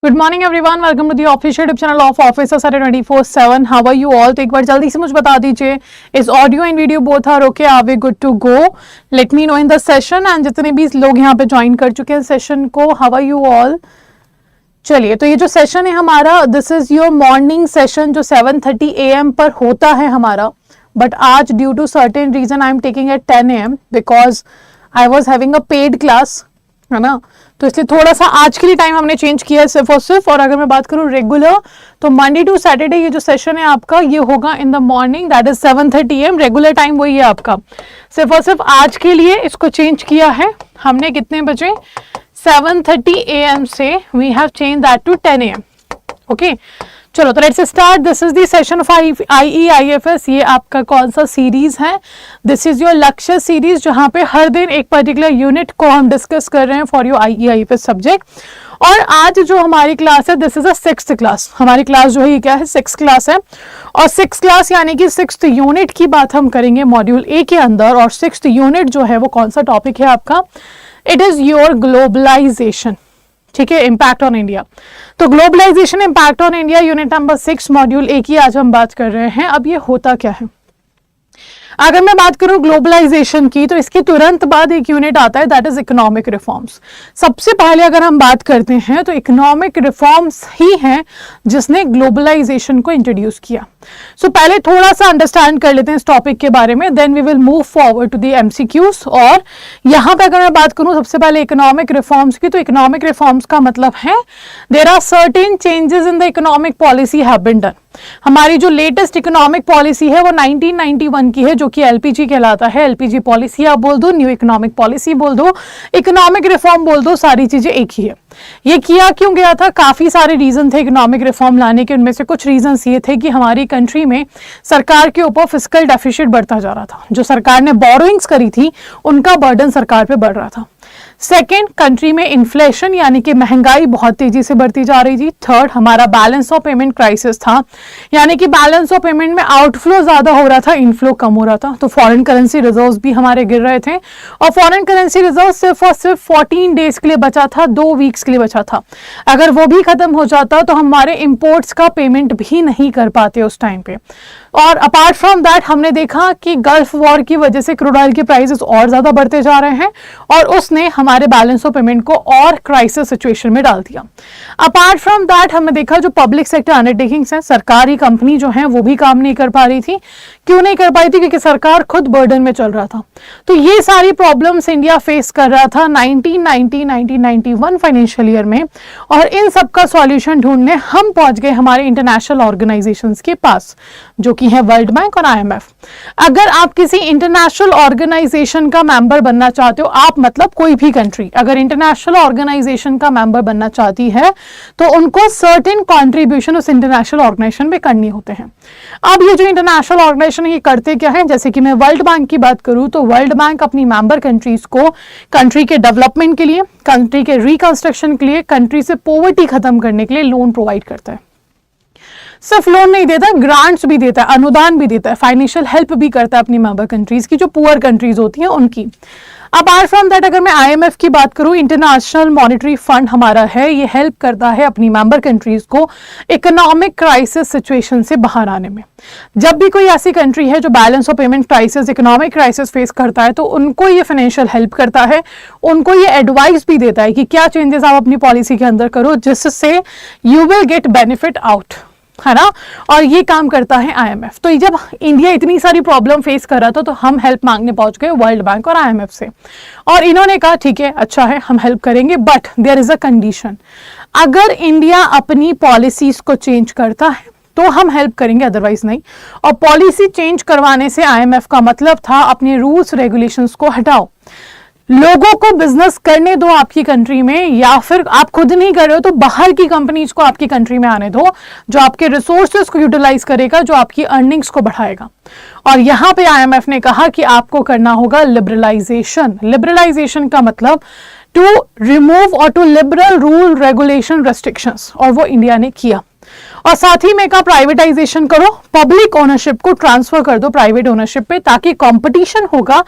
Good morning everyone, welcome to the official YouTube channel of officer सारे 24/7। How are you all? तो एक बार जल्दी से मुझे बता दीजिए, इस audio and video both are okay? Are we good to go? Let me know in the session. And जितने भी लोग यहाँ पे ज्वाइन कर चुके हैं सेशन को, हाउ आर यू ऑल? चलिए, तो ये जो सेशन है हमारा, this is your morning session जो 7:30 AM पर होता है हमारा। बट आज due to certain reason I am taking at 10 AM because I was having a paid class, है ना, तो इसलिए थोड़ा सा आज के लिए टाइम हमने चेंज किया है सिर्फ और सिर्फ। और अगर मैं बात करूं रेगुलर, तो मंडे टू सैटरडे ये जो सेशन है आपका ये होगा in the morning, that is 7:30 AM। Regular time वही है आपका, सिर्फ और सिर्फ आज के लिए इसको चेंज किया है हमने। कितने बजे? 7:30 AM से we have change that to 10 AM। Okay, चलो तो let's start. This is the session of IEIFS। ये आपका कौन सा सीरीज है? This is your Lakshya series, जहां पे हर दिन एक पर्टिकुलर यूनिट को हम डिस्कस कर रहे हैं फॉर योर IEIFS सब्जेक्ट। और आज जो हमारी क्लास है, this is a 6th class. हमारी क्लास जो है ये क्या है? 6th क्लास है। और 6th क्लास यानी कि 6th यूनिट की बात हम करेंगे मॉड्यूल A के अंदर। और 6th यूनिट जो है वो कौन सा टॉपिक है आपका? It is your globalisation. ठीक है, इम्पैक्ट ऑन इंडिया। तो globalisation impact on India unit number 6 module A की आज हम बात कर रहे हैं। अब ये होता क्या है? अगर मैं बात करूं ग्लोबलाइजेशन की, तो इसके तुरंत बाद एक यूनिट आता है, दैट इज इकोनॉमिक रिफॉर्म्स। सबसे पहले अगर हम बात करते हैं तो इकोनॉमिक रिफॉर्म्स ही हैं जिसने ग्लोबलाइजेशन को इंट्रोड्यूस किया। सो पहले थोड़ा सा अंडरस्टैंड कर लेते हैं इस टॉपिक के बारे में, then we will move forward to the MCQs। और यहाँ पे अगर मैं बात करूं सबसे पहले इकोनॉमिक रिफॉर्म्स की, तो इकोनॉमिक रिफॉर्म्स का मतलब है there are certain changes in the economic policy have been done. हमारी जो लेटेस्ट इकोनॉमिक पॉलिसी है वो 1991 की है, जो कि LPG कहलाता है। LPG पॉलिसी आप बोल दो, न्यू इकोनॉमिक पॉलिसी बोल दो, इकोनॉमिक रिफॉर्म बोल दो, सारी चीजें एक ही है। ये किया क्यों गया था? काफी सारे रीजन थे इकोनॉमिक रिफॉर्म लाने के। उनमें से कुछ रीजंस ये थे कि हमारी कंट्री में सरकार के ऊपर फिस्कल डेफिसिट बढ़ता जा रहा था। जो सरकार ने बोरोइंग्स करी थी उनका बर्डन सरकार पे बढ़ रहा था। सेकेंड, कंट्री में इन्फ्लेशन यानी कि महंगाई बहुत तेजी से बढ़ती जा रही थी। थर्ड, हमारा बैलेंस ऑफ पेमेंट क्राइसिस था, यानी कि बैलेंस ऑफ पेमेंट में आउटफ्लो ज्यादा हो रहा था, इनफ्लो कम हो रहा था। तो फॉरेन करेंसी रिजर्व्स भी हमारे गिर रहे थे। और फॉरेन करेंसी रिजर्व सिर्फ और सिर्फ 14 डेज के लिए बचा था, 2 वीक्स के लिए बचा था। अगर वो भी खत्म हो जाता तो हमारे इंपोर्ट्स का पेमेंट भी नहीं कर पाते उस टाइम पे। और अपार्ट फ्रॉम दैट हमने देखा कि गल्फ वॉर की वजह से क्रूड ऑयल के प्राइसेस और ज्यादा बढ़ते जा रहे हैं, और उसने हमारे बैलेंस ऑफ पेमेंट को और क्राइसिस सिचुएशन में डाल दिया। अपार्ट फ्रॉम दैट हमने देखा जो पब्लिक सेक्टर अंडरटेकिंग्स हैं, सरकारी कंपनी जो है वो भी काम नहीं कर पा रही थी। क्यों नहीं कर पाई थी? क्योंकि सरकार खुद बर्डन में चल रहा था। तो ये सारी प्रॉब्लम्स इंडिया फेस कर रहा था 1990-1991 फाइनेंशियल ईयर में। और इन सब का सॉल्यूशन ढूंढने हम पहुंच गए हमारे इंटरनेशनल ऑर्गेनाइजेशंस के पास, जो कि है वर्ल्ड बैंक और IMF। अगर आप किसी इंटरनेशनल ऑर्गेनाइजेशन का मेंबर बनना चाहते हो, आप मतलब कोई भी कंट्री अगर इंटरनेशनल ऑर्गेनाइजेशन का मेंबर बनना चाहती है, तो उनको सर्टेन कंट्रीब्यूशन उस इंटरनेशनल ऑर्गेनाइजेशन में करनी होते हैं। अब ये जो इंटरनेशनल ऑर्गेनाइजेशन ये करते क्या है? जैसे कि मैं वर्ल्ड बैंक की बात करूं, तो वर्ल्ड बैंक अपनी मेंबर कंट्रीज को कंट्री के डेवलपमेंट के लिए, कंट्री के रिकंस्ट्रक्शन के लिए, कंट्री से पॉवर्टी खत्म करने के लिए लोन प्रोवाइड करता है। सिर्फ लोन नहीं देता, ग्रांट्स भी देता है, अनुदान भी देता है, फाइनेंशियल हेल्प भी करता है अपनी मेंबर कंट्रीज की, जो पुअर कंट्रीज होती हैं उनकी। अपार्ट फ्रॉम दैट अगर मैं IMF की बात करूं, इंटरनेशनल मॉनेटरी फंड हमारा है, ये हेल्प करता है अपनी मेंबर कंट्रीज को इकोनॉमिक क्राइसिस सिचुएशन से बाहर आने में। जब भी कोई ऐसी कंट्री है जो balance of payment crisis, economic crisis face करता है, तो उनको ये फाइनेंशियल हेल्प करता है, उनको ये एडवाइस भी देता है कि क्या चेंजेस आप अपनी पॉलिसी के अंदर करो जिससे you will get benefit out, है ना। और ये काम करता है IMF। तो जब इंडिया इतनी सारी प्रॉब्लम फेस कर रहा था, तो हम हेल्प मांगने पहुंच गए वर्ल्ड बैंक और IMF से। और इन्होंने कहा ठीक है, अच्छा है, हम हेल्प करेंगे, but there is a condition. अगर इंडिया अपनी पॉलिसीज को चेंज करता है तो हम हेल्प करेंगे, अदरवाइज नहीं। और पॉलिसी चेंज करवाने से IMF का मतलब था अपने रूल्स रेगुलेशंस को हटाओ, लोगों को बिजनेस करने दो आपकी कंट्री में, या फिर आप खुद नहीं कर रहे हो तो बाहर की कंपनीज को आपकी कंट्री में आने दो, जो आपके रिसोर्सेज को यूटिलाइज करेगा, जो आपकी अर्निंग्स को बढ़ाएगा। और यहां पे IMF ने कहा कि आपको करना होगा लिबरलाइजेशन। लिबरलाइजेशन का मतलब टू रिमूव और to liberal rule regulation restrictions, और वो इंडिया ने किया। और साथ ही में कहा प्राइवेटाइजेशन करो, पब्लिक ओनरशिप को ट्रांसफर कर दो प्राइवेट ओनरशिप पे, ताकि कंपटीशन होगा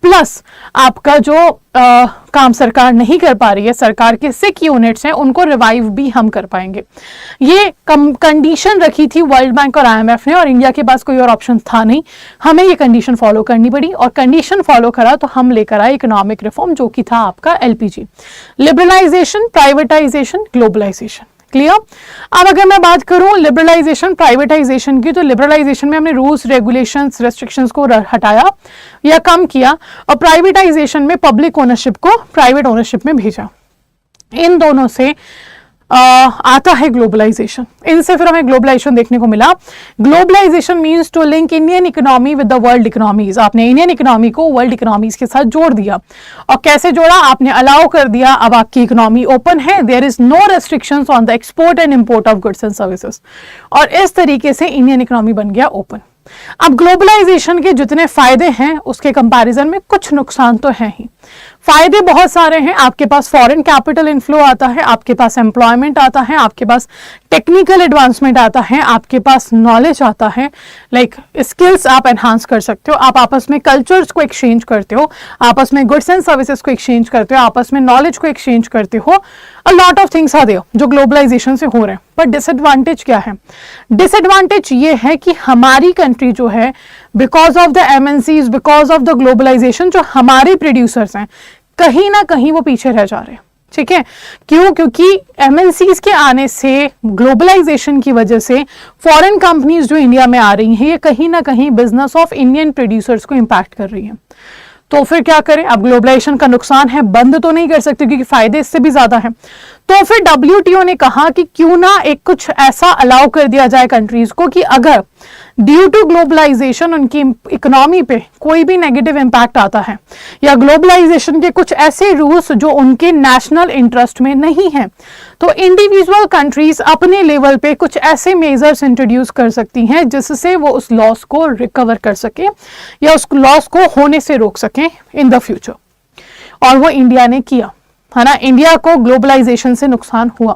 प्लस आपका जो काम सरकार नहीं कर पा रही है, सरकार के सिक यूनिट्स हैं, उनको रिवाइव भी हम कर पाएंगे। ये कंडीशन रखी थी वर्ल्ड बैंक और IMF ने, और इंडिया के पास कोई और ऑप्शन था नहीं, हमें ये कंडीशन फॉलो करनी पड़ी, और कंडीशन फॉलो करा तो हम लेकर आए इकोनॉमिक रिफॉर्म, जो कि था आपका LPG, liberalisation, privatisation, globalisation. Clear? अब अगर मैं बात करूं लिबरलाइजेशन प्राइवेटाइजेशन की, तो लिबरलाइजेशन में हमने रूल्स, रेगुलेशंस, रेस्ट्रिक्शंस को हटाया या कम किया, और प्राइवेटाइजेशन में पब्लिक ओनरशिप को प्राइवेट ओनरशिप में भेजा। इन दोनों से आता है ग्लोबलाइजेशन। इनसे फिर हमें ग्लोबलाइजेशन देखने को मिला। Globalisation means to link Indian economy with the world economies. आपने इंडियन इकोनॉमी को वर्ल्ड इकोनॉमीज के साथ जोड़ दिया, और कैसे जोड़ा? आपने अलाउ कर दिया, अब आपकी इकोनॉमी ओपन है, there is no restrictions on the export and import of goods and services, और इस तरीके से इंडियन इकोनॉमी बन गया ओपन। अब ग्लोबलाइजेशन के जितने फायदे हैं उसके कंपैरिजन में कुछ नुकसान तो हैं ही। फायदे बहुत सारे हैं, आपके पास फॉरेन कैपिटल इनफ्लो आता है, आपके पास एम्प्लॉयमेंट आता है, आपके पास टेक्निकल एडवांसमेंट आता है, आपके पास नॉलेज आता है, लाइक स्किल्स आप एनहांस कर सकते हो, आप आपस में कल्चर्स को एक्सचेंज करते हो, आपस में गुड्स एंड सर्विसेज को एक्सचेंज करते हो, आपस में नॉलेज को एक्सचेंज करते हो। A lot of things are there जो ग्लोबलाइजेशन से हो रहे हैं। पर डिसएडवांटेज क्या है? डिसएडवांटेज ये है कि हमारी कंट्री जो है, because of the MNCs, because of the globalisation, जो हमारे प्रोड्यूसर्स हैं कहीं ना कहीं वो पीछे रह जा रहे हैं। ठीक है, क्यों? क्योंकि MNCs के आने से, ग्लोबलाइजेशन की वजह से फॉरेन कंपनीज जो इंडिया में आ रही हैं, ये कहीं ना कहीं बिजनेस ऑफ इंडियन प्रोड्यूसर्स को इंपैक्ट कर रही हैं। तो फिर क्या करें? अब ग्लोबलाइजेशन का नुकसान है, बंद तो नहीं कर सकते क्योंकि फायदे इससे भी ज्यादा हैं। तो फिर WTO ने कहा कि क्यों ना एक कुछ ऐसा अलाउ कर दिया जाए कंट्रीज को कि अगर ड्यू टू ग्लोबलाइजेशन उनकी इकोनॉमी पे कोई भी नेगेटिव इंपैक्ट आता है, या ग्लोबलाइजेशन के कुछ ऐसे रूल्स जो उनके नेशनल इंटरेस्ट में नहीं है, तो इंडिविजुअल कंट्रीज अपने लेवल पे कुछ ऐसे मेजर्स इंट्रोड्यूस कर सकती हैं जिससे वो उस लॉस को रिकवर कर सके या उस लॉस को होने से रोक सकें इन द फ्यूचर। और वो इंडिया ने किया, है ना। इंडिया को ग्लोबलाइजेशन से नुकसान हुआ,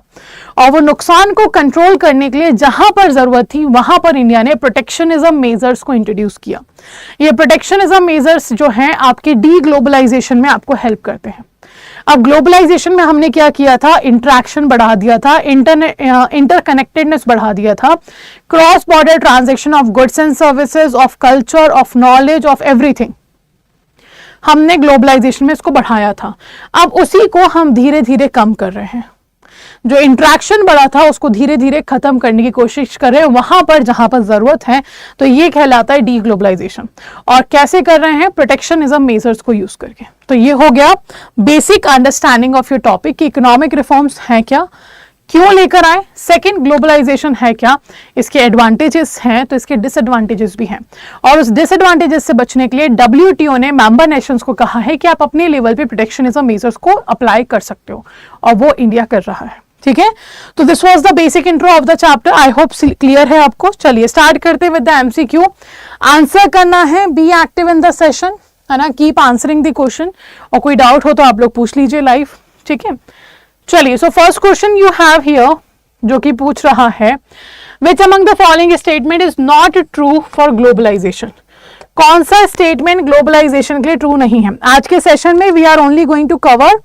और वो नुकसान को कंट्रोल करने के लिए जहां पर जरूरत थी वहां पर इंडिया ने प्रोटेक्शनिज्म मेजर्स को इंट्रोड्यूस किया। ये प्रोटेक्शनिज्म मेजर्स जो हैं आपके डी ग्लोबलाइजेशन में आपको हेल्प करते हैं। अब ग्लोबलाइजेशन में हमने क्या किया था? इंटरेक्शन बढ़ा दिया था, इंटरकनेक्टेडनेस बढ़ा दिया था, cross border transaction of goods and services, of culture, of knowledge, of everything. हमने ग्लोबलाइजेशन में इसको बढ़ाया था। अब उसी को हम धीरे धीरे कम कर रहे हैं। जो इंटरेक्शन बढ़ा था उसको धीरे धीरे खत्म करने की कोशिश कर रहे हैं वहां पर जहां पर जरूरत है। तो ये कहलाता है डी ग्लोबलाइजेशन। और कैसे कर रहे हैं? प्रोटेक्शनिज्म मेजर्स को यूज करके। तो ये हो गया basic understanding of your topic कि इकोनॉमिक रिफॉर्म्स हैं क्या, क्यों लेकर आए। सेकंड, ग्लोबलाइजेशन है क्या, इसके एडवांटेजेस हैं तो इसके डिसएडवांटेजेस भी हैं। और उस डिसएडवांटेजेस से बचने के लिए WTO ने मेंबर नेशंस को कहा है कि आप अपने लेवल पे प्रोटेक्शनिज्म मेजर्स को अप्लाई कर सकते हो, और वो इंडिया कर रहा है। ठीक है, तो this was the basic intro of the chapter. I hope clear है आपको। चलिए स्टार्ट करते हैं विद द MCQ। आंसर करना है, B active in the session, है ना, कीप आंसरिंग द क्वेश्चन, और कोई डाउट हो तो आप लोग पूछ लीजिए लाइव। ठीक है, चलिए। So first question you have here जो कि पूछ रहा है, which among the following statement is not true for globalisation. कौन सा स्टेटमेंट ग्लोबलाइजेशन के लिए ट्रू नहीं है? आज के सेशन में we are only going to cover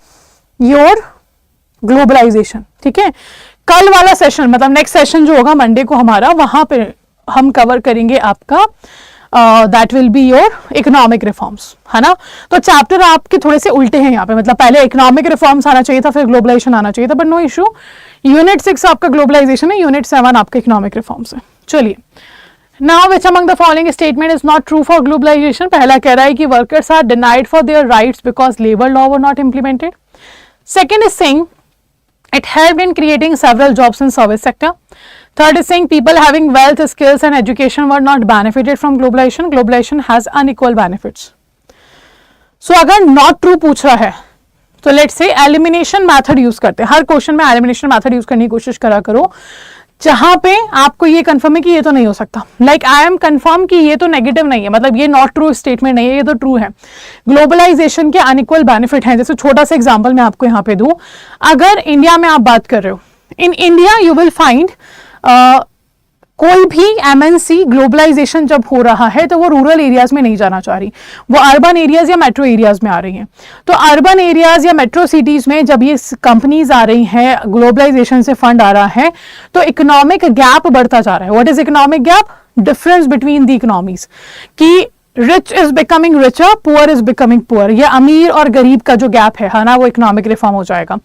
your globalisation. ठीक है, कल वाला सेशन मतलब नेक्स्ट सेशन जो होगा मंडे को हमारा, वहां पे हम कवर करेंगे आपका that will be your economic reforms, है ना। तो चैप्टर आपके थोड़े से उल्टे हैं यहाँ पे, मतलब पहले इकोनॉमिक रिफॉर्म्स आना चाहिए था, फिर ग्लोबलाइजेशन आना चाहिए था, बट नो इशू। यूनिट 6 आपका ग्लोबलाइजेशन है, यूनिट 7 आपका इकोनॉमिक रिफॉर्म्स है। चलिए, now which among the following statement is not true for globalisation. पहला कह रहा है कि workers are denied for their rights because labour law were not implemented. Second is saying it helped in creating several jobs in service sector. Third is saying people having wealth, skills and education were not benefited from globalization. Globalization has unequal benefits. So अगर not true पूछ रहा है तो let's say elimination method use करते हैं। हर question में elimination method use करने की कोशिश करा करो जहां पे आपको ये कंफर्म है कि ये तो नहीं हो सकता। लाइक आई एम कंफर्म कि ये तो नेगेटिव नहीं है, मतलब ये नॉट ट्रू स्टेटमेंट नहीं है, ये तो ट्रू है। ग्लोबलाइजेशन के अनइक्वल बेनिफिट हैं। जैसे छोटा सा एग्जांपल मैं आपको यहाँ पे दूं, अगर इंडिया में आप बात कर रहे हो, in India you will find कोई भी एमएनसी ग्लोबलाइजेशन जब हो रहा है तो वो रूरल एरियाज में नहीं जाना चाह रही, वो अर्बन एरियाज या मेट्रो एरियाज में आ रही हैं। तो अर्बन एरियाज या मेट्रो सिटीज में जब ये कंपनीज आ रही हैं, ग्लोबलाइजेशन से फंड आ रहा है, तो इकोनॉमिक गैप बढ़ता जा रहा है। What is economic gap? Difference between the economies, कि rich is becoming richer, poor is becoming poor. ये अमीर और गरीब का जो गैप है ना, वो इकोनॉमिक रिफॉर्म हो जाएगा,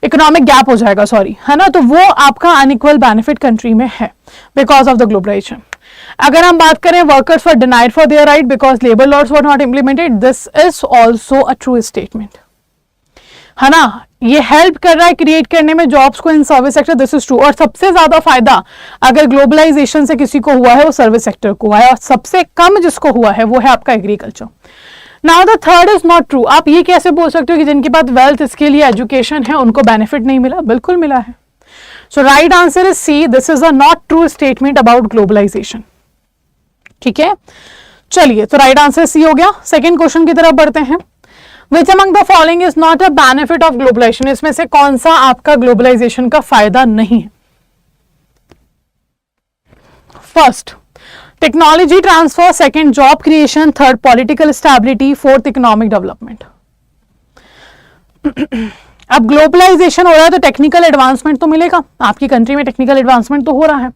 इकोनॉमिक गैप हो जाएगा, सॉरी, है ना। तो वो आपका अनइक्वल बेनिफिट कंट्री में है बिकॉज ऑफ द ग्लोबलाइजेशन। अगर हम बात करें workers were denied for their right because labour laws were not implemented, this is also a true statement, है ना। ये हेल्प कर रहा है क्रिएट करने में जॉब्स को in service sector, this is true. और सबसे ज्यादा फायदा अगर ग्लोबलाइजेशन से किसी को हुआ है वो सर्विस सेक्टर को हुआ है, और सबसे कम जिसको हुआ है वो है आपका agriculture. Now the third is not true. आप ये कैसे बोल सकते हो कि जिनके पास वेल्थ, स्किल या एजुकेशन है उनको बेनिफिट नहीं मिला? बिल्कुल मिला है। So right answer is C, this is a not true statement about globalisation. ठीक है, चलिए, तो राइट आंसर सी हो गया। सेकेंड क्वेश्चन की तरफ बढ़ते हैं। Which among the following is not a benefit of globalization? इसमें से कौन सा आपका ग्लोबलाइजेशन का फायदा नहीं है? First, technology transfer, second job creation, third political stability, fourth economic development. अब ग्लोबलाइजेशन हो रहा है तो टेक्निकल एडवांसमेंट तो मिलेगा, आपकी कंट्री में टेक्निकल एडवांसमेंट तो हो रहा है,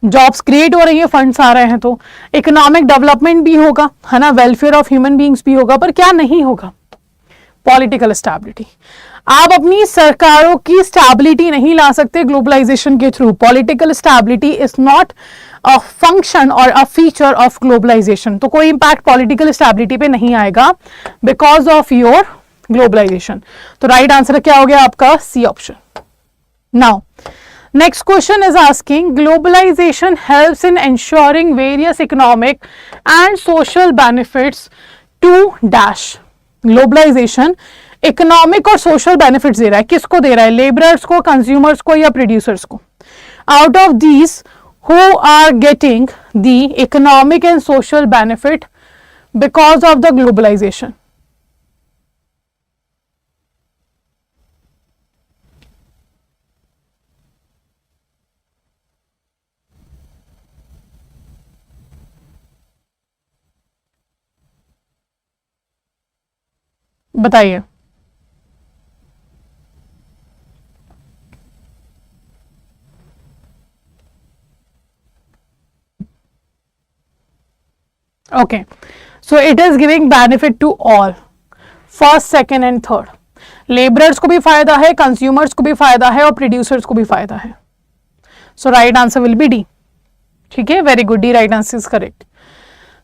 जॉब्स क्रिएट हो रही है, फंड्स आ रहे हैं, तो इकोनॉमिक डेवलपमेंट भी होगा, है ना, वेलफेयर ऑफ ह्यूमन बींग्स भी होगा। पर क्या नहीं होगा? Political stability. आप अपनी सरकारों की स्टेबिलिटी नहीं ला सकते ग्लोबलाइजेशन के through. Political stability is not a function और अ फीचर ऑफ ग्लोबलाइजेशन। तो कोई इंपैक्ट पॉलिटिकल स्टेबिलिटी पे नहीं आएगा बिकॉज ऑफ योर ग्लोबलाइजेशन। तो राइट आंसर क्या हो गया आपका? C option. Now next question is asking globalization helps in ensuring various economic and social benefits to dash। Globalisation economic और सोशल बेनिफिट्स दे रहा है, किसको दे रहा है? लेबरर्स को, कंज्यूमर्स को या प्रोड्यूसर्स को? Out of these who are getting the economic and social benefit because of the globalisation? बताइए। Okay, so it is giving benefit to all, first, second and third. Labourers को भी फायदा है, consumers को भी फायदा है और प्रोड्यूसर्स को भी फायदा है। So right answer will be D. ठीक है, very good, D right answer is correct.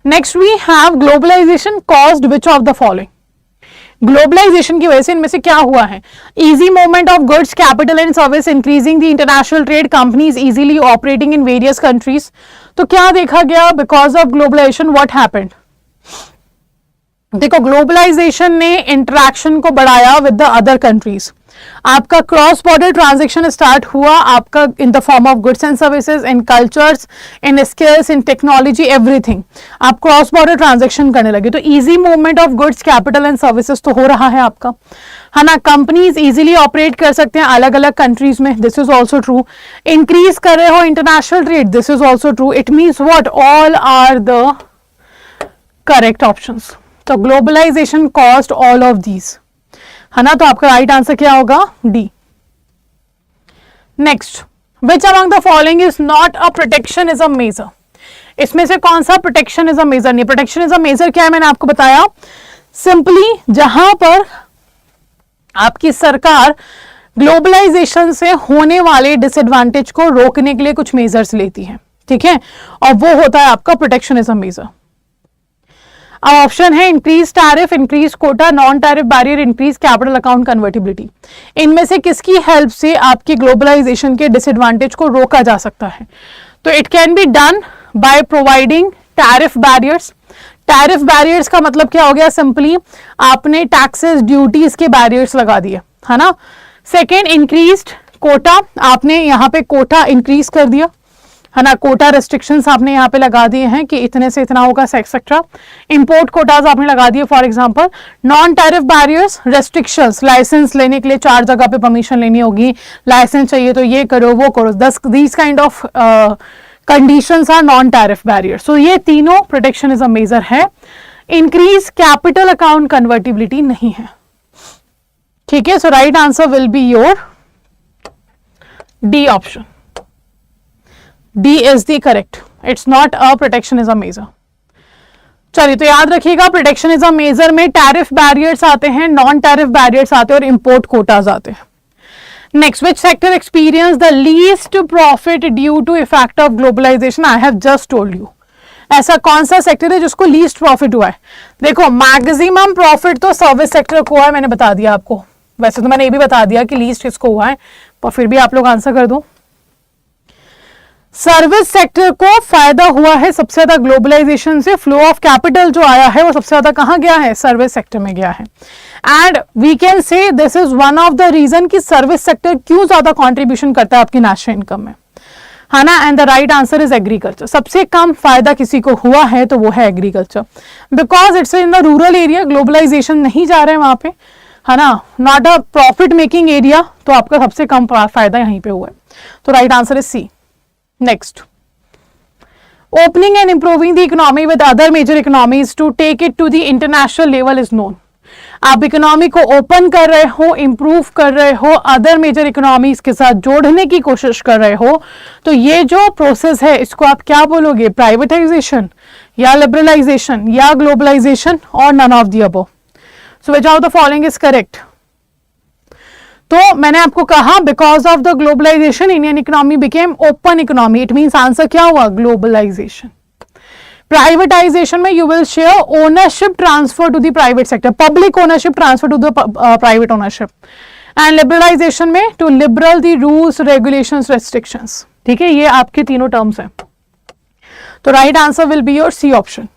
Next we have globalisation caused which of the following? Globalisation की वजह से इनमें से क्या हुआ है? Easy movement of goods, capital and service, increasing the international trade, companies easily operating in various countries. तो क्या देखा गया because of globalisation? What happened? देखो, ग्लोबलाइजेशन ने इंटरेक्शन को बढ़ाया विद द अदर कंट्रीज। आपका क्रॉस बॉर्डर ट्रांजेक्शन स्टार्ट हुआ आपका in the form of goods and services, in cultures, in skills, in technology, everything. आप क्रॉस बॉर्डर ट्रांजेक्शन करने लगे, तो easy movement of goods, capital and services तो हो रहा है आपका, है ना। कंपनीज इजीली ऑपरेट कर सकते हैं अलग अलग कंट्रीज में, this is also true. Increase कर रहे हो international trade, this is also true. It means what? All are the correct options. तो globalisation caused all of these, है ना। तो आपका राइट आंसर क्या होगा? D. Next, which among the following is not a protectionism measure? इसमें से कौन सा प्रोटेक्शनिज्म मेजर नहीं? प्रोटेक्शनिज्म मेजर क्या है? मैंने आपको बताया, सिंपली जहां पर आपकी सरकार ग्लोबलाइजेशन से होने वाले डिसएडवांटेज को रोकने के लिए कुछ मेजर्स लेती है, ठीक है, और वो होता है आपका प्रोटेक्शनिज्म मेजर। अब ऑप्शन है increase tariff, increase quota, non tariff barrier, increase capital account convertibility. इनमें से किसकी हेल्प से आपकी ग्लोबलाइजेशन के डिसएडवांटेज को रोका जा सकता है? तो it can be done by providing tariff barriers. Tariff barriers का मतलब क्या हो गया? सिंपली आपने टैक्सेस, ड्यूटीज के बैरियर्स लगा दिए, है ना। सेकेंड, इंक्रीज्ड कोटा, आपने यहाँ पे कोटा इंक्रीज कर दिया, है ना। कोटा रेस्ट्रिक्शंस आपने यहाँ पे लगा दिए हैं कि इतने से इतना होगा, एक्सेट्रा। इंपोर्ट कोटाज आपने लगा दिए for example. Non tariff barriers, restrictions, licence लेने के लिए 4 जगह पे परमिशन लेनी होगी, लाइसेंस चाहिए तो ये करो वो करो, 10 these kind of conditions are non tariff barrier. So ये तीनों प्रोटेक्शनिज्म मेजर है. इंक्रीज कैपिटल अकाउंट कन्वर्टिबिलिटी नहीं है. ठीक है. So right answer will be your D option. D is the correct. It's not a protectionism measure. चलिए तो याद रखिएगा प्रोटेक्शनिज्म मेजर में टैरिफ बैरियर्स आते हैं, नॉन टैरिफ बैरियर्स आते हैं और इंपोर्ट कोटाज आते हैं. Next, which sector experience the least profit due to effect of globalisation? I have just told you. ऐसा कौन सा सेक्टर है जिसको लीस्ट प्रॉफिट हुआ है? देखो मैक्सिमम प्रॉफिट तो सर्विस सेक्टर को हुआ है, मैंने बता दिया आपको. वैसे तो मैंने ये भी बता दिया कि लीस्ट किसको हुआ है, पर फिर भी आप लोग आंसर कर दो. सर्विस सेक्टर को फायदा हुआ है सबसे ज्यादा ग्लोबलाइजेशन से. फ्लो ऑफ कैपिटल जो आया है वो सबसे ज्यादा कहां गया है? सर्विस सेक्टर में गया है. And we can say this is one of the reason कि सर्विस सेक्टर क्यों ज्यादा कंट्रीब्यूशन करता है आपकी नेशनल इनकम में, है ना. And the right answer is agriculture. सबसे कम फायदा किसी को हुआ है तो वो है agriculture, because it's in the rural area. Globalisation नहीं जा रहे हैं वहां पे, है ना, not a profit making area. तो आपका सबसे कम फायदा यहीं पे हुआ है. तो right answer is C. Next, opening and improving the economy with other major economies to take it to the international level is known. आप इकोनॉमी को ओपन कर रहे हो, इंप्रूव कर रहे हो, अदर मेजर इकोनॉमीज के साथ जोड़ने की कोशिश कर रहे हो, तो ये जो प्रोसेस है इसको आप क्या बोलोगे? प्राइवेटाइजेशन या लिबरलाइजेशन या ग्लोबलाइजेशन और none of the above. So which of the following is correct? तो मैंने आपको कहा because of the globalisation Indian economy became open economy. It means answer क्या हुआ? ग्लोबलाइजेशन. प्राइवेटाइजेशन में you will share ownership transfer to the private sector, public ownership transfer to the private ownership. And liberalisation में to liberal the rules regulations restrictions. ठीक है, ये आपके तीनों terms हैं. तो right answer will be your C option.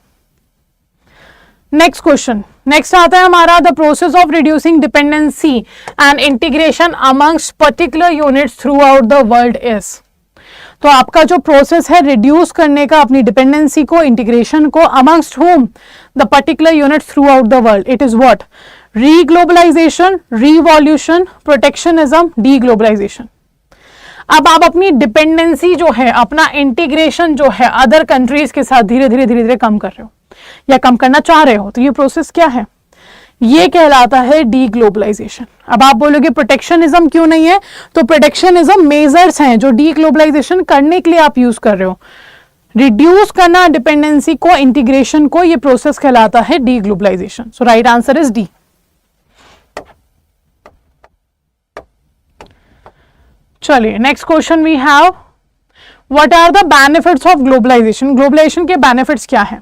Next question. Next आता है हमारा the process of reducing dependency and integration amongst particular units throughout the world is. तो आपका जो प्रोसेस है रिड्यूस करने का अपनी डिपेंडेंसी को, इंटीग्रेशन को, amongst whom? The particular units throughout the world. It is what? Reglobalisation, revolution, protectionism, deglobalisation. अब आप अपनी डिपेंडेंसी जो है, अपना इंटीग्रेशन जो है अदर कंट्रीज के साथ धीरे धीरे कम कर रहे हो या कम करना चाह रहे हो, तो ये प्रोसेस क्या है? ये कहलाता है डीग्लोबलाइजेशन. अब आप बोलोगे प्रोटेक्शनिज्म क्यों नहीं है? तो प्रोटेक्शनिज्म मेजर्स हैं जो डीग्लोबलाइजेशन करने के लिए आप यूज कर रहे हो. रिड्यूस करना डिपेंडेंसी को, इंटीग्रेशन को, ये प्रोसेस कहलाता है deglobalisation. So right answer is D. चलिए next question we have, what are the benefits of globalisation? Globalisation के बेनिफिट्स क्या है?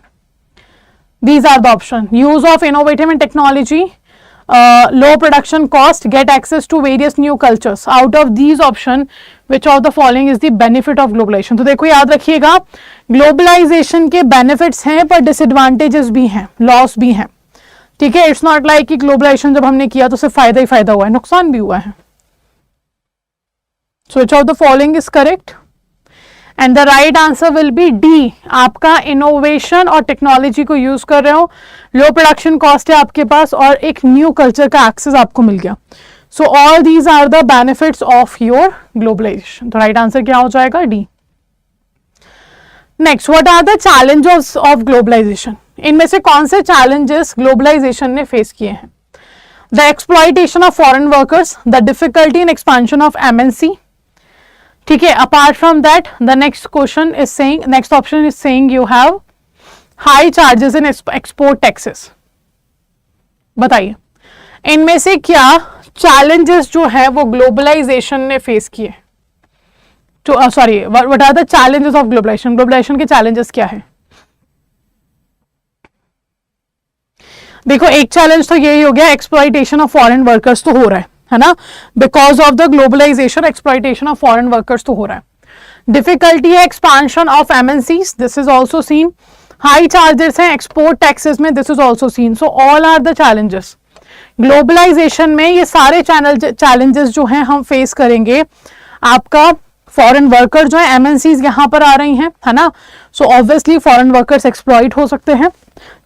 These are the option. Use of innovative and technology, low production cost, get access to various new cultures. Out of these option, which of the following is the benefit of globalization? तो देखो याद रखिएगा, globalisation के benefits हैं पर disadvantages भी हैं, loss भी हैं. ठीक है, इट्स नॉट लाइक कि ग्लोबलाइजेशन जब हमने किया तो सिर्फ फायदा ही फायदा हुआ है, नुकसान भी हुआ है. So which of the following is correct? And the right answer will be D. आपका इनोवेशन और टेक्नोलॉजी को यूज कर रहे हो, लो प्रोडक्शन कॉस्ट है आपके पास और एक न्यू कल्चर का एक्सेस आपको मिल गया. So all these are the benefits of your globalisation. तो राइट आंसर क्या हो जाएगा? D. Next, what are the challenges of globalisation? इनमें से कौन से चैलेंजेस ग्लोबलाइजेशन ने फेस किए हैं? The exploitation of foreign workers, the difficulty in expansion of MNC. ठीक है, apart from that the next question is saying, next option is saying you have high charges in export taxes. बताइए इनमें से क्या challenges जो है वो globalisation ने फेस किए? तो sorry, what are the challenges of globalisation? Globalisation के चैलेंजेस क्या है? देखो एक चैलेंज तो यही हो गया, एक्सप्लॉयटेशन ऑफ फॉरेन वर्कर्स तो हो रहा है ना, because of the globalisation exploitation of foreign workers तो हो रहा है. डिफिकल्टी है expansion of MNCs, this is also seen. High charges हैं एक्सपोर्ट टैक्सेस में, this is also seen. So all are the challenges. Globalisation में ये सारे चैलेंजेस जो हैं हम फेस करेंगे. आपका फॉरेन वर्कर जो है एमएनसीज यहाँ पर आ रही हैं, है ना, so obviously foreign workers exploit हो सकते हैं.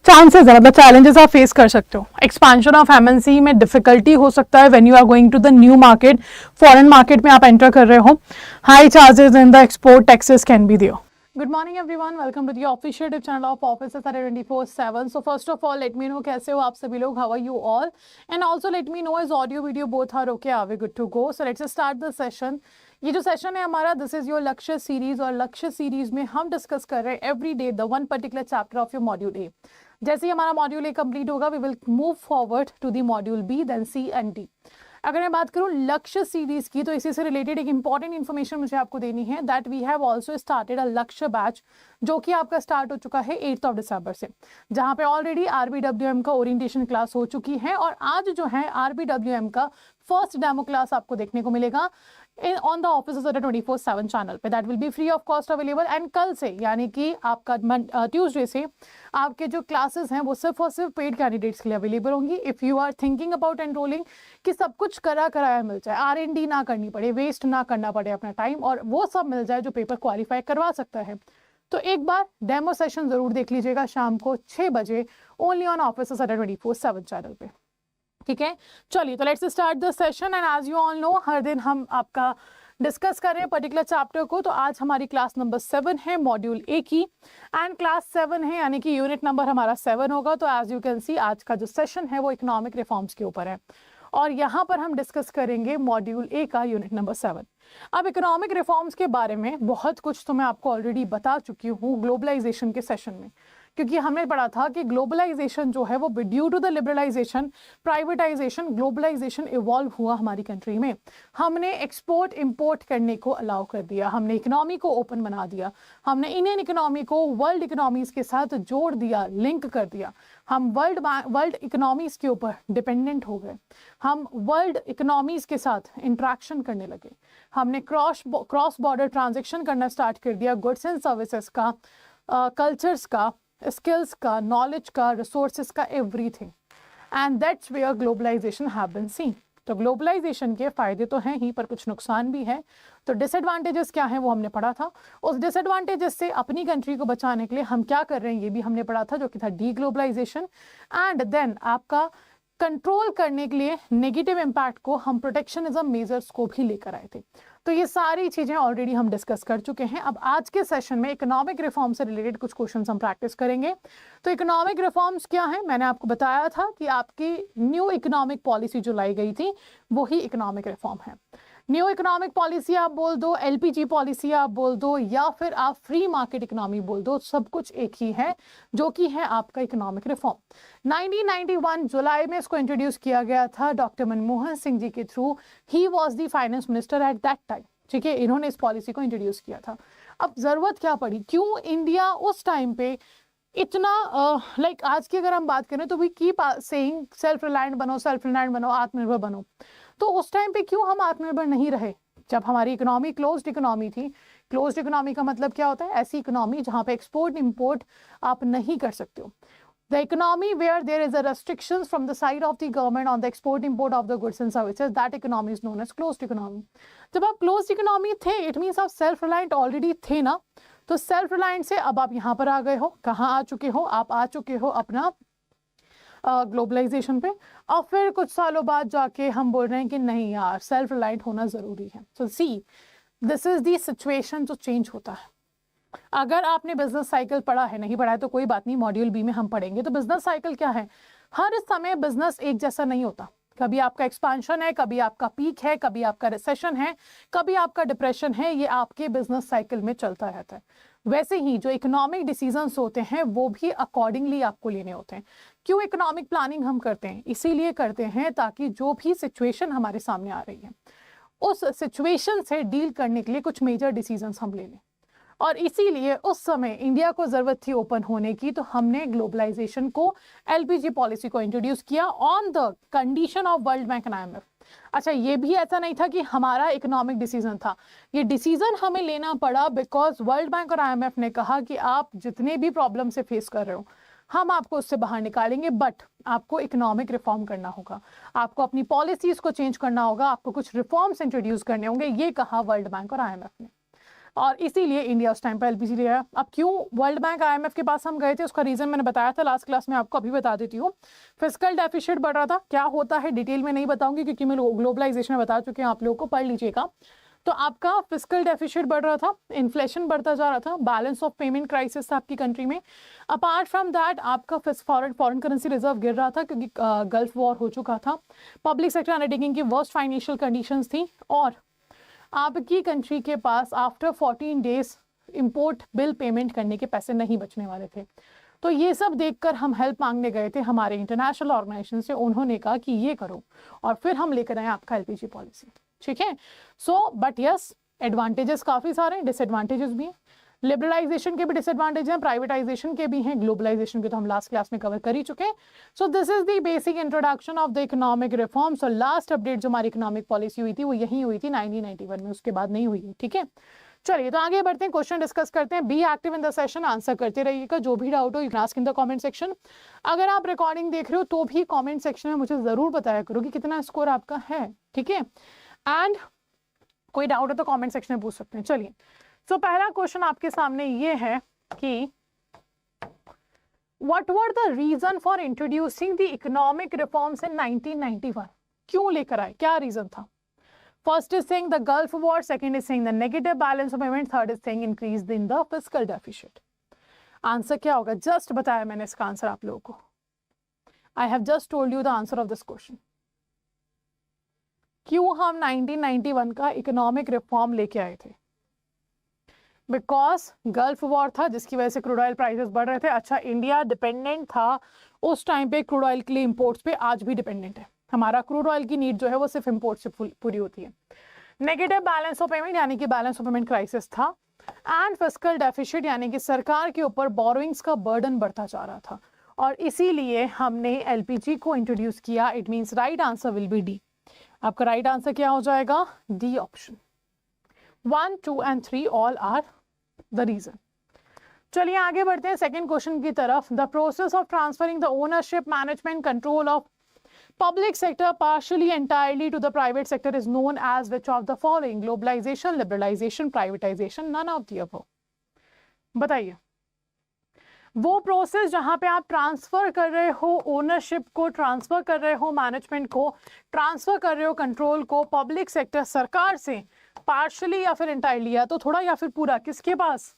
चांसेस है, मतलब चैलेंजेस आप फेस कर सकते हो. एक्सपांशन ऑफ एमएनसी में डिफिकल्टी हो सकता है when you are going to the new market, foreign market में आप एंटर कर रहे हो. High charges in the export taxes can be there. Good morning everyone, welcome to the official YouTube channel of Officer Saturday 24/7. So first of all, let me know कैसे हो आप सभी लोग, how are you all, and also let me know is audio video both are okay, are we good to go? So let's start the session. ये जो session है हमारा, this is your Lakshya series, और लक्ष्य सीरीज में हम discuss कर रहे हैं every day the one particular chapter of your module A. जैसे ही हमारा मॉड्यूल ए कंप्लीट होगा, we will move forward to the module B, then C and D. अगर मैं बात करूं लक्ष्य सीरीज की, तो इसी से रिलेटेड एक इंपॉर्टेंट इन्फॉर्मेशन मुझे आपको देनी है, that we have also started a Lakshya batch, जो कि आपका स्टार्ट हो चुका है 8 दिसंबर से, जहां पे ऑलरेडी आरबीडब्ल्यूएम का ओरिएंटेशन क्लास हो चुकी है, और आज जो है आरबीडब्ल्यूएम का फर्स्ट डेमो क्लास आपको देखने को मिलेगा on the officer Saturday 24/7 channel पे. That will be free of cost available, and कल से यानी कि आपका ट्यूसडे से आपके जो क्लासेस हैं वो सिर्फ और सिर्फ पेड कैंडिडेट्स के लिए अवेलेबल होंगी. If you are thinking about enrolling, कि सब कुछ कराया मिल जाए, R&D ना करनी पड़े, वेस्ट ना करना पड़े अपना टाइम, और वो सब मिल जाए जो पेपर क्वालिफाई करवा सकता है, तो एक बार डेमो सेशन जरूर देख लीजिएगा शाम को 6 बजे only on officer Saturday 24/7 channel पे. ठीक है, चलिए तो let's start the session. And as you all know, हर दिन हम आपका डिस्कस कर रहे हैं पर्टिकुलर चैप्टर को. तो आज हमारी क्लास नंबर 7 है मॉड्यूल ए की, एंड क्लास 7 है यानी कि यूनिट नंबर हमारा 7 होगा. तो एज यू कैन सी आज का जो सेशन है वो इकोनॉमिक रिफॉर्म्स के ऊपर है, और यहाँ पर हम डिस्कस करेंगे मॉड्यूल ए का यूनिट नंबर 7. अब इकोनॉमिक रिफॉर्म्स के बारे में बहुत कुछ तो मैं आपको ऑलरेडी बता चुकी हूँ ग्लोबलाइजेशन के सेशन में, क्योंकि हमने पढ़ा था कि ग्लोबलाइजेशन जो है वो due to the liberalization, privatisation, globalization evolve हुआ हमारी कंट्री में. हमने एक्सपोर्ट इंपोर्ट करने को अलाउ कर दिया, हमने इकोनॉमी को ओपन बना दिया, हमने इंडियन इकोनॉमी को वर्ल्ड इकोनॉमीज के साथ जोड़ दिया, लिंक कर दिया. हम वर्ल्ड इकोनॉमीज के ऊपर डिपेंडेंट हो गए, हम वर्ल्ड इकोनॉमीज के साथ इंट्रैक्शन करने लगे, हमने क्रॉस बॉर्डर ट्रांजेक्शन करना स्टार्ट कर दिया, गुड्स एंड सर्विसेज का, कल्चर्स का, स्किल्स का, नॉलेज का, रिसोर्सेज का, everything. And that's where globalization have been seen. तो ग्लोबलाइजेशन के फायदे तो हैं ही, पर कुछ नुकसान भी है. तो डिसएडवांटेजेस क्या हैं वो हमने पढ़ा था. उस डिसएडवांटेजेस से अपनी कंट्री को बचाने के लिए हम क्या कर रहे हैं ये भी हमने पढ़ा था, जो कि था डी ग्लोबलाइजेशन. एंड देन आपका कंट्रोल करने के लिए नेगेटिव इम्पैक्ट को हम प्रोटेक्शनिज्म मेजर्स को भी लेकर आए थे. तो ये सारी चीजें ऑलरेडी हम डिस्कस कर चुके हैं. अब आज के सेशन में इकोनॉमिक रिफॉर्म से रिलेटेड कुछ क्वेश्चंस हम प्रैक्टिस करेंगे. तो इकोनॉमिक रिफॉर्म्स क्या है, मैंने आपको बताया था कि आपकी न्यू इकोनॉमिक पॉलिसी जो लाई गई थी वो ही इकोनॉमिक रिफॉर्म है. न्यू इकोनॉमिक पॉलिसी आप बोल दो, LPG पॉलिसी आप बोल दो, या फिर आप फ्री मार्केट इकोनॉमी बोल दो, सब कुछ एक ही है, जो कि है आपका इकोनॉमिक रिफॉर्म. 1991 जुलाई में इसको इंट्रोड्यूस किया गया था डॉक्टर मनमोहन सिंह जी के through. He was the finance minister at that time. ठीक है, इन्होंने इस पॉलिसी को इंट्रोड्यूस किया था. अब जरूरत क्या पड़ी, क्यों इंडिया उस टाइम पे इतना आज की अगर हम बात करें तो we keep saying self reliant बनो, आत्मनिर्भर बनो. तो उस टाइम पे क्यों हम आत्मनिर्भर नहीं रहे, जब हमारी इकोनॉमी क्लोज्ड इकोनॉमी थी. क्लोज्ड इकोनॉमी का मतलब क्या होता है, ऐसी इकोनॉमी जहां पे एक्सपोर्ट इंपोर्ट आप नहीं कर सकते हो. The economy where there is a restrictions from the side of the government on the export import of the goods and services, that economy is known as closed economy. जब आप closed economy थे, it means आप self reliant already थे ना. तो self reliant से अब आप यहाँ पर आ गए हो, कहाँ आ चुके हो, आप आ चुके हो अपना ग्लोबलाइजेशन पे. और फिर कुछ सालों बाद जाके हम बोल रहे हैं कि नहीं यार, सेल्फ रिलायंट होना जरूरी है. सो सी, दिस इज दी सिचुएशन जो चेंज होता है. अगर आपने बिजनेस साइकिल पढ़ा है, नहीं पढ़ा है तो कोई बात नहीं, मॉड्यूल बी में हम पढ़ेंगे. तो बिजनेस साइकिल क्या है, हर समय बिजनेस एक जैसा नहीं होता. कभी आपका एक्सपांशन है, कभी आपका पीक है, कभी आपका रिसेशन है, कभी आपका डिप्रेशन है. ये आपके बिजनेस साइकिल में चलता रहता है. वैसे ही जो इकोनॉमिक डिसीजंस होते हैं वो भी अकॉर्डिंगली आपको लेने होते हैं. क्यों इकोनॉमिक प्लानिंग हम करते हैं, इसीलिए करते हैं ताकि जो भी सिचुएशन हमारे सामने आ रही है उस सिचुएशन से डील करने के लिए कुछ मेजर डिसीजंस हम ले लें. और इसीलिए उस समय इंडिया को जरूरत थी ओपन होने की, तो हमने ग्लोबलाइजेशन को, LPG पॉलिसी को इंट्रोड्यूस किया on the condition of world bank and IMF. अच्छा, ये भी ऐसा नहीं था कि हमारा इकोनॉमिक डिसीजन था, ये डिसीजन हमें लेना पड़ा बिकॉज वर्ल्ड बैंक और IMF ने कहा कि आप जितने भी प्रॉब्लम से फेस कर रहे हो हम आपको उससे बाहर निकालेंगे, बट आपको इकोनॉमिक रिफॉर्म करना होगा, आपको अपनी पॉलिसीज को चेंज करना होगा, आपको कुछ रिफॉर्म्स इंट्रोड्यूस करने होंगे. ये कहा वर्ल्ड बैंक और IMF ने, और इसीलिए इंडिया उस टाइम पर LPG ले आया. अब क्यों वर्ल्ड बैंक IMF के पास हम गए थे, उसका रीजन मैंने बताया था लास्ट क्लास में, आपको अभी बता देती हूँ. फिस्कल डेफिसिट बढ़ रहा था. क्या होता है डिटेल में नहीं बताऊंगी क्योंकि मैं ग्लोबलाइजेशन में बता चुके हैं, आप लोगों को पढ़ लीजिएगा. तो आपका फिस्कल डेफिसिट बढ़ रहा था, इन्फ्लेशन बढ़ता जा रहा था, बैलेंस ऑफ पेमेंट क्राइसिस था आपकी कंट्री में। अपार्ट फ्रॉम दैट आपका फॉरेन करेंसी रिजर्व गिर रहा था क्योंकि गल्फ वॉर हो चुका था, पब्लिक सेक्टर अंडरटेकिंग की वर्स्ट फाइनेंशियल कंडीशंस थी, और आपकी कंट्री के पास after 14 days import bill payment करने के पैसे नहीं बचने वाले थे। तो ये सब देखकर हम हेल्प मांगने गए थे हमारे इंटरनेशनल ऑर्गेनाइजेशन से, उन्होंने कहा कि ये करो, और फिर हम लेकर आए आपका एलपीजी पॉलिसी। ठीक है, सो बट यस, एडवांटेजेस काफ़ी सारे हैं, डिसएडवांटेजेस भी हैं। लिबरलाइजेशन के भी डिसएडवांटेज हैं, प्राइवेटाइजेशन के भी हैं, ग्लोबलाइजेशन के तो हम लास्ट क्लास में कवर कर ही चुके हैं। सो this is the basic introduction of the economic reform. So last update जो हमारी इकोनॉमिक पॉलिसी हुई थी वो यही हुई थी 1991 में, उसके बाद नहीं हुई है। ठीक है, चलिए तो आगे बढ़ते हैं, क्वेश्चन डिस्कस करते हैं। B active in the session, answer करते रहिएगा, जो भी डाउट हो you can ask in the comment section. अगर आप रिकॉर्डिंग देख रहे हो तो भी कमेंट सेक्शन में मुझे जरूर बताया करो कि कितना स्कोर आपका है। ठीक है, एंड कोई डाउट है तो कमेंट सेक्शन में पूछ सकते हैं। चलिए, सो पहला क्वेश्चन आपके सामने ये है कि what were the reason for introducing the economic reforms in 1991? क्यों लेकर आए, क्या रीजन था? First is saying the Gulf War, second is saying the negative balance of payment, third is saying increase in the fiscal deficit. Answer क्या होगा? Just बताया मैंने इसका आंसर आप लोगों को। I have just told you the answer of this question. क्यों हम 1991 का इकोनॉमिक रिफॉर्म लेके आए थे? बिकॉज गल्फ वॉर था जिसकी वजह से क्रूड ऑयल प्राइसेस बढ़ रहे थे। अच्छा, इंडिया डिपेंडेंट था उस टाइम पे क्रूड ऑयल के लिए, इंपोर्ट्स पे, आज भी डिपेंडेंट है। हमारा क्रूड ऑयल की नीड जो है वो सिर्फ इंपोर्ट से पूरी होती है। नेगेटिव बैलेंस ऑफ पेमेंट यानी कि बैलेंस ऑफ पेमेंट क्राइसिस था, एंड फिस्कल डेफिसिट यानी कि सरकार के ऊपर बोरोइंग्स का बर्डन बढ़ता जा रहा था, और इसीलिए हमने एलपीजी को इंट्रोड्यूस किया। It means right answer will be D. आपका राइट आंसर क्या हो जाएगा? D option. 1, 2 and 3 all are the reason. चलिए आगे बढ़ते हैं सेकेंड क्वेश्चन की तरफ। The process of transferring the ownership, management, control of public sector partially entirely to the private sector is known as which of the following? Globalization, liberalization, privatization, none of the above. बताइए, वो process जहां पे आप transfer कर रहे हो ownership को, transfer कर रहे हो मैनेजमेंट को, ट्रांसफर कर रहे हो कंट्रोल को पब्लिक सेक्टर सरकार से, पार्शली या फिर इंटायरली, या तो थोड़ा या फिर पूरा, किसके पास?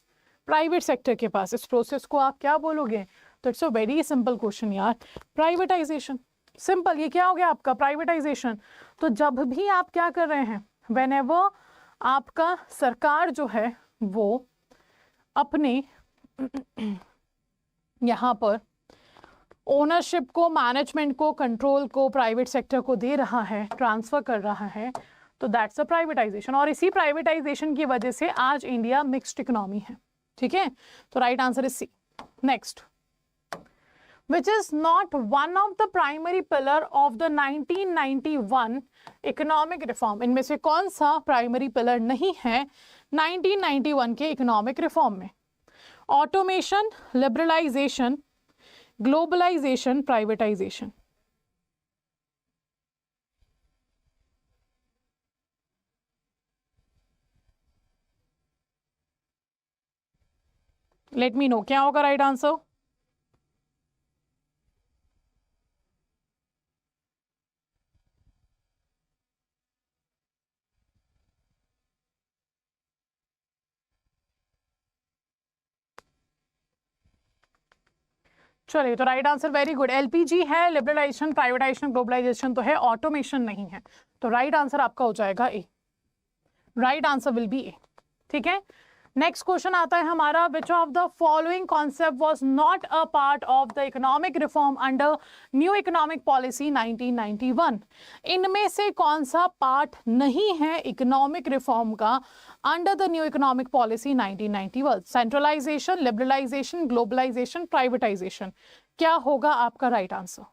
प्राइवेट सेक्टर के पास। इस प्रोसेस को आप क्या बोलोगे? तो it's a very simple question यार, प्राइवेटाइजेशन। सिंपल, ये क्या हो गया आपका? प्राइवेटाइजेशन। तो जब भी आप क्या कर रहे हैं, व्हेनेवर आपका सरकार जो है वो अपने यहाँ पर ओनरशिप को, मैनेजमेंट को, कंट्रोल को प्राइवेट सेक्टर को दे रहा है, ट्रांसफर कर रहा है, तो दैट्स अ प्राइवेटाइजेशन। और इसी प्राइवेटाइजेशन की वजह से आज इंडिया मिक्स्ड इकोनॉमी है। ठीक है, तो right answer is C. Next, which is not one of the primary pillar of the 1991 economic reform। इनमें से कौन सा प्राइमरी पिलर नहीं है 1991 के इकोनॉमिक रिफॉर्म में? Automation, liberalization, globalization, privatization. Let me know क्या होगा राइट आंसर। चलिए, तो right answer very good, LPG है, लिबरलाइजेशन, प्राइवेटाइजेशन, ग्लोबलाइजेशन तो है, ऑटोमेशन नहीं है। तो राइट आंसर आपका हो जाएगा A. Right answer will be A. ठीक है, नेक्स्ट क्वेश्चन आता है हमारा, which of the following concept was not a part of the economic reform under new economic policy 1991? इनमें से कौन सा पार्ट नहीं है इकोनॉमिक रिफॉर्म का under the new economic policy 1991? Centralization, liberalization, globalization, privatization. क्या होगा आपका right answer?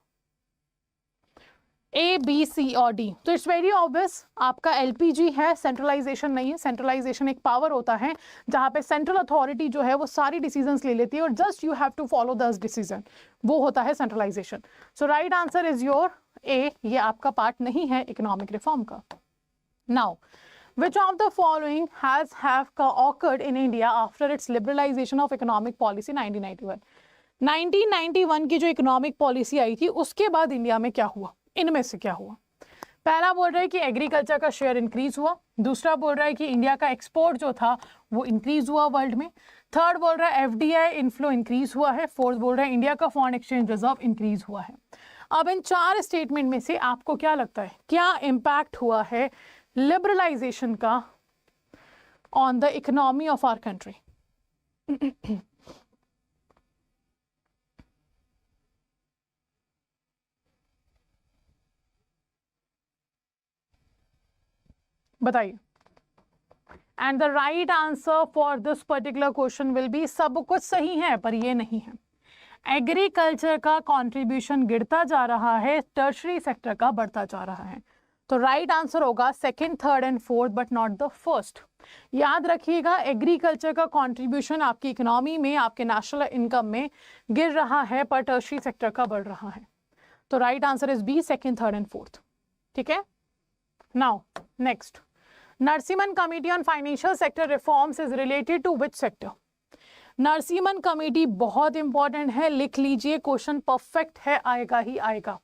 A, B, C और डी। तो इट्स वेरी ऑब्वियस, आपका एलपीजी है, सेंट्रलाइजेशन नहीं है। सेंट्रलाइजेशन एक पावर होता है जहां पे सेंट्रल अथॉरिटी जो है वो सारी डिसीजंस ले लेती है और just you have to follow this decision, वो होता है centralisation. So right answer is your A, ये आपका पार्ट नहीं है इकोनॉमिक रिफॉर्म का। Now, which of the following has have occurred in India after its liberalization of economic policy 1991? 1991 की जो इकोनॉमिक पॉलिसी आई थी उसके बाद इंडिया में क्या हुआ? इनमें से क्या हुआ? पहला बोल रहा है कि एग्रीकल्चर का शेयर इंक्रीज हुआ, दूसरा बोल रहा है कि इंडिया का एक्सपोर्ट जो था वो इंक्रीज हुआ वर्ल्ड में, थर्ड बोल रहा है एफडीआई इनफ्लो इंक्रीज हुआ है, फोर्थ बोल रहा है इंडिया का फॉरेन एक्सचेंज रिजर्व इंक्रीज हुआ है। अब इन चार स्टेटमेंट में से आपको क्या लगता है क्या इम्पैक्ट हुआ है लिबरलाइजेशन का on the economy of our country? बताइए। And the right answer for this particular question will be, सब कुछ सही है पर ये नहीं है। एग्रीकल्चर का कंट्रीब्यूशन गिरता जा रहा है, टर्शरी सेक्टर का बढ़ता जा रहा है। तो राइट आंसर होगा second, third and fourth but not the first. याद रखिएगा एग्रीकल्चर का कंट्रीब्यूशन आपकी इकोनॉमी में, आपके नेशनल इनकम में गिर रहा है पर टर्शरी सेक्टर का बढ़ रहा है। तो right answer is B, second, third and fourth. ठीक है, now next, Narasimhan committee on financial sector reforms is related to which sector? Narasimhan committee बहुत इंपॉर्टेंट है, लिख लीजिए, क्वेश्चन परफेक्ट है, आएगा ही आएगा।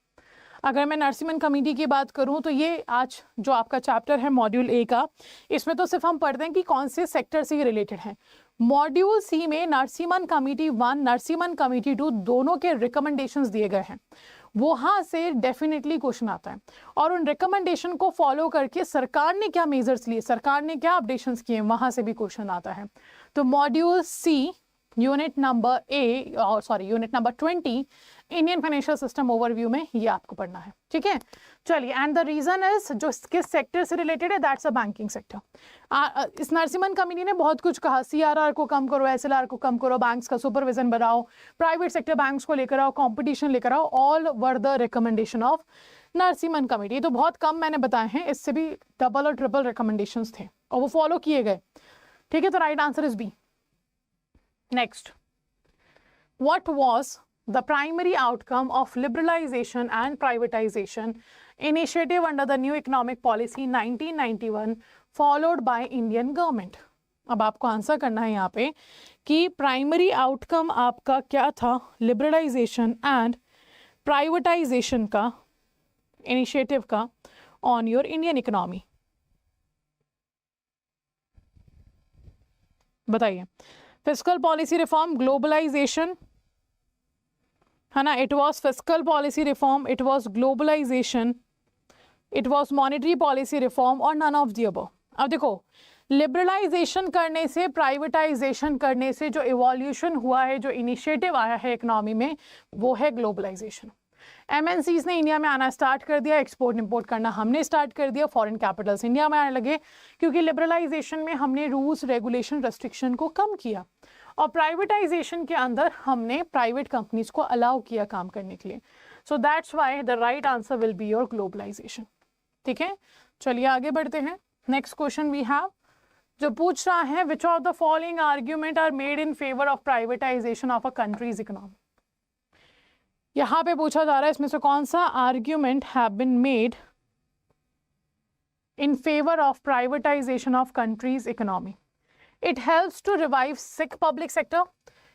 अगर मैं नरसिम्हन कमेटी की बात करूं तो ये आज जो आपका चैप्टर है मॉड्यूल ए का, इसमें तो सिर्फ हम पढ़ते हैं कि कौन से सेक्टर से रिलेटेड है। मॉड्यूल सी में नरसिम्हन कमेटी 1, नरसिम्हन कमेटी 2 दोनों के रिकमेंडेशंस दिए गए हैं, वहां से डेफिनेटली क्वेश्चन आता है। और उन रिकमेंडेशन को फॉलो करके सरकार ने क्या मेजर्स लिए, सरकार ने क्या अपडेशंस किए, वहां से भी क्वेश्चन आता है। तो module C unit number A, और sorry unit number 20 Indian financial system overview में ये आपको पढ़ना है। ठीक है, चलिए। एंड द रीजन इज, जो किस सेक्टर से रिलेटेड है, दैट्स अ बैंकिंग सेक्टर। इस नरसिम्हन कमेटी ने बहुत कुछ कहा, सीआरआर को कम करो, एसएलआर को कम करो, बैंक्स का सुपरविजन बढ़ाओ, प्राइवेट सेक्टर बैंक्स को लेकर आओ, कंपटीशन लेकर आओ, all were the recommendation of Narasimhan committee. तो बहुत कम मैंने बताए हैं, इससे भी डबल और ट्रिपल रिकमेंडेशंस थे और वो फॉलो किए गए। ठीक है, तो right answer is B. Next, what was the primary outcome of liberalization and privatization initiative under the new economic policy 1991 followed by Indian government? अब आपको आंसर करना है यहाँ पे कि प्राइमरी आउटकम आपका क्या था लिबरलाइजेशन एंड प्राइवेटाइजेशन का इनिशिएटिव का ऑन योर इंडियन इकोनॉमी। बताइए। फिस्कल पॉलिसी रिफॉर्म, ग्लोबलाइजेशन, है ना, it was fiscal policy reform, it was globalization, it was monetary policy reform और नन ऑफ द अबव। अब देखो, लिबरलाइजेशन करने से, प्राइवेटाइजेशन करने से जो इवोल्यूशन हुआ है, जो इनिशिएटिव आया है इकोनॉमी में, वो है ग्लोबलाइजेशन। एमएनसीज ने इंडिया में आना स्टार्ट कर दिया, एक्सपोर्ट इंपोर्ट करना हमने स्टार्ट कर दिया, फॉरेन कैपिटल्स इंडिया में आने लगे, क्योंकि लिबरलाइजेशन में हमने रूल्स, रेगुलेशन, रेस्ट्रिक्शन को कम किया, और प्राइवेटाइजेशन के अंदर हमने प्राइवेट कंपनीज को अलाउ किया काम करने के लिए। So that's why the right answer will be your globalisation. ठीक है, चलिए आगे बढ़ते हैं। नेक्स्ट क्वेश्चन वी हैव, जो पूछ रहा है, which of the following argument are made in favour of privatization of a country's economy? यहां पे पूछा जा रहा है इसमें से कौन सा argument have been made in favor of privatization of country's economy. It helps to revive sick public sector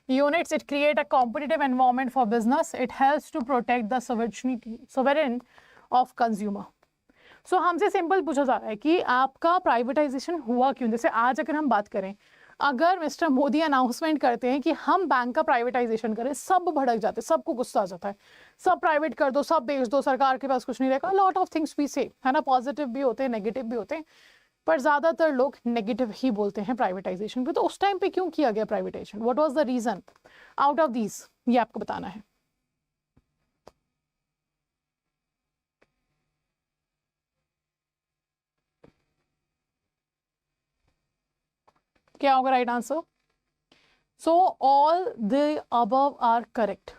units. It create a competitive environment for business. It helps to protect the sovereign of consumer. So हमसे simple पूछा जा रहा है कि आपका privatisation हुआ क्यों। जैसे आज अगर हम बात करें, अगर मिस्टर मोदी अनाउंसमेंट करते हैं कि हम बैंक का प्राइवेटाइजेशन करें, सब भड़क जाते हैं, सबको गुस्सा आ जाता है, सब प्राइवेट कर दो, सब बेच दो, सरकार के पास कुछ नहीं रहेगा, लॉट ऑफ थिंग्स वी से, है ना, पॉजिटिव भी होते हैं, नेगेटिव भी होते हैं, पर ज्यादातर लोग नेगेटिव ही बोलते हैं प्राइवेटाइजेशन पे। तो उस टाइम पे क्यों किया गया privatization, what was the reason out of these, ये आपको बताना है। क्या होगा right answer? So all the above are correct.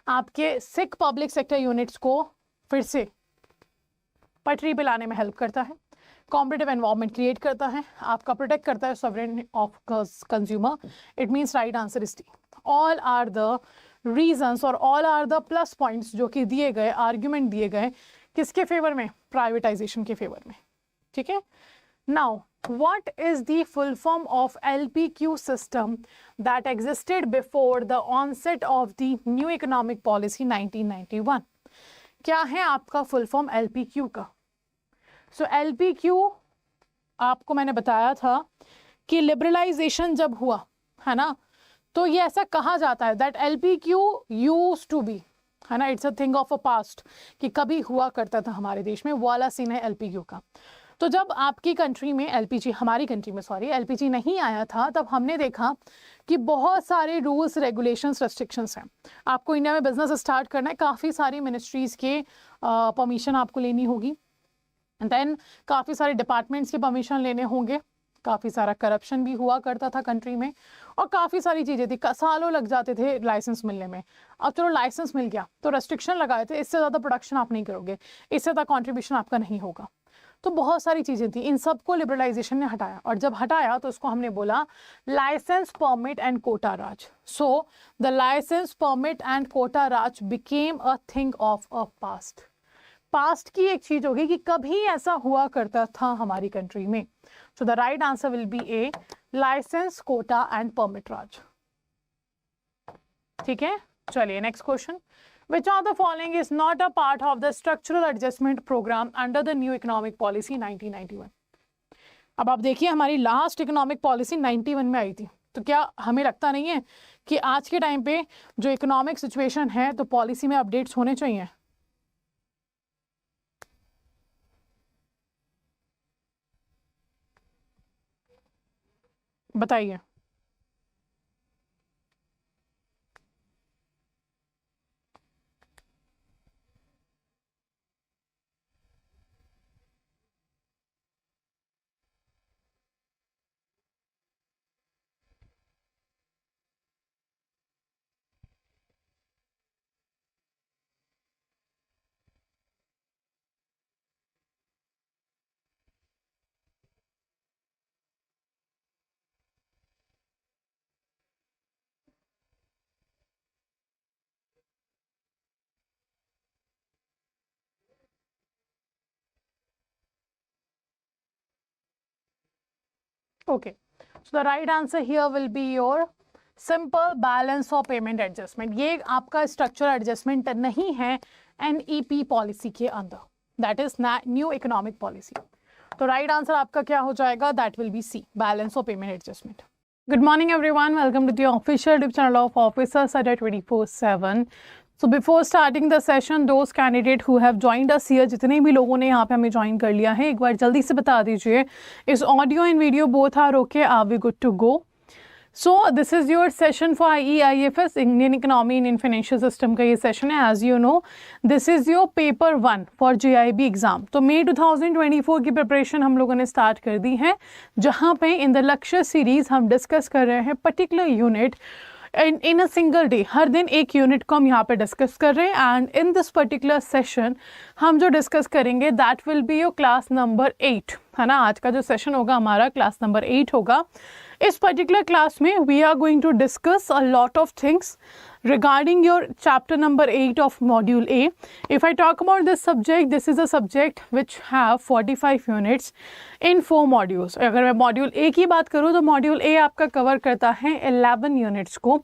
आपके सिक पब्लिक सेक्टर यूनिट्स को फिर से पटरी पे लाने में हेल्प करता है, कॉम्पिटिटिव एनवायरनमेंट क्रिएट करता है, आपका प्रोटेक्ट करता है sovereign of consumer. It means right answer is D. All are the reasons और all are the plus points जो कि दिए गए, आर्ग्यूमेंट दिए गए किसके फेवर में, प्राइवेटाइजेशन के फेवर में। ठीक है, now what is the full form of LPQ system that existed before the onset of the new economic policy 1991? क्या है आपका फुल फॉर्म LPQ का? सो LPQ आपको मैंने बताया था कि लिबरलाइजेशन जब हुआ है ना, तो ये ऐसा कहा जाता है that LPQ used to be, है ना, it's a thing of a past, कि कभी हुआ करता था हमारे देश में, वो वाला सीन है LPQ का। तो जब आपकी कंट्री में LPG, हमारी कंट्री में सॉरी LPG नहीं आया था, तब हमने देखा कि बहुत सारे रूल्स रेगुलेशंस रेस्ट्रिक्शंस हैं। आपको इंडिया में बिजनेस स्टार्ट करना है, काफ़ी सारी मिनिस्ट्रीज़ के परमिशन आपको लेनी होगी, देन काफ़ी सारे डिपार्टमेंट्स के परमिशन लेने होंगे, काफ़ी सारा करप्शन भी हुआ करता था कंट्री में, और काफ़ी सारी चीज़ें थी, सालों लग जाते थे लाइसेंस मिलने में। अब चलो लाइसेंस मिल गया तो रेस्ट्रिक्शन लगाए थे, इससे ज़्यादा प्रोडक्शन आप नहीं करोगे, इससे ज़्यादा कॉन्ट्रीब्यूशन आपका नहीं होगा। तो बहुत सारी चीज़ें थी, इन सबको लिबरलाइजेशन ने हटाया, और जब हटाया तो उसको हमने बोला licence permit and quota raj. So the licence permit and quota raj became a thing of a past. Past की एक चीज होगी कि कभी ऐसा हुआ करता था हमारी कंट्री में। So the right answer will be A, licence quota and permit Raj. ठीक है, चलिए next question. Which of the following is not a part of the structural adjustment program under the new economic policy 1991? अब आप देखिए हमारी last economic policy 91 में आई थी, तो क्या हमें लगता नहीं है कि आज के टाइम पे जो इकोनॉमिक सिचुएशन है तो पॉलिसी में अपडेट्स होने चाहिए? बताइए। Okay, so the right answer here will be your simple balance of payment adjustment. ये आपका स्ट्रक्चरल एडजस्टमेंट नहीं है NEP पॉलिसी के अंदर, that is new economic policy. तो राइट आंसर आपका क्या हो जाएगा? That will be C, balance of payment adjustment. Good morning everyone, welcome to the official YouTube channel of Officers Survey 24/7. So before starting the session, those candidates who have joined us here, जितने भी लोगों ने यहाँ पे हमें join कर लिया है, एक बार जल्दी से बता दीजिए इस audio and video both are okay, are we good to go? So this is your session for IEIFS, Indian economy in financial system का ये सेशन है। As you know this is your paper 1 for JIB exam. तो मई 2024 की preparation हम लोगों ने start कर दी है, जहाँ पे इन द लक्ष्य सीरीज़ हम डिस्कस कर रहे हैं particular unit in a single day. हर दिन एक यूनिट को हम यहाँ पे डिस्कस कर रहे हैं, and in this particular session हम जो डिस्कस करेंगे that will be your class number 8, है ना। आज का जो सेशन होगा हमारा क्लास नंबर 8 होगा। इस पर्टिकुलर क्लास में we are going to discuss a lot of things regarding your chapter number 8 of module A. If I talk about this subject, this is a subject which have 45 units in 4 modules. अगर मैं module A की बात करूँ तो module A आपका cover करता है 11 units को,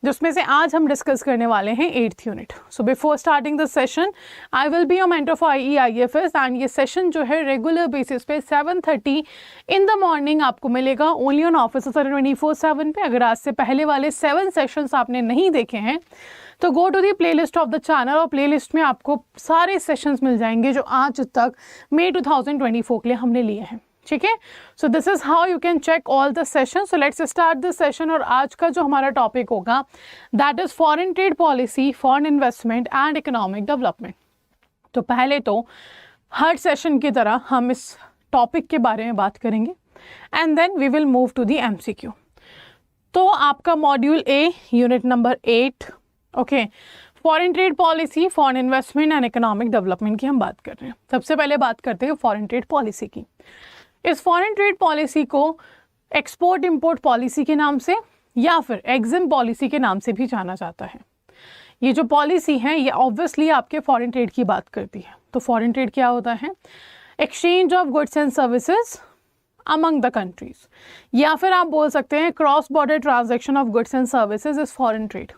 जिसमें से आज हम डिस्कस करने वाले हैं 8th unit. So before starting the session I will be your mentor for IEIFS, and ये सेशन जो है रेगुलर बेसिस पे 7:30 इन द मॉर्निंग आपको मिलेगा ओनली ऑन ऑफिसर्स सर्वे 24/7 पे। अगर आज से पहले वाले 7 सेशंस आपने नहीं देखे हैं तो go to the playlist of the channel, और प्लेलिस्ट में आपको सारे सेशंस मिल जाएंगे जो आज तक मई 2024 के लिए हमने लिए हैं। ठीक है, so this is how you can check all the session. So let's start this session, और आज का जो हमारा टॉपिक होगा that is foreign trade policy, foreign investment and economic development. तो पहले तो हर सेशन की तरह हम इस टॉपिक के बारे में बात करेंगे, and then we will move to the MCQ। तो आपका module A unit number 8, okay, foreign trade policy, foreign investment and economic development की हम बात कर रहे हैं। सबसे पहले बात करते हैं फॉरेन ट्रेड पॉलिसी की। इस फॉरेन ट्रेड पॉलिसी को एक्सपोर्ट इंपोर्ट पॉलिसी के नाम से या फिर एग्जिम पॉलिसी के नाम से भी जाना जाता है। ये जो पॉलिसी है ये ऑब्वियसली आपके फॉरेन ट्रेड की बात करती है। तो फॉरेन ट्रेड क्या होता है? Exchange of goods and services among the countries, या फिर आप बोल सकते हैं cross border transaction of goods and services is foreign trade.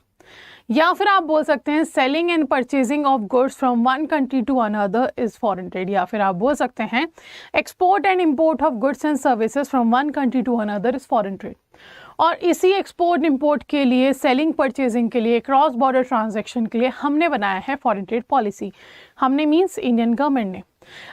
या फिर आप बोल सकते हैं selling and purchasing of goods from one country to another is foreign trade, या फिर आप बोल सकते हैं export and import of goods and services from one country to another is foreign trade. और इसी एक्सपोर्ट इंपोर्ट के लिए, सेलिंग परचेजिंग के लिए, क्रॉस बॉर्डर ट्रांजैक्शन के लिए हमने बनाया है फॉरेन ट्रेड पॉलिसी। हमने मीन्स इंडियन गवर्नमेंट ने।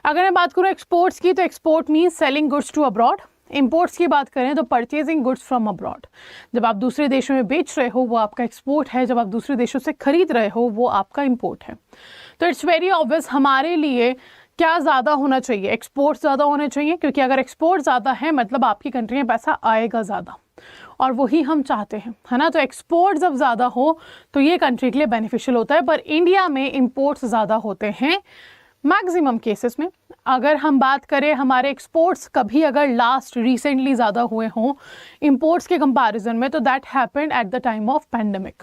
अगर मैं बात करूँ एक्सपोर्ट्स की, तो export means selling goods to abroad. Imports की बात करें तो परचेजिंग गुड्स फ्रॉम अब्रॉड। जब आप दूसरे देशों में बेच रहे हो वो आपका एक्सपोर्ट है, जब आप दूसरे देशों से खरीद रहे हो वो आपका इंपोर्ट है। तो इट्स वेरी ऑब्वियस हमारे लिए क्या ज़्यादा होना चाहिए, एक्सपोर्ट ज़्यादा होने चाहिए, क्योंकि अगर एक्सपोर्ट ज़्यादा है मतलब आपकी कंट्री में पैसा आएगा ज़्यादा, और वही हम चाहते हैं, है ना। तो एक्सपोर्ट जब ज़्यादा हो तो ये कंट्री के लिए बेनिफिशियल होता है, पर इंडिया में इंपोर्ट्स ज़्यादा होते हैं मैक्सिमम केसेस में। अगर हम बात करें हमारे एक्सपोर्ट्स कभी अगर लास्ट रिसेंटली ज़्यादा हुए हों इंपोर्ट्स के कंपैरिजन में, तो that happened at the time of pandemic.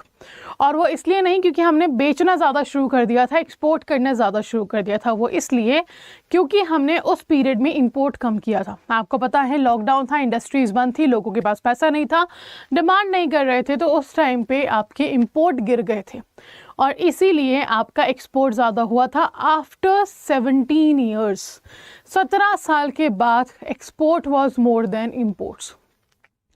और वो इसलिए नहीं क्योंकि हमने बेचना ज़्यादा शुरू कर दिया था, एक्सपोर्ट करना ज़्यादा शुरू कर दिया था, वो इसलिए क्योंकि हमने उस पीरियड में इंपोर्ट कम किया था। आपको पता है लॉकडाउन था, इंडस्ट्रीज बंद थी, लोगों के पास पैसा नहीं था, डिमांड नहीं कर रहे थे, तो उस टाइम पे आपके इंपोर्ट गिर गए थे और इसीलिए आपका एक्सपोर्ट ज़्यादा हुआ था। आफ्टर 17 ईयर्स, 17 साल के बाद export was more than imports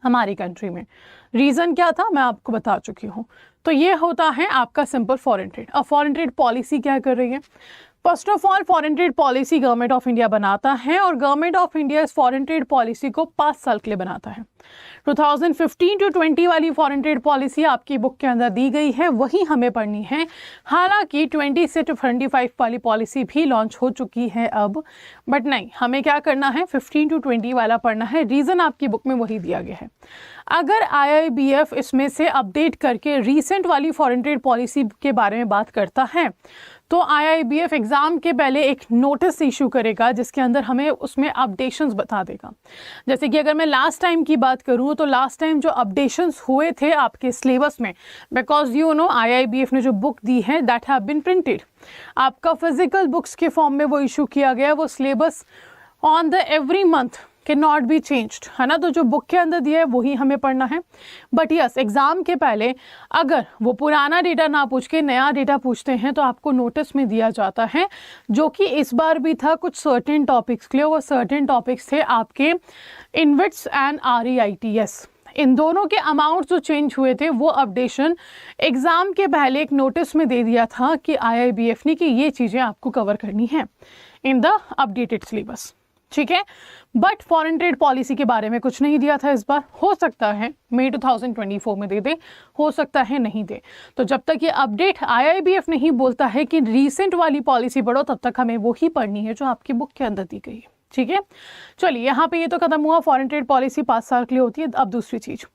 हमारी कंट्री में। रीज़न क्या था मैं आपको बता चुकी हूँ। तो ये होता है आपका सिंपल फॉरेन ट्रेड। अब फॉरेन ट्रेड पॉलिसी क्या कर रही है? First of all foreign trade policy government of India बनाता है, और गवर्नमेंट ऑफ इंडिया इस फॉरेन ट्रेड पॉलिसी को 5 साल के लिए बनाता है। 2015 to 20 वाली फॉरेन ट्रेड पॉलिसी आपकी बुक के अंदर दी गई है, वही हमें पढ़नी है। हालांकि 20 से 25 वाली पॉलिसी भी लॉन्च हो चुकी है अब, बट नहीं, हमें क्या करना है 15 to 20 वाला पढ़ना है। रीज़न आपकी बुक में वही दिया गया है। अगर IIBF इसमें से अपडेट करके रीसेंट वाली फॉरेन ट्रेड पॉलिसी के बारे में बात करता है, तो IIBF एग्ज़ाम के पहले एक नोटिस इशू करेगा जिसके अंदर हमें उसमें अपडेशंस बता देगा। जैसे कि अगर मैं लास्ट टाइम की बात करूं तो लास्ट टाइम जो अपडेशंस हुए थे आपके सिलेबस में, बिकॉज यू नो IIBF ने जो बुक दी है दैट हैव बीन प्रिंटेड, आपका फिजिकल बुक्स के फॉर्म में वो इशू किया गया। वो syllabus on the every month can not be changed, है ना। तो जो बुक के अंदर दिया है वही हमें पढ़ना है। बट यस, एग्ज़ाम के पहले अगर वो पुराना डेटा ना पूछ के नया डेटा पूछते हैं तो आपको नोटिस में दिया जाता है, जो कि इस बार भी था कुछ सर्टेन टॉपिक्स के लिए। वो सर्टेन टॉपिक्स थे आपके इनविट्स एंड REITS। इन दोनों के अमाउंट जो चेंज हुए थे वो अपडेशन एग्ज़ाम के पहले एक नोटिस में दे दिया था कि IIBF ने कि ये चीज़ें आपको कवर करनी है इन द अपडेटेड सिलेबस, ठीक है। बट फॉरेन ट्रेड पॉलिसी के बारे में कुछ नहीं दिया था इस बार। हो सकता है मई 2024 में दे दे, हो सकता है नहीं दे। तो जब तक ये अपडेट IIBF नहीं बोलता है कि रीसेंट वाली पॉलिसी पढ़ो, तब तक हमें वो ही पढ़नी है जो आपकी बुक के अंदर दी गई है, ठीक है। चलिए यहाँ पे ये तो खत्म हुआ, फॉरेन ट्रेड पॉलिसी 5 साल के लिए होती है। अब दूसरी चीज़,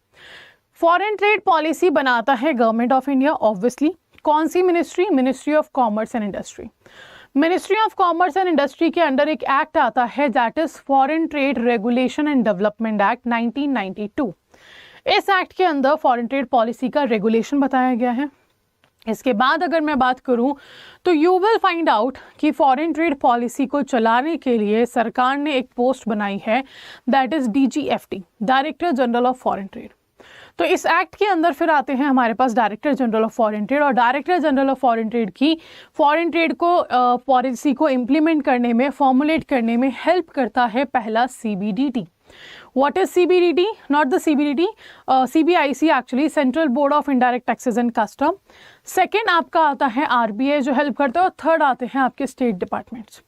फॉरेन ट्रेड पॉलिसी बनाता है गवर्नमेंट ऑफ इंडिया ऑब्वियसली। कौन सी ministry? Ministry of commerce and industry. Ministry of commerce and industry के अंडर एक एक्ट आता है that is foreign trade regulation and development act 1992। इस एक्ट के अंदर फॉरेन ट्रेड पॉलिसी का रेगुलेशन बताया गया है। इसके बाद अगर मैं बात करूं तो यू विल फाइंड आउट कि फॉरेन ट्रेड पॉलिसी को चलाने के लिए सरकार ने एक पोस्ट बनाई है that is DGFT, director general of foreign trade. तो इस एक्ट के अंदर फिर आते हैं हमारे पास director general of foreign trade, और director general of foreign trade की फॉरेन ट्रेड को पॉलिसी को इम्प्लीमेंट करने में, फॉर्मुलेट करने में हेल्प करता है पहला CBDT। What is CBDT? Not the CBDT, CBIC actually, Central Board of Indirect Taxes and Custom। Second आपका आता है RBI जो हेल्प करता है, और थर्ड आते हैं आपके स्टेट डिपार्टमेंट्स।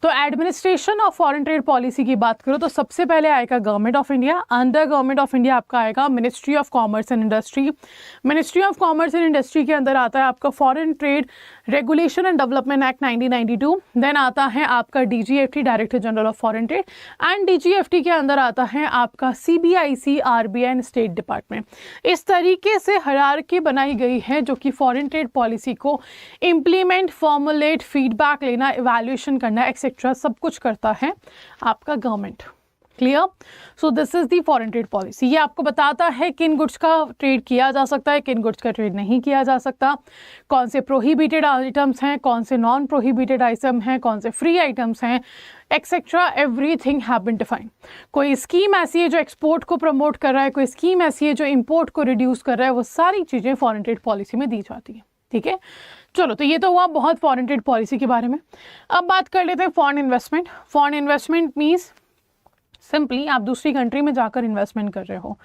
तो administration of foreign trade policy की बात करो तो सबसे पहले आएगा government of India. Under government of India आपका आएगा ministry of commerce and industry. Ministry of commerce and industry के अंदर आता है आपका foreign trade regulation and development act 1992। Then आता है आपका DGFT, director general of foreign trade, and DGFT के अंदर आता है आपका CBIC, RBI and state department. इस तरीके से हायरार्की बनाई गई है जो कि फॉरेन ट्रेड पॉलिसी को इम्प्लीमेंट, फॉर्मुलेट, फीडबैक लेना, इवैल्यूएशन करना एक्सेट्रा सब कुछ करता है आपका government, clear. So this is the foreign trade policy. ये आपको बताता है किन गुड्स का ट्रेड किया जा सकता है, किन गुड्स का ट्रेड नहीं किया जा सकता, कौन से प्रोहिबिटेड आइटम्स हैं, कौन से नॉन प्रोहिबिटेड आइटम हैं, कौन से फ्री आइटम्स हैं, etcetera everything have been defined. कोई स्कीम ऐसी है जो एक्सपोर्ट को प्रमोट कर रहा है, कोई स्कीम ऐसी है जो इंपोर्ट को रिड्यूस कर रहा है, वो सारी चीज़ें फॉरेन ट्रेड पॉलिसी में दी जाती हैं। ठीक है, चलो तो ये तो हुआ बहुत फॉरेन ट्रेड पॉलिसी के बारे में। अब बात कर लेते हैं foreign investment. Foreign investment means simply आप दूसरी कंट्री में जाकर इन्वेस्टमेंट कर रहे हो।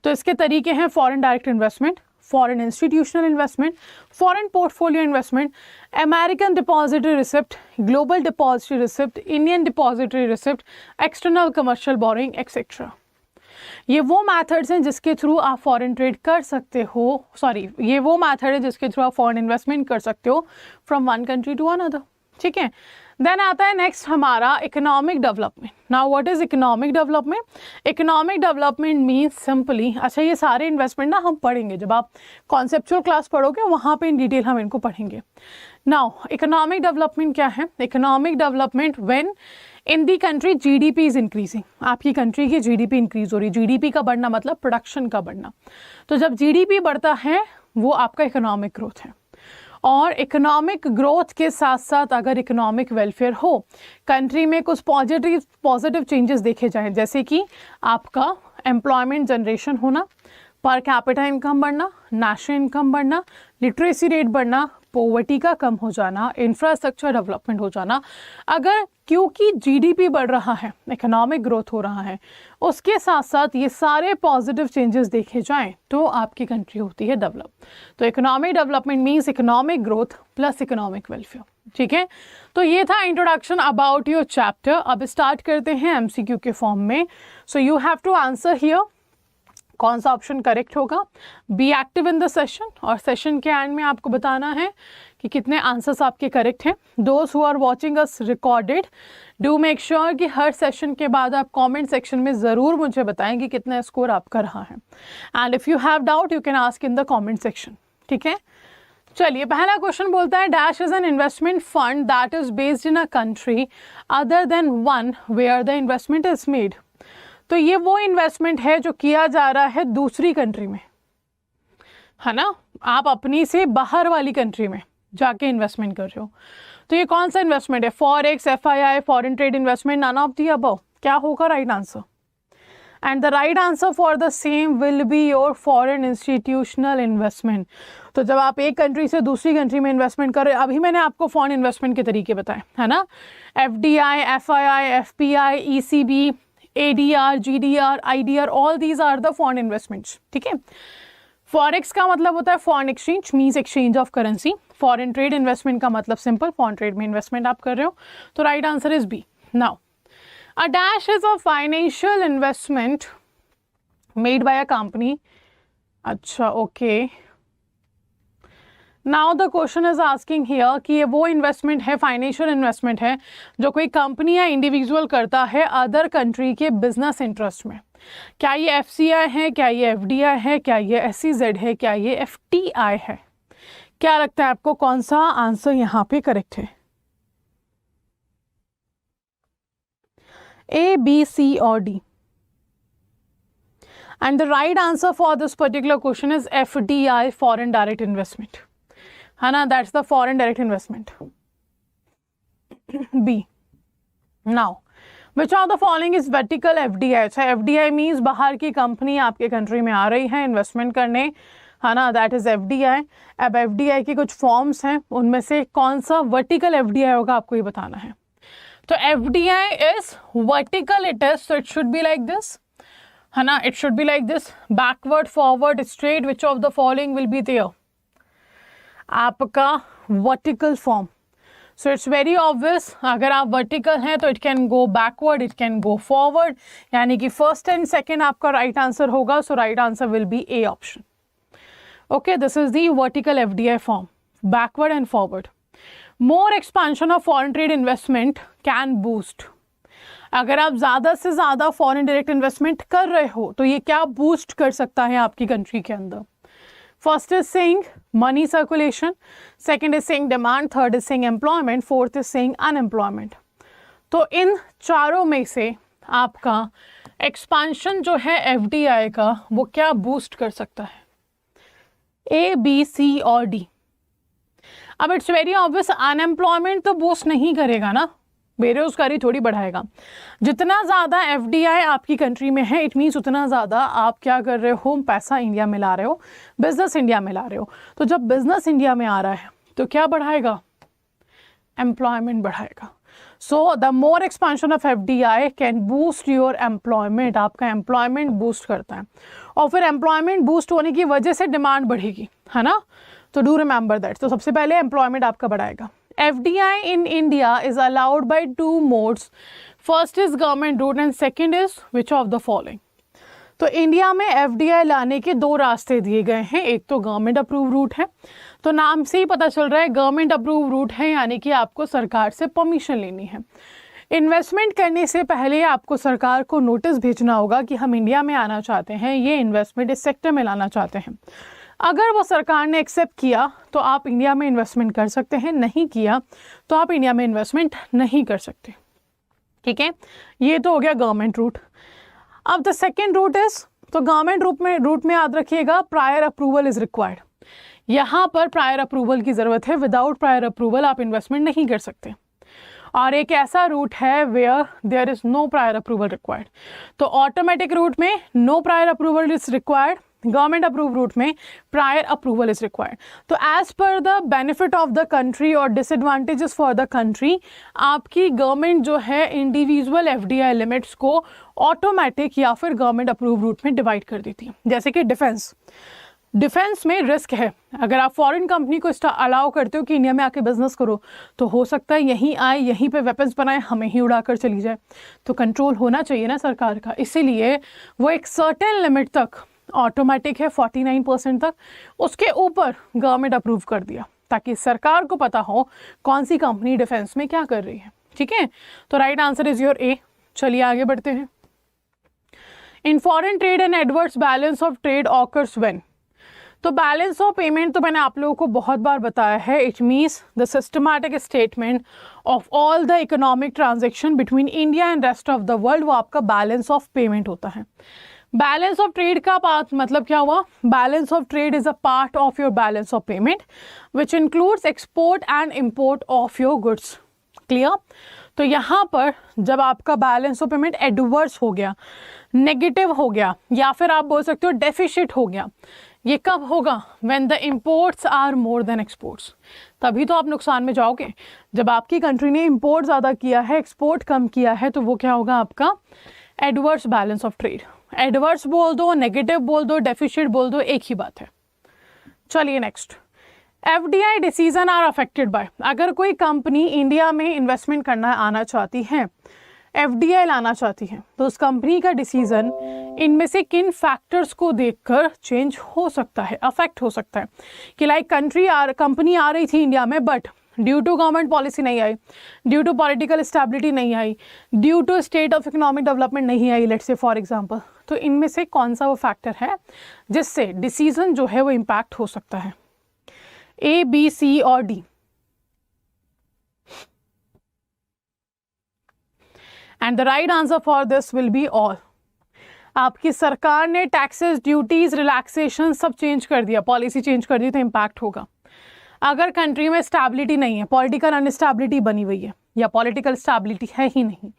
तो इसके तरीके हैं foreign direct investment, foreign institutional investment, foreign portfolio investment, American depository receipt, global depository receipt, Indian depository receipt, external commercial boring etcetera. ये वो मैथड्स हैं जिसके थ्रू आप फॉरेन ट्रेड कर सकते हो, ये वो मैथड है जिसके थ्रू आप फॉरेन इन्वेस्टमेंट कर सकते हो from one country to another. ठीक है, देन आता है नेक्स्ट हमारा economic development. Now what is economic development? Economic development means simply, अच्छा ये सारे इन्वेस्टमेंट ना हम पढ़ेंगे, जब आप कॉन्सेप्चुअल क्लास पढ़ोगे वहाँ पे इन डिटेल हम इनको पढ़ेंगे। नाउ इकोनॉमिक डेवलपमेंट क्या है? Economic development when in the country GDP is increasing, आपकी कंट्री की जीडीपी इंक्रीज हो रही है। जीडीपी का बढ़ना मतलब प्रोडक्शन का बढ़ना। तो जब जीडीपी बढ़ता है वो आपका इकोनॉमिक ग्रोथ है। और इकोनॉमिक ग्रोथ के साथ साथ अगर इकोनॉमिक वेलफेयर हो, कंट्री में कुछ पॉजिटिव चेंजेस देखे जाएं, जैसे कि आपका एम्प्लॉयमेंट जनरेशन होना, पर कैपिटा इनकम बढ़ना, नेशनल इनकम बढ़ना, लिटरेसी रेट बढ़ना, पॉवर्टी का कम हो जाना, इंफ्रास्ट्रक्चर डेवलपमेंट हो जाना, अगर क्योंकि जीडीपी बढ़ रहा है, इकोनॉमिक ग्रोथ हो रहा है, उसके साथ साथ ये सारे पॉजिटिव चेंजेस देखे जाएं तो आपकी कंट्री होती है डेवलप। तो economic development means economic growth plus economic welfare. ठीक है, तो ये था इंट्रोडक्शन अबाउट योर चैप्टर। अब स्टार्ट करते हैं एमसीक्यू के फॉर्म में। So you have to answer here कौन सा ऑप्शन करेक्ट होगा। Be active in the session, और सेशन के एंड में आपको बताना है कि कितने आंसर्स आपके करेक्ट हैं। Those who are watching us recorded, do make sure कि हर सेशन के बाद आप कमेंट सेक्शन में ज़रूर मुझे बताएं कि कितना स्कोर आपका रहा है। And if you have doubt you can ask in the comment section. ठीक है, चलिए पहला क्वेश्चन बोलता है dash is an investment fund that is based in a country other than one where the investment is made. तो ये वो investment है जो किया जा रहा है दूसरी कंट्री में, है ना, आप अपनी से बाहर वाली कंट्री में जाके इन्वेस्टमेंट कर रहे हो। तो ये कौन सा इन्वेस्टमेंट है? Forex, FII, foreign trade investment, none of the above. क्या होगा right answer? And the right answer for the same will be your foreign institutional investment. तो जब आप एक कंट्री से दूसरी कंट्री में इन्वेस्टमेंट कर रहे हैं, अभी मैंने आपको फॉरेन इन्वेस्टमेंट के तरीके बताए, है ना, FDI, FII, FPI, ECB, ADR, GDR, IDR, all these are the foreign investments. ठीक है, फॉरेक्स का मतलब होता है foreign exchange, means exchange of currency. Foreign trade investment का मतलब सिंपल, फॉरेन ट्रेड में इन्वेस्टमेंट आप कर रहे हो। तो right answer is B. Now a dash is a financial investment made by a company. अच्छा okay, now the question is asking here कि ये वो इन्वेस्टमेंट है, फाइनेंशियल इन्वेस्टमेंट है जो कोई कंपनी या इंडिविजुअल करता है अदर कंट्री के बिजनेस इंटरेस्ट में। क्या ये FCI है, क्या ये FDI है, क्या ये SEZ है, क्या ये FTI है? क्या लगता है आपको कौन सा आंसर यहाँ पे करेक्ट है? A, B, C और D? And the right answer for this particular question is FDI, foreign direct investment. है ना, that's the foreign direct investment. B. Now, which of the following is vertical FDI? अच्छा, FDI means बाहर की company आपके country में आ रही है investment करने, है ना, that is FDI. अब FDI की कुछ फॉर्म्स हैं, उनमें से कौन सा वर्टिकल FDI होगा आपको ये बताना है। तो FDI is vertical it is, so it should be like this, है ना, it should be like this, backward, forward, straight, which of the following will be there? आपका vertical form. So it's very obvious, अगर आप vertical हैं तो it can go backward, it can go forward, यानी कि first and second आपका right answer होगा। So right answer will be A option. Okay, this is the vertical FDI form, backward and forward. More expansion of foreign trade investment can boost. अगर आप ज़्यादा से ज़्यादा foreign direct investment कर रहे हो तो ये क्या बूस्ट कर सकता है आपकी कंट्री के अंदर? First is saying money circulation, second is saying demand, third is saying employment, fourth is saying unemployment. तो इन चारों में से आपका एक्सपांशन जो है एफडीआई का वो क्या बूस्ट कर सकता है? ए, बी, सी और डी। अब इट्स वेरी ऑब्वियस, अनएम्प्लॉयमेंट तो बूस्ट नहीं करेगा ना, बेरोजगारी थोड़ी बढ़ाएगा। जितना ज़्यादा एफडीआई आपकी कंट्री में है, इट मीन्स उतना ज़्यादा आप क्या कर रहे हो, पैसा इंडिया में ला रहे हो, बिजनेस इंडिया में ला रहे हो। तो जब बिजनेस इंडिया में आ रहा है तो क्या बढ़ाएगा? एम्प्लॉयमेंट बढ़ाएगा। So the more expansion of FDI can boost your employment, आपका एम्प्लॉयमेंट बूस्ट करता है, और फिर एम्प्लॉयमेंट बूस्ट होने की वजह से डिमांड बढ़ेगी, है ना। तो डू रिमेंबर दैट। तो सबसे पहले एम्प्लॉयमेंट आपका बढ़ाएगा। FDI in India is allowed by two modes. First is government route and second is which of the following? तो इंडिया में FDI लाने के दो रास्ते दिए गए हैं। एक तो गवर्नमेंट अप्रूव रूट है, तो नाम से ही पता चल रहा है गवर्नमेंट अप्रूव रूट है, यानी कि आपको सरकार से परमिशन लेनी है। इन्वेस्टमेंट करने से पहले आपको सरकार को नोटिस भेजना होगा कि हम इंडिया में आना चाहते हैं, ये इन्वेस्टमेंट इस सेक्टर में लाना चाहते हैं। अगर वो सरकार ने एक्सेप्ट किया तो आप इंडिया में इन्वेस्टमेंट कर सकते हैं, नहीं किया तो आप इंडिया में इन्वेस्टमेंट नहीं कर सकते। ठीक है, ये तो हो गया गवर्नमेंट रूट। अब द सेकेंड रूट इज, तो गवर्नमेंट रूट में याद रखिएगा प्रायर अप्रूवल इज रिक्वायर्ड। यहाँ पर प्रायर अप्रूवल की ज़रूरत है, विदाउट प्रायर अप्रूवल आप इन्वेस्टमेंट नहीं कर सकते। और एक ऐसा रूट है where there is no prior approval required. तो ऑटोमेटिक रूट में no prior approval is required, government approve route में प्रायर अप्रूवल इज रिक्वायर्ड। तो as per the benefit of the country और डिसएडवांटेजेस फॉर द कंट्री, आपकी government जो है individual FDI limits को automatic या फिर गवर्नमेंट अप्रूव रूट में डिवाइड कर देती है। जैसे कि डिफेंस में रिस्क है, अगर आप फॉरेन कंपनी को अलाउ करते हो कि इंडिया में आके बिजनेस करो, तो हो सकता है यहीं आए, यहीं पे वेपन्स बनाए, हमें ही उड़ाकर चली जाए। तो कंट्रोल होना चाहिए ना सरकार का, इसीलिए वो एक सर्टेन लिमिट तक ऑटोमेटिक है, 49% तक, उसके ऊपर गवर्नमेंट अप्रूव कर दिया ताकि सरकार को पता हो कौन सी कंपनी डिफेंस में क्या कर रही है। ठीक है, तो राइट आंसर इज योर ए। चलिए आगे बढ़ते हैं। In foreign trade and adverse balance of trade occurs when. तो बैलेंस ऑफ पेमेंट तो मैंने आप लोगों को बहुत बार बताया है, it means the systematic statement of all the economic transaction between India and rest of the world, वो आपका बैलेंस ऑफ पेमेंट होता है। बैलेंस ऑफ ट्रेड का पार्ट मतलब क्या हुआ? Balance of trade is a part of your balance of payment which includes export and import of your goods. Clear? तो यहाँ पर जब आपका बैलेंस ऑफ पेमेंट एडवर्स हो गया, नेगेटिव हो गया, या फिर आप बोल सकते हो डेफिसिट हो गया, ये कब होगा? When the imports are more than exports. तभी तो आप नुकसान में जाओगे। जब आपकी कंट्री ने इम्पोर्ट ज़्यादा किया है, एक्सपोर्ट कम किया है, तो वो क्या होगा? आपका adverse balance of trade. Adverse बोल दो, नेगेटिव बोल दो, डेफिसिट बोल दो, एक ही बात है। चलिए next, FDI decision are affected by. अगर कोई कंपनी इंडिया में इन्वेस्टमेंट करना आना चाहती है, एफडीआई लाना चाहती है, तो उस कंपनी का डिसीजन इनमें से किन फैक्टर्स को देखकर चेंज हो सकता है, अफेक्ट हो सकता है। कि लाइक कंपनी आ रही थी इंडिया में, but due to government policy नहीं आई, ड्यू टू पॉलिटिकल स्टेबिलिटी नहीं आई, due to state of economic development नहीं आई, लेट्स से फॉर एग्जांपल। तो इनमें से कौन सा वो फैक्टर है जिससे डिसीजन जो है वो इम्पैक्ट हो सकता है? ए, बी, सी और D. And the right answer for this will be all. आपकी सरकार ने टैक्सेस, ड्यूटीज, रिलैक्सेशन सब चेंज कर दिया, पॉलिसी चेंज कर दी, तो इम्पैक्ट होगा। अगर कंट्री में स्टैबिलिटी नहीं है, पॉलिटिकल अनस्टैबिलिटी बनी हुई है, या पॉलिटिकल स्टैबिलिटी है ही नहीं,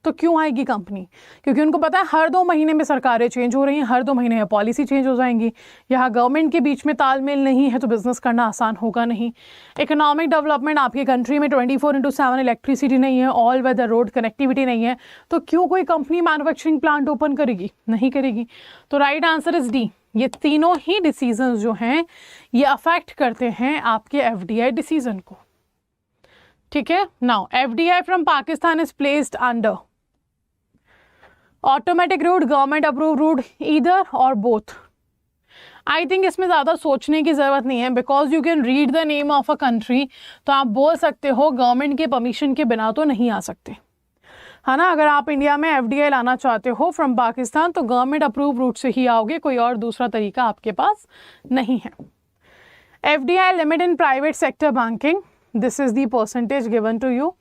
तो क्यों आएगी कंपनी? क्योंकि उनको पता है हर 2 महीने में सरकारें चेंज हो रही हैं, हर 2 महीने में पॉलिसी चेंज हो जाएंगी, यहाँ गवर्नमेंट के बीच में तालमेल नहीं है, तो बिजनेस करना आसान होगा नहीं। इकोनॉमिक डेवलपमेंट आपकी कंट्री में 24/7 इलेक्ट्रिसिटी नहीं है, ऑल वेदर रोड कनेक्टिविटी नहीं है, तो क्यों कोई कंपनी मैन्युफैक्चरिंग प्लांट ओपन करेगी? नहीं करेगी। तो राइट आंसर इज डी। ये तीनों ही डिसीजंस जो हैं ये अफेक्ट करते हैं आपके एफडीआई डिसीजन को। ठीक है, now FDI from Pakistan is placed under automatic route, government approve route, either or both. I think इसमें ज़्यादा सोचने की ज़रूरत नहीं है, because you can read the name of a country, तो आप बोल सकते हो गवर्नमेंट के परमिशन के बिना तो नहीं आ सकते, है ना। अगर आप इंडिया में एफडीआई लाना चाहते हो फ्रॉम पाकिस्तान, तो गवर्नमेंट अप्रूव रूट से ही आओगे, कोई और दूसरा तरीका आपके पास नहीं है। FDI limit in private sector banking, this is the percentage given to you.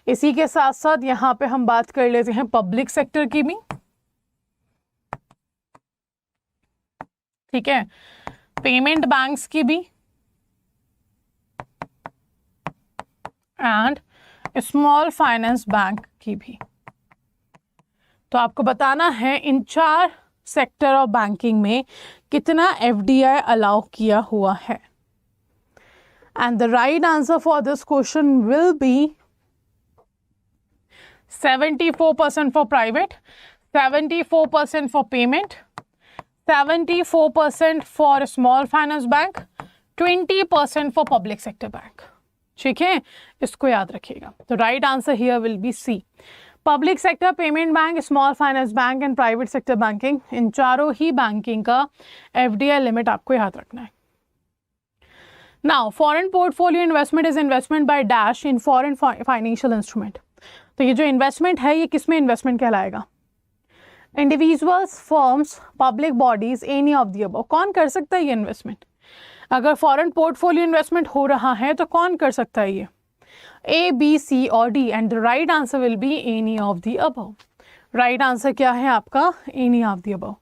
इसी के साथ साथ यहाँ पे हम बात कर लेते हैं पब्लिक सेक्टर की भी, ठीक है, पेमेंट बैंक्स की भी एंड स्मॉल फाइनेंस बैंक की भी। तो आपको बताना है इन 4 सेक्टर ऑफ बैंकिंग में कितना FDI अलाउ किया हुआ है। And the right answer for this question will be 74% for private, 74% for payment, 74% for small finance bank, 20% for public sector bank. ठीक है, इसको याद रखिएगा। तो right answer here will be C. Public sector, payment bank, small finance bank and private sector banking, इन चारों ही banking का FDI लिमिट आपको याद रखना है। Now foreign portfolio investment is investment by dash in foreign financial instrument. तो ये जो इन्वेस्टमेंट है ये किस में इन्वेस्टमेंट कहलाएगा? Individuals, firms, public bodies, any of the above. कौन कर सकता है ये इन्वेस्टमेंट? अगर फॉरेन पोर्टफोलियो इन्वेस्टमेंट हो रहा है तो कौन कर सकता है ये? A, B, C और D and the right answer will be any of the above. Right answer क्या है आपका? Any of the above.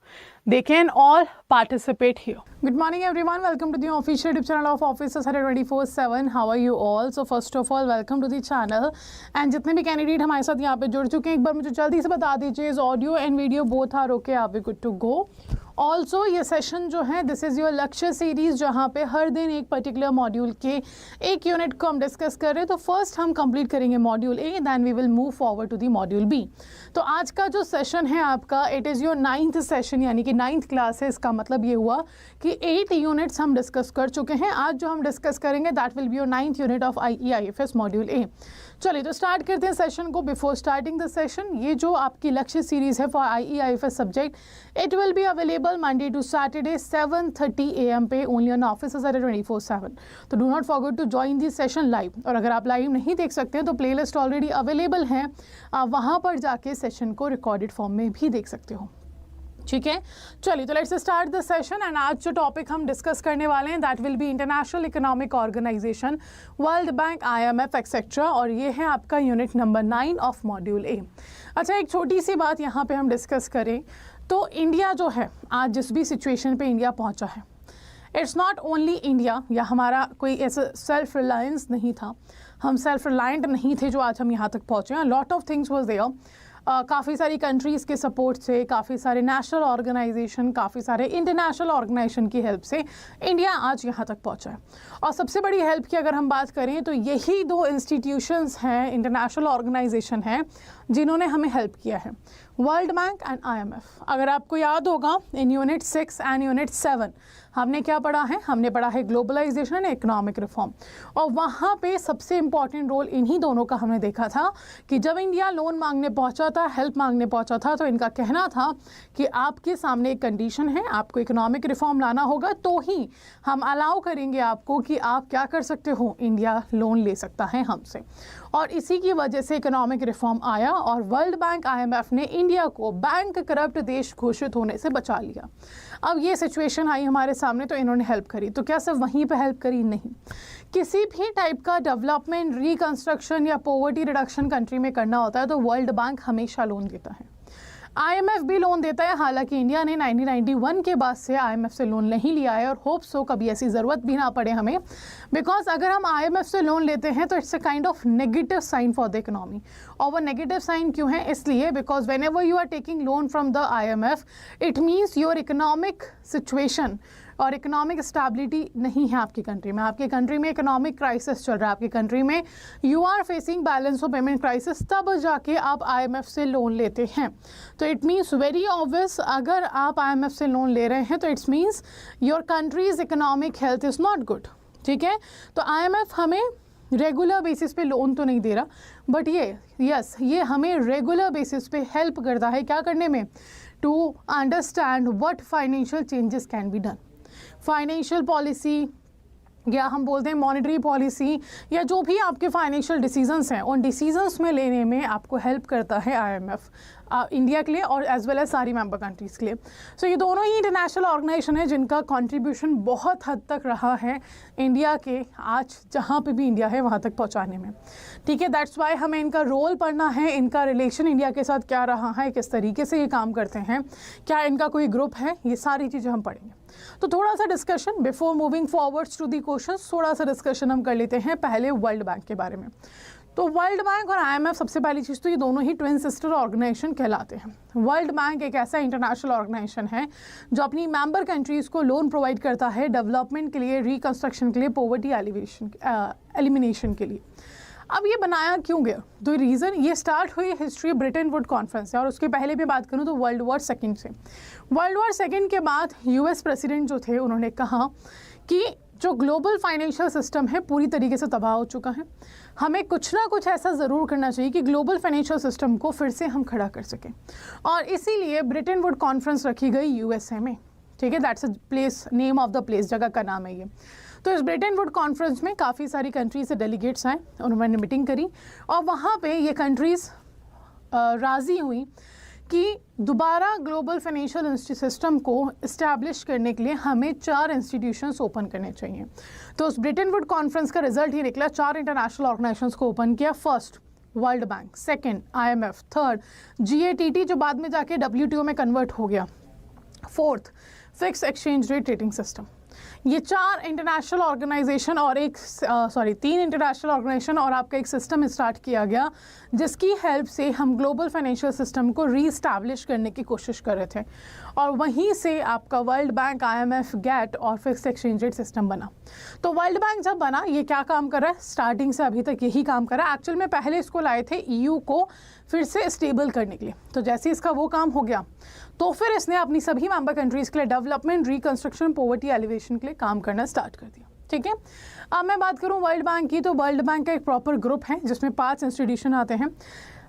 They can all participate here. Good morning everyone, welcome to the official YouTube channel of Officer Survey 24/7. How are you all? So first of all welcome to the channel and जितने भी candidate हमारे साथ यहाँ पे जुड़ चुके हैं एक बार मुझे जल्दी से बता दीजिए, इस audio and video both are okay, are we good to go? Also ये सेशन जो है this is your lecture series जहाँ पे हर दिन एक पर्टिकुलर मॉड्यूल के एक यूनिट को हम डिस्कस कर रहे हैं। तो फर्स्ट हम कंप्लीट करेंगे module A, then we will move forward to the module B. तो आज का जो सेशन है आपका it is your 9th session, यानी कि 9th क्लास है। इसका मतलब ये हुआ कि 8 यूनिट्स हम डिस्कस कर चुके हैं। आज जो हम डिस्कस करेंगे that will be your 9th unit of IEIFS module A. चलिए तो स्टार्ट करते हैं सेशन को। बिफोर स्टार्टिंग द सेशन, ये जो आपकी लेक्चर सीरीज है for IEIFS subject, it will be available Monday to Saturday 7:30 AM पे ओनली ऑन ऑफिसर सर्वे 24/7। तो do not forget to join this session live. और अगर आप लाइव नहीं देख सकते हैं तो प्लेलिस्ट ऑलरेडी अवेलेबल है, आप वहाँ पर जाके सेशन को रिकॉर्डेड फॉर्म में भी देख सकते हो। ठीक है, चलिए तो let's start the session. And आज जो टॉपिक हम डिस्कस करने वाले हैं that will be international economic organisation, world bank, IMF etcetera, और ये है आपका unit number 9 of module A. अच्छा, एक छोटी सी बात यहाँ पे हम डिस्कस करें तो इंडिया जो है आज जिस भी सिचुएशन पे इंडिया पहुँचा है, इट्स नॉट ओनली इंडिया, या हमारा कोई ऐसा सेल्फ रिलायंस नहीं था, हम सेल्फ रिलायंट नहीं थे जो आज हम यहाँ तक पहुँचे हैं। Lot of things was there, काफ़ी सारी कंट्रीज़ के सपोर्ट से, काफ़ी सारे नेशनल ऑर्गेनाइजेशन, काफ़ी सारे इंटरनेशनल ऑर्गेनाइजेशन की हेल्प से इंडिया आज यहाँ तक पहुँचा है। और सबसे बड़ी हेल्प की अगर हम बात करें तो यही 2 इंस्टीट्यूशंस हैं, इंटरनेशनल ऑर्गेनाइजेशन हैं जिन्होंने हमें हेल्प किया है, वर्ल्ड बैंक एंड IMF। अगर आपको याद होगा इन यूनिट 6 एंड यूनिट 7 हमने क्या पढ़ा है? हमने पढ़ा है ग्लोबलाइजेशन एंड इकोनॉमिक रिफॉर्म, और वहाँ पे सबसे इंपॉर्टेंट रोल इन्हीं दोनों का हमने देखा था कि जब इंडिया लोन मांगने पहुँचा था, हेल्प मांगने पहुँचा था, तो इनका कहना था कि आपके सामने एक कंडीशन है, आपको इकोनॉमिक रिफॉर्म लाना होगा तो ही हम अलाउ करेंगे आपको कि आप क्या कर सकते हो, इंडिया लोन ले सकता है हमसे। और इसी की वजह से इकोनॉमिक रिफॉर्म आया और वर्ल्ड बैंक, IMF ने इंडिया को बैंक करप्ट देश घोषित होने से बचा लिया। अब ये सिचुएशन आई हमारे सामने तो इन्होंने हेल्प करी। तो क्या सिर्फ वहीं पे हेल्प करी? नहीं, किसी भी टाइप का डेवलपमेंट, रिकंस्ट्रक्शन या पॉवर्टी रिडक्शन कंट्री में करना होता है तो वर्ल्ड बैंक हमेशा लोन देता है, IMF भी लोन देता है। हालांकि इंडिया ने 1991 के बाद से IMF से लोन नहीं लिया है और होप सो कभी ऐसी ज़रूरत भी ना पड़े हमें, बिकॉज अगर हम IMF से लोन लेते हैं तो it's a kind of negative sign for the economy. और वो नेगेटिव साइन क्यों है? इसलिए because whenever you are taking loan from the IMF it means your economic situation और इकोनॉमिक स्टेबिलिटी नहीं है आपकी कंट्री में, आपकी कंट्री में इकोनॉमिक क्राइसिस चल रहा है, आपकी कंट्री में you are facing balance of payment crisis, तब जाके आप IMF से लोन लेते हैं। तो इट मीन्स वेरी ऑब्वियस, अगर आप IMF से लोन ले रहे हैं तो it's means your country's economic health is not good. ठीक है, तो IMF हमें रेगुलर बेसिस पे लोन तो नहीं दे रहा, बट ये हमें रेगुलर बेसिस पे हेल्प करता है क्या करने में? To understand what financial changes can be done. Financial policy या हम बोलते हैं मॉनेटरी पॉलिसी या जो भी आपके फाइनेंशियल डिसीजंस हैं, उन डिसीजंस में लेने में आपको हेल्प करता है IMF। इंडिया के लिए और एज वेल एज सारी मेंबर कंट्रीज़ के लिए। सो ये दोनों ही इंटरनेशनल ऑर्गेनाइजेशन है जिनका कंट्रीब्यूशन बहुत हद तक रहा है इंडिया के आज जहाँ पे भी इंडिया है वहाँ तक पहुँचाने में। ठीक है, दैट्स वाई हमें इनका रोल पढ़ना है, इनका रिलेशन इंडिया के साथ क्या रहा है, किस तरीके से ये काम करते हैं, क्या इनका कोई ग्रुप है, ये सारी चीज़ें हम पढ़ेंगे। तो थोड़ा सा discussion before moving forwards to the questions, थोड़ा सा डिस्कशन हम कर लेते हैं पहले वर्ल्ड बैंक के बारे में। तो वर्ल्ड बैंक और IMF सबसे पहली चीज़ तो ये दोनों ही ट्विन सिस्टर ऑर्गेनाइजेशन कहलाते हैं। वर्ल्ड बैंक एक ऐसा इंटरनेशनल ऑर्गेनाइजेशन है जो अपनी मेंबर कंट्रीज़ को लोन प्रोवाइड करता है डेवलपमेंट के लिए, रिकंस्ट्रक्शन के लिए, पॉवर्टी एलिमिनेशन के लिए। अब ये बनाया क्यों गया? तो रीज़न ये स्टार्ट हुई हिस्ट्री ब्रिटेन वुड कॉन्फ्रेंस से, और उसके पहले भी बात करूँ तो वर्ल्ड वॉर सेकेंड से। वर्ल्ड वॉर सेकेंड के बाद US प्रेसिडेंट जो थे उन्होंने कहा कि जो ग्लोबल फाइनेंशियल सिस्टम है पूरी तरीके से तबाह हो चुका है, हमें कुछ ना कुछ ऐसा ज़रूर करना चाहिए कि ग्लोबल फाइनेंशियल सिस्टम को फिर से हम खड़ा कर सकें, और इसीलिए ब्रिटेन वुड कॉन्फ्रेंस रखी गई USA में। ठीक है, that's a place, name of the place, जगह का नाम है ये। तो इस ब्रिटेन वुड कॉन्फ्रेंस में काफ़ी सारी कंट्रीज से डेलीगेट्स आए, उन्होंने मीटिंग करी और वहाँ पे ये कंट्रीज़ राज़ी हुई कि दोबारा ग्लोबल फाइनेंशियल सिस्टम को इस्टेब्लिश करने के लिए हमें 4 इंस्टीट्यूशंस ओपन करने चाहिए। तो उस ब्रिटेन वुड कॉन्फ्रेंस का रिजल्ट ये निकला, 4 इंटरनेशनल ऑर्गेनाइजेशंस को ओपन किया। First world bank, second IMF, third GATT जो बाद में जाके WTO में कन्वर्ट हो गया, fourth fix exchange rate trading system. ये 4 इंटरनेशनल ऑर्गेनाइजेशन और 3 इंटरनेशनल ऑर्गेनाइजेशन और आपका एक सिस्टम स्टार्ट किया गया जिसकी हेल्प से हम ग्लोबल फाइनेंशियल सिस्टम को रीस्टैब्लिश करने की कोशिश कर रहे थे, और वहीं से आपका वर्ल्ड बैंक, IMF, GATT और फिक्स्ड एक्सचेंज रेट सिस्टम बना। तो वर्ल्ड बैंक जब बना ये क्या काम कर रहा है? स्टार्टिंग से अभी तक यही काम कर रहा है। एक्चुअल में पहले इसको लाए थे EU को फिर से स्टेबल करने के लिए, तो जैसे इसका वो काम हो गया तो फिर इसने अपनी सभी मेंबर कंट्रीज़ के लिए डेवलपमेंट, रिकंस्ट्रक्शन, पॉवर्टी एलिवेशन के लिए काम करना स्टार्ट कर दिया। ठीक है, अब मैं बात करूं वर्ल्ड बैंक की, तो वर्ल्ड बैंक का एक प्रॉपर ग्रुप है जिसमें 5 इंस्टीट्यूशन आते हैं।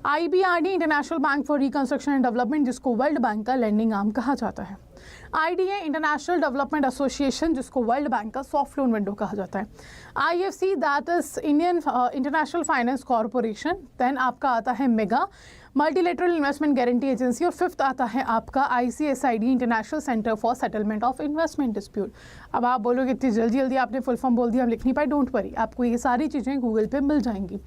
IBRD international bank for reconstruction and development, जिसको वर्ल्ड बैंक का लेंडिंग आर्म कहा जाता है। IDA इंटरनेशनल डेवलपमेंट एसोसिएशन, जिसको वर्ल्ड बैंक का सॉफ्ट लोन विंडो कहा जाता है। IFC that is Indian international finance corporation. Then आपका आता है mega multilateral investment guarantee agency, और फिफ्थ आता है आपका ICSID international centre for settlement of investment dispute. अब आप बोलोगे इतनी जल्दी जल्दी आपने फुल फॉर्म बोल दिया, हम लिख नहीं पाए, डोंट वरी, आपको ये सारी चीज़ें गूगल पे मिल जाएंगी।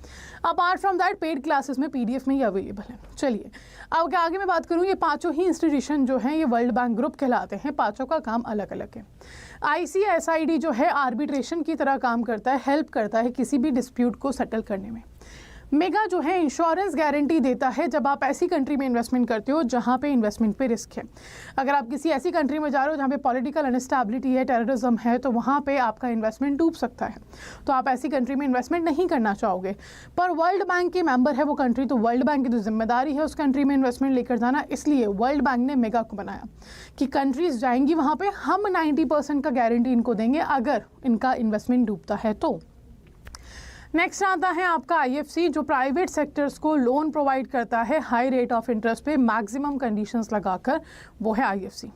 Apart from that paid classes में PDF में ही अवेलेबल है। चलिए अब आगे मैं बात करूँ, ये 5 ही इंस्टीट्यूशन जो हैं ये वर्ल्ड बैंक ग्रुप कहलाते हैं, 5 का काम अलग अलग है। ICSID जो है आर्बिट्रेशन की तरह काम करता है, हेल्प करता है किसी भी डिस्प्यूट को सेटल करने में। मेगा जो है इंश्योरेंस गारंटी देता है जब आप ऐसी कंट्री में इन्वेस्टमेंट करते हो जहाँ पे इन्वेस्टमेंट पे रिस्क है। अगर आप किसी ऐसी कंट्री में जा रहे हो जहाँ पे पॉलिटिकल अनस्टेबिलिटी है, टेररिज्म है, तो वहाँ पे आपका इन्वेस्टमेंट डूब सकता है, तो आप ऐसी कंट्री में इन्वेस्टमेंट नहीं करना चाहोगे। पर वर्ल्ड बैंक के मेंबर है वो कंट्री, तो वर्ल्ड बैंक की तो जिम्मेदारी है उस कंट्री में इन्वेस्टमेंट लेकर जाना, इसलिए वर्ल्ड बैंक ने मेगा को बनाया कि कंट्रीज जाएंगी वहाँ पर, हम 90% का गारंटी इनको देंगे अगर इनका इन्वेस्टमेंट डूबता है तो। नेक्स्ट आता है आपका IFC जो प्राइवेट सेक्टर्स को लोन प्रोवाइड करता है हाई रेट ऑफ इंटरेस्ट पे मैक्सिमम कंडीशंस लगाकर, वो है IFC।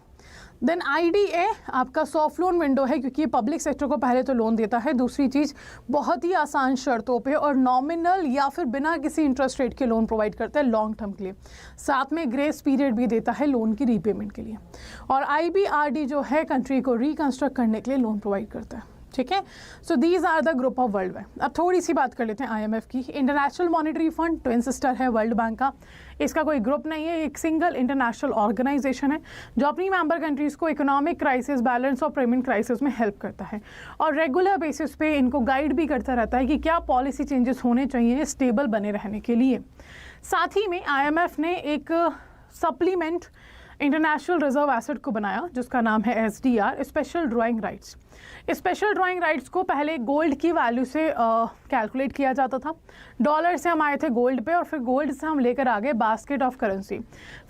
देन IDA आपका सॉफ्ट लोन विंडो है क्योंकि ये पब्लिक सेक्टर को पहले तो लोन देता है, दूसरी चीज़ बहुत ही आसान शर्तों पे और नॉमिनल या फिर बिना किसी इंटरेस्ट रेट के लोन प्रोवाइड करता है लॉन्ग टर्म के लिए, साथ में ग्रेस पीरियड भी देता है लोन की रीपेमेंट के लिए। और IBRD जो है कंट्री को रिकंस्ट्रक्ट करने के लिए लोन प्रोवाइड करता है। ठीक है, so these are the group of world bank. अब थोड़ी सी बात कर लेते हैं IMF की। International monetary fund twin sister है वर्ल्ड बैंक का, इसका कोई ग्रुप नहीं है, एक सिंगल इंटरनेशनल ऑर्गेनाइजेशन है जो अपनी मेंबर कंट्रीज़ को इकोनॉमिक क्राइसिस, बैलेंस और पेमेंट क्राइसिस में हेल्प करता है और रेगुलर बेसिस पे इनको गाइड भी करता रहता है कि क्या पॉलिसी चेंजेस होने चाहिए स्टेबल बने रहने के लिए। साथ ही में IMF ने एक सप्लीमेंट इंटरनेशनल रिजर्व एसेट को बनाया जिसका नाम है SDR, special drawing rights. Special drawing rights को पहले गोल्ड की वैल्यू से कैलकुलेट किया जाता था, डॉलर से हम आए थे गोल्ड पे और फिर गोल्ड से हम लेकर आ गए बास्केट ऑफ करेंसी।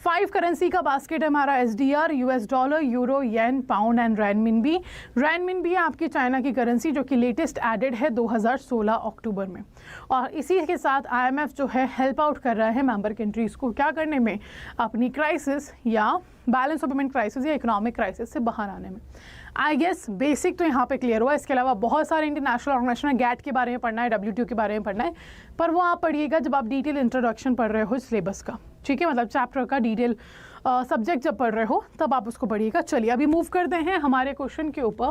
5 करेंसी का बास्केट है हमारा SDR, US dollar, euro, yen, pound and renminbi. Renminbi आपकी चाइना की करेंसी जो कि लेटेस्ट एडेड है 2016 अक्टूबर में। और इसी के साथ IMF जो है हेल्प आउट कर रहा है मेंबर कंट्रीज़ को क्या करने में, अपनी क्राइसिस या बैलेंस ऑफ पेमेंट क्राइसिस या इकोनॉमिक क्राइसिस से बाहर आने में। आई गेस बेसिक तो यहाँ पे क्लियर हुआ। इसके अलावा बहुत सारे इंटरनेशनल ऑर्गेनाइजेशन है, गैट के बारे में पढ़ना है, WTO के बारे में पढ़ना है, पर वो आप पढ़िएगा जब आप डिटेल इंट्रोडक्शन पढ़ रहे हो सिलेबस का, ठीक है, मतलब चैप्टर का डिटेल सब्जेक्ट जब पढ़ रहे हो तब आप उसको पढ़िएगा। चलिए अभी मूव करते हैं हमारे क्वेश्चन के ऊपर।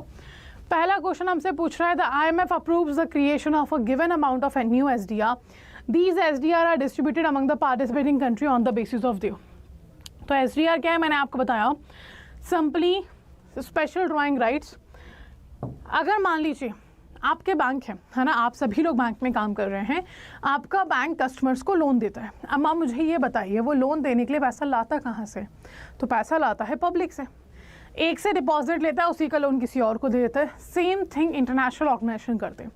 पहला क्वेश्चन हमसे पूछ रहा है, the IMF approves the creation of a given amount of a new SDR, these SDR are distributed among the participating country on the basis of due. तो SDR क्या है, मैंने आपको बताया, सिंपली स्पेशल ड्राइंग राइट्स। अगर मान लीजिए आपके बैंक है ना, आप सभी लोग बैंक में काम कर रहे हैं, आपका बैंक कस्टमर्स को लोन देता है। अब आप मुझे ये बताइए वो लोन देने के लिए पैसा लाता कहाँ से? तो पैसा लाता है पब्लिक से, एक से डिपॉजिट लेता है, उसी का लोन किसी और को दे देता है। सेम थिंग इंटरनेशनल ऑर्गेनाइजेशन करते हैं।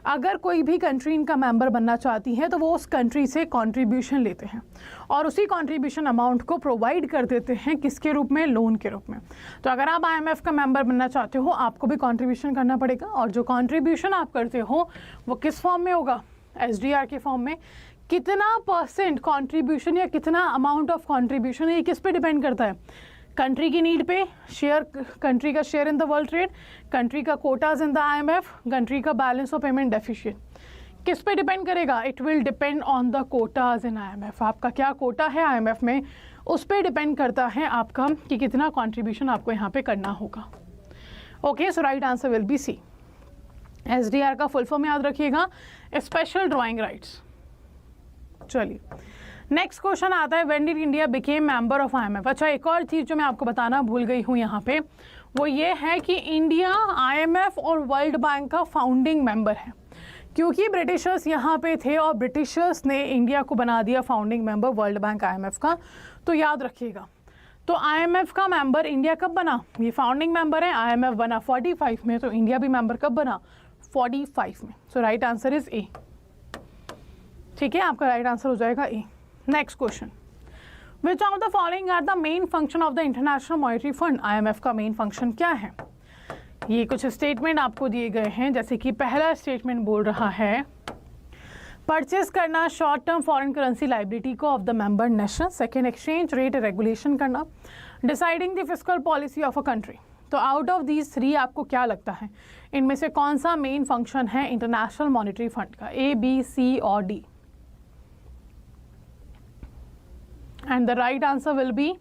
अगर कोई भी कंट्री इनका मेंबर बनना चाहती है तो वो उस कंट्री से कंट्रीब्यूशन लेते हैं और उसी कंट्रीब्यूशन अमाउंट को प्रोवाइड कर देते हैं किसके रूप में? लोन के रूप में। तो अगर आप IMF का मेंबर बनना चाहते हो आपको भी कंट्रीब्यूशन करना पड़ेगा, और जो कंट्रीब्यूशन आप करते हो वो किस फॉर्म में होगा? SDR के फॉर्म में। कितना परसेंट कंट्रीब्यूशन या कितना अमाउंट ऑफ कंट्रीब्यूशन, ये किस पे डिपेंड करता है? कंट्री की नीड पे, शेयर, कंट्री का share in the world trade, country का quotas in the IMF, country का बैलेंस ऑफ पेमेंट डेफिशिएंट, किस पे डिपेंड करेगा? It will depend on the quotas in IMF। आपका क्या कोटा है IMF में, उस पर डिपेंड करता है आपका कि कितना कंट्रीब्यूशन आपको यहाँ पे करना होगा। Okay, so right answer will be C. SDR का फुल फॉर्म याद रखिएगा, स्पेशल ड्राइंग राइट्स। चलिए नेक्स्ट क्वेश्चन आता है, when did India became member of IMF। अच्छा, एक और चीज़ जो मैं आपको बताना भूल गई हूँ यहाँ पे, वो ये है कि इंडिया IMF और वर्ल्ड बैंक का फाउंडिंग मेंबर है, क्योंकि ब्रिटिशर्स यहाँ पे थे और ब्रिटिशर्स ने इंडिया को बना दिया founding member world bank IMF का। तो याद रखिएगा, तो IMF का मेंबर इंडिया कब बना? ये फाउंडिंग मेंबर है, IMF बना 45 में, तो इंडिया भी मेंबर कब बना? 45 में। So right answer is A. ठीक है, आपका राइट आंसर हो जाएगा A. Next question, which of the following are the main function of the international monetary fund. IMF का मेन फंक्शन क्या है? ये कुछ स्टेटमेंट आपको दिए गए हैं, जैसे कि पहला स्टेटमेंट बोल रहा है परचेस करना short term foreign currency liability को of the member nation. Second, exchange rate regulation करना। Deciding the fiscal policy of a country. तो आउट ऑफ दीज 3 आपको क्या लगता है, इनमें से कौन सा मेन फंक्शन है इंटरनेशनल मॉनेटरी फंड का? A, B, C और D। And the right answer will be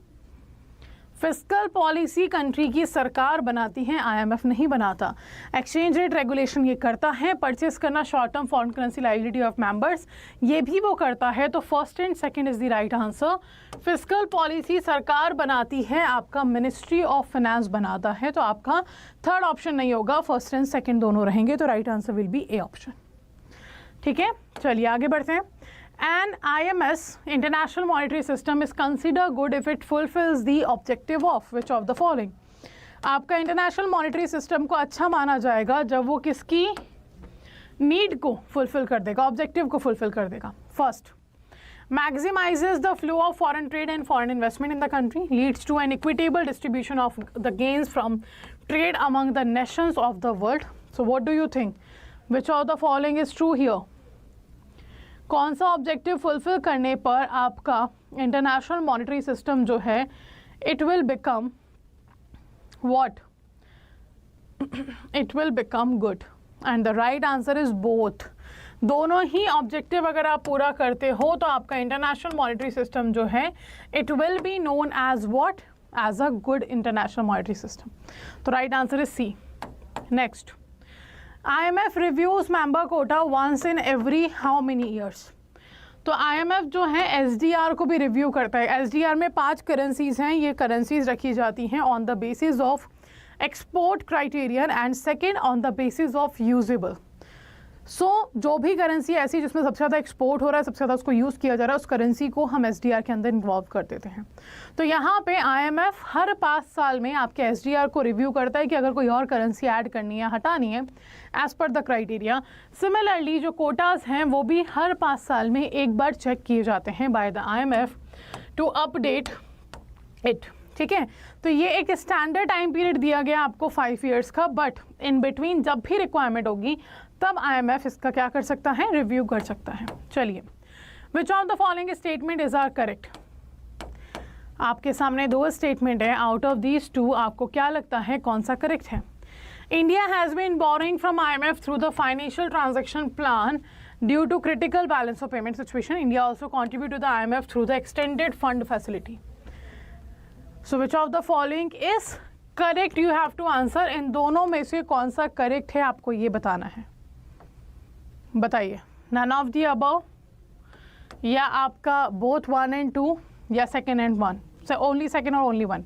fiscal policy country की सरकार बनाती है, IMF नहीं बनाता। एक्सचेंज रेट रेगुलेशन ये करता है, परचेस करना short term foreign currency liability of members ये भी वो करता है। तो first and second is the right answer. Fiscal policy सरकार बनाती है, आपका मिनिस्ट्री ऑफ फाइनेंस बनाता है। तो आपका थर्ड ऑप्शन नहीं होगा, फर्स्ट एंड सेकेंड दोनों रहेंगे। तो right answer will be A option. ठीक है, चलिए आगे बढ़ते हैं। An IMS International Monetary System is considered good if it fulfills the objective of which of the following। आपका इंटरनेशनल मॉनेटरी सिस्टम को अच्छा माना जाएगा जब वो किसकी नीड को फुलफिल कर देगा, ऑब्जेक्टिव को फुलफिल कर देगा। First, maximizes the flow of foreign trade and foreign investment in the country, leads to an equitable distribution of the gains from trade among the nations of the world। So what do you think, which of the following is true here? कौन सा objective fulfil करने पर आपका international monetary system जो है it will become what? It will become good. And the right answer is both. दोनों ही objective अगर आप पूरा करते हो तो आपका इंटरनेशनल मॉनेटरी सिस्टम जो है it will be known as what? As a good international monetary system. तो right answer is C. Next, IMF reviews member quota once in every how many years. तो IMF जो है SDR को भी review करता है। SDR में 5 currencies हैं, ये करेंसीज रखी जाती हैं on the basis of export criterion and second on the basis of usable. So जो भी करेंसी ऐसी जिसमें सबसे ज़्यादा एक्सपोर्ट हो रहा है, सबसे ज़्यादा उसको यूज़ किया जा रहा है, उस करेंसी को हम SDR के अंदर इन्वॉल्व कर देते हैं। तो यहाँ पे IMF हर 5 साल में आपके SDR को रिव्यू करता है कि अगर कोई और करेंसी ऐड करनी है, हटानी है as per the criteria. Similarly जो कोटाज हैं वो भी हर 5 साल में एक बार चेक किए जाते हैं by the IMF to update it. ठीक है, तो ये एक स्टैंडर्ड टाइम पीरियड दिया गया आपको 5 ईयर्स का, बट इन बिटवीन जब भी रिक्वायरमेंट होगी तब IMF इसका क्या कर सकता है? रिव्यू कर सकता है। चलिए, which of the following statement is are correct? आपके सामने दो स्टेटमेंट है, आउट ऑफ दीज टू आपको क्या लगता है कौन सा करेक्ट है? India has been borrowing from IMF through the financial transaction plan due to critical balance of payment situation. India also contribute to the IMF through the extended fund facility. So which of the following is correct? You have to answer. इन दोनों में से कौन सा correct है आपको ये बताना है. बताइए. नन ऑफ द अबव, या आपका बोथ 1 and 2, या second and 1. So only second or only 1.